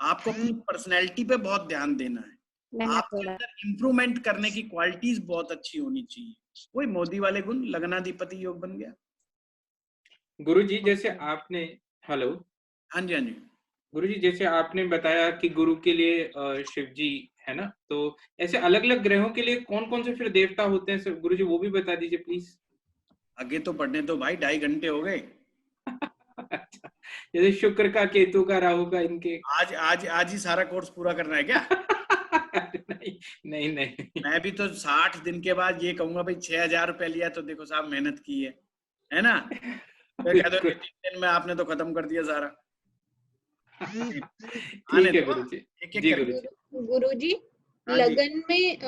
[SPEAKER 1] आपको अपनी पर्सनैलिटी पे बहुत ध्यान देना है, आपके अंदर इम्प्रूवमेंट करने की क्वालिटीज बहुत अच्छी होनी चाहिए। वही मोदी वाले गुण, लग्नाधिपति योग बन गया।
[SPEAKER 13] गुरुजी जैसे आपने, हेलो,
[SPEAKER 1] हाँ जी हाँ जी,
[SPEAKER 13] गुरुजी जैसे आपने बताया कि गुरु के लिए शिव जी है ना, तो ऐसे अलग अलग ग्रहों के लिए कौन कौन से फिर देवता होते हैं गुरुजी, वो भी बता दीजिए प्लीज।
[SPEAKER 1] आगे तो पढ़ने तो भाई 2.5 घंटे हो गए।
[SPEAKER 13] जैसे शुक्र का, केतु का, राहु का, इनके
[SPEAKER 1] आज ही सारा कोर्स पूरा करना है क्या?
[SPEAKER 13] नहीं,
[SPEAKER 1] मैं भी तो 60 दिन के बाद ये कहूंगा भाई 6,000 रुपए लिया तो देखो साहब मेहनत की है ना? मैं कह दो 3 दिन में आपने तो खत्म कर दिया सारा।
[SPEAKER 13] ठीक है गुरुजी। जी गुरुजी।
[SPEAKER 9] गुरुजी लगन में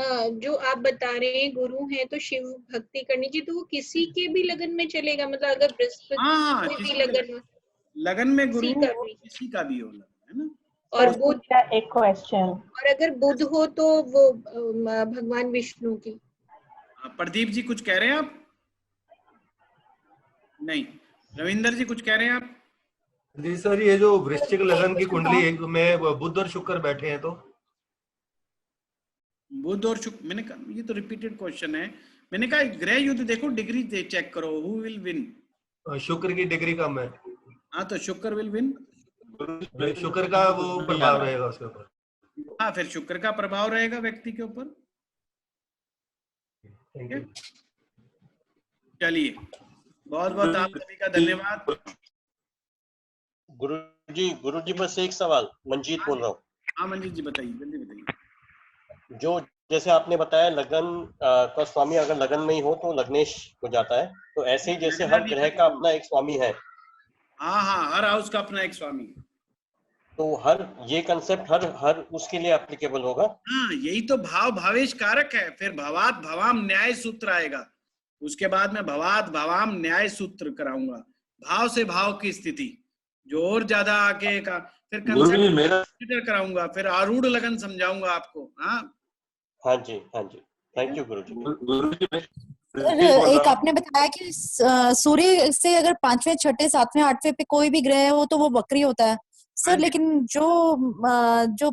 [SPEAKER 9] जो आप बता रहे हैं गुरु हैं तो शिव भक्ति करनी चाहिए, तो वो किसी के भी लगन में चलेगा? मतलब अगर बृहस्पति
[SPEAKER 1] लगन में गुरु किसी का भी हो लगन, है ना?
[SPEAKER 9] और बुध,
[SPEAKER 16] एक क्वेश्चन,
[SPEAKER 9] और अगर बुध हो तो वो भगवान विष्णु की।
[SPEAKER 1] प्रदीप जी कुछ कह रहे हैं आप? नहीं, रविंदर जी कुछ कह रहे हैं आप?
[SPEAKER 7] जी सर, ये जो वृश्चिक लगन की कुंडली में बुध और शुक्र बैठे हैं, तो
[SPEAKER 1] बुध और शुक्र, मैंने कहा ये तो रिपीटेड क्वेश्चन है। मैंने कहा ग्रह युद्ध देखो, डिग्री चेक करो, हु विल विन।
[SPEAKER 7] शुक्र की डिग्री कम है।
[SPEAKER 1] हाँ तो शुक्र विल विन,
[SPEAKER 7] शुक्र का वो प्रभाव रहेगा उसके ऊपर।
[SPEAKER 1] हाँ फिर शुक्र का प्रभाव रहेगा व्यक्ति के ऊपर। चलिए, बहुत बहुत आप सभी का धन्यवाद।
[SPEAKER 6] गुरुजी बस एक सवाल, मंजीत बोल रहा हूँ।
[SPEAKER 1] हाँ मंजीत जी बताइए, जल्दी बताइए।
[SPEAKER 6] जो जैसे आपने बताया लगन का स्वामी अगर लगन में ही हो तो लग्नेश हो जाता है, तो ऐसे ही जैसे हर ग्रह का अपना एक स्वामी है।
[SPEAKER 1] हाँ, हर हाउस का अपना एक स्वामी,
[SPEAKER 6] तो हर ये कंसेप्ट हर उसके लिए एप्लीकेबल होगा।
[SPEAKER 1] हाँ, यही तो भाव भावेश कारक है। फिर भवात भवाम न्याय सूत्र आएगा, उसके बाद में भवात भवाम न्याय सूत्र कराऊंगा, भाव से भाव की स्थिति जो और ज्यादा आगे का, फिर कंसेप्ट कराऊंगा, फिर आरूढ़ लगन समझाऊंगा आपको।
[SPEAKER 6] हाँ जी, थैंक यू गुरुजी।
[SPEAKER 3] एक आपने बताया कि सूर्य से अगर 5वें 6ठे 7वें 8वें पे कोई भी ग्रह हो तो वो वक्री होता है सर, लेकिन जो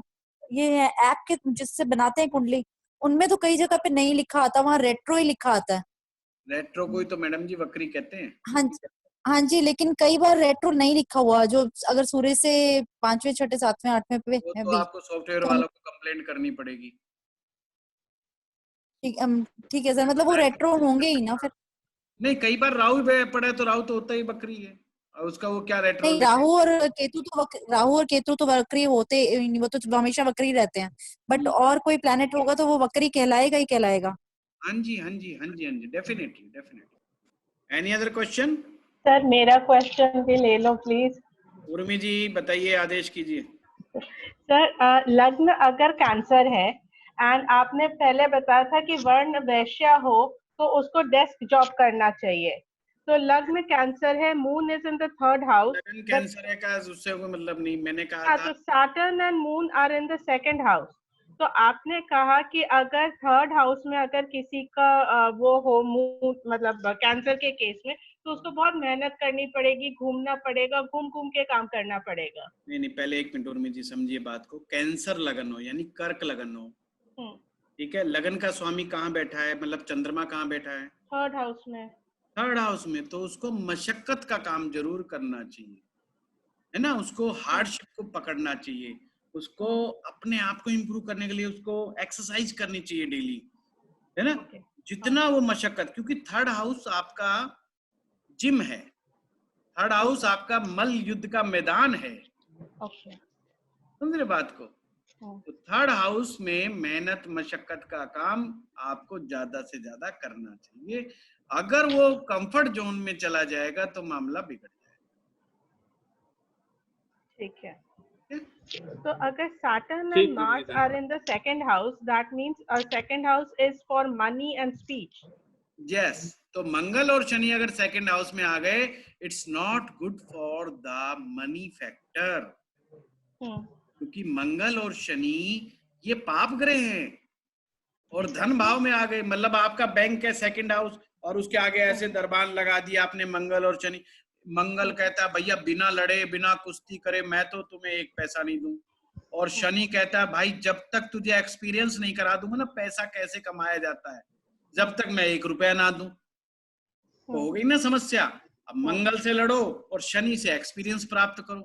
[SPEAKER 3] ये है ऐप के जिससे बनाते हैं कुंडली, उनमें तो कई जगह पे नहीं लिखा आता, वहाँ रेट्रो ही लिखा आता है।
[SPEAKER 1] रेट्रो को ही तो मैडम जी वक्री कहते हैं।
[SPEAKER 3] हाँ जी, लेकिन कई बार रेट्रो नहीं लिखा हुआ, जो अगर सूर्य से 5वें 6ठे 7वें 8वें पे है
[SPEAKER 1] तो आपको सॉफ्टवेयर वालों को कंप्लेंट करनी पड़ेगी।
[SPEAKER 3] ठीक है सर, मतलब वो रेट्रो होंगे ही ना फिर?
[SPEAKER 1] नहीं, कई बार राहु पड़े तो राहु तो होता ही बकरी है, और उसका वो क्या रेट्रो?
[SPEAKER 3] नहीं, राहु और केतु तो वक्री होते, वो तो हमेशा वक्री रहते हैं, बट और कोई प्लैनेट होगा तो वो वक्री कहलाएगा ही कहलाएगा।
[SPEAKER 1] हाँ जी, definitely. Any other question?
[SPEAKER 16] Sir मेरा क्वेश्चन भी ले लो प्लीज।
[SPEAKER 1] उर्मी जी बताइए, आदेश कीजिए।
[SPEAKER 16] सर लग्न अगर कैंसर है एंड आपने पहले बताया था कि वर्ण वैश्य हो तो उसको डेस्क जॉब करना चाहिए, तो लग्न कैंसर है, moon is in the 3rd house.
[SPEAKER 1] लग्न कैंसर है का उससे कोई मतलब नहीं, मैंने कहा था
[SPEAKER 16] तो Saturn and moon are in the 2nd house. तो आपने कहा कि अगर 3rd हाउस में अगर किसी का वो हो मून, मतलब कैंसर के केस में, तो उसको बहुत मेहनत करनी पड़ेगी, घूमना पड़ेगा, घूम के काम करना पड़ेगा।
[SPEAKER 1] नहीं, पहले 1 मिनट उर्मी जी समझिए बात को। कैंसर लगन हो यानी कर्क लगन हो, ठीक है, लगन का स्वामी कहाँ बैठा है, मतलब चंद्रमा कहाँ बैठा है?
[SPEAKER 16] 3rd हाउस में।
[SPEAKER 1] 3rd हाउस में, तो उसको मशक्कत का काम जरूर करना चाहिए। है ना, उसको हार्डशिप को पकड़ना चाहिए, उसको अपने आप को इम्प्रूव करने के लिए उसको एक्सरसाइज करनी चाहिए डेली, है ना, जितना वो मशक्कत, क्योंकि थर्ड हाउस आपका जिम है, थर्ड हाउस आपका मल युद्ध का मैदान है, समझ रहे बात को। तो थर्ड हाउस में मेहनत मशक्कत का काम आपको ज्यादा से ज्यादा करना चाहिए। अगर वो कंफर्ट जोन में चला जाएगा तो मामला बिगड़ जाएगा।
[SPEAKER 16] ठीक है, तो अगर Saturn and Mars are in the second house, that means a second house is for money and speech.
[SPEAKER 1] Yes, तो मंगल और शनि अगर सेकंड हाउस में आ गए, it's not good for the money factor, क्योंकि मंगल और शनि ये पाप ग्रह हैं और धन भाव में आ गए। मतलब आपका बैंक है सेकंड हाउस और उसके आगे ऐसे दरबान लगा दिया आपने मंगल और शनि। मंगल कहता है भैया बिना लड़े बिना कुश्ती करे मैं तो तुम्हें एक पैसा नहीं दूं, और शनि कहता है भाई जब तक तुझे एक्सपीरियंस नहीं करा दूंगा ना पैसा कैसे कमाया जाता है, जब तक मैं 1 रुपया ना दूं। तो हो गई ना समस्या। अब मंगल से लड़ो और शनि से एक्सपीरियंस प्राप्त करो,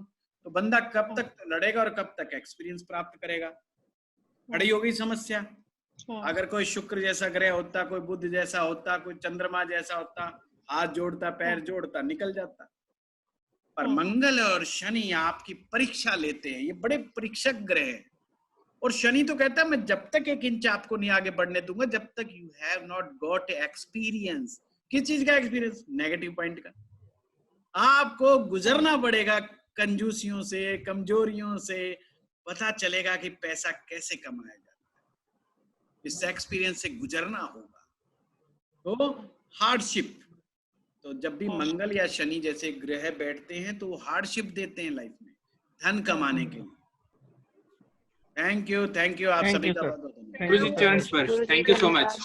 [SPEAKER 1] तो बंदा कब तक लड़ेगा और कब तक एक्सपीरियंस प्राप्त करेगा। खड़ी हो गई समस्या। अगर कोई शुक्र जैसा ग्रह होता, कोई बुध जैसा होता, कोई चंद्रमा जैसा होता, हाथ जोड़ता पैर जोड़ता निकल जाता। पर मंगल और शनि आपकी परीक्षा लेते हैं, ये बड़े परीक्षक ग्रह हैं। और शनि तो कहता है मैं जब तक 1 इंच आपको नहीं आगे बढ़ने दूंगा जब तक you have not got experience. किस चीज का एक्सपीरियंस? नेगेटिव पॉइंट का। आपको गुजरना पड़ेगा कंजूसियों से, कमजोरियों से, पता चलेगा कि पैसा कैसे कमाया जाता है। इस एक्सपीरियंस से गुजरना होगा। तो हार्डशिप, तो जब भी मंगल या शनि जैसे ग्रह बैठते हैं तो वो हार्डशिप देते हैं लाइफ में धन कमाने के लिए। थैंक यू आप सभी का बहुत बहुत धन्यवाद।
[SPEAKER 13] गुरुजी चरण स्पर्श, थैंक यू सो मच।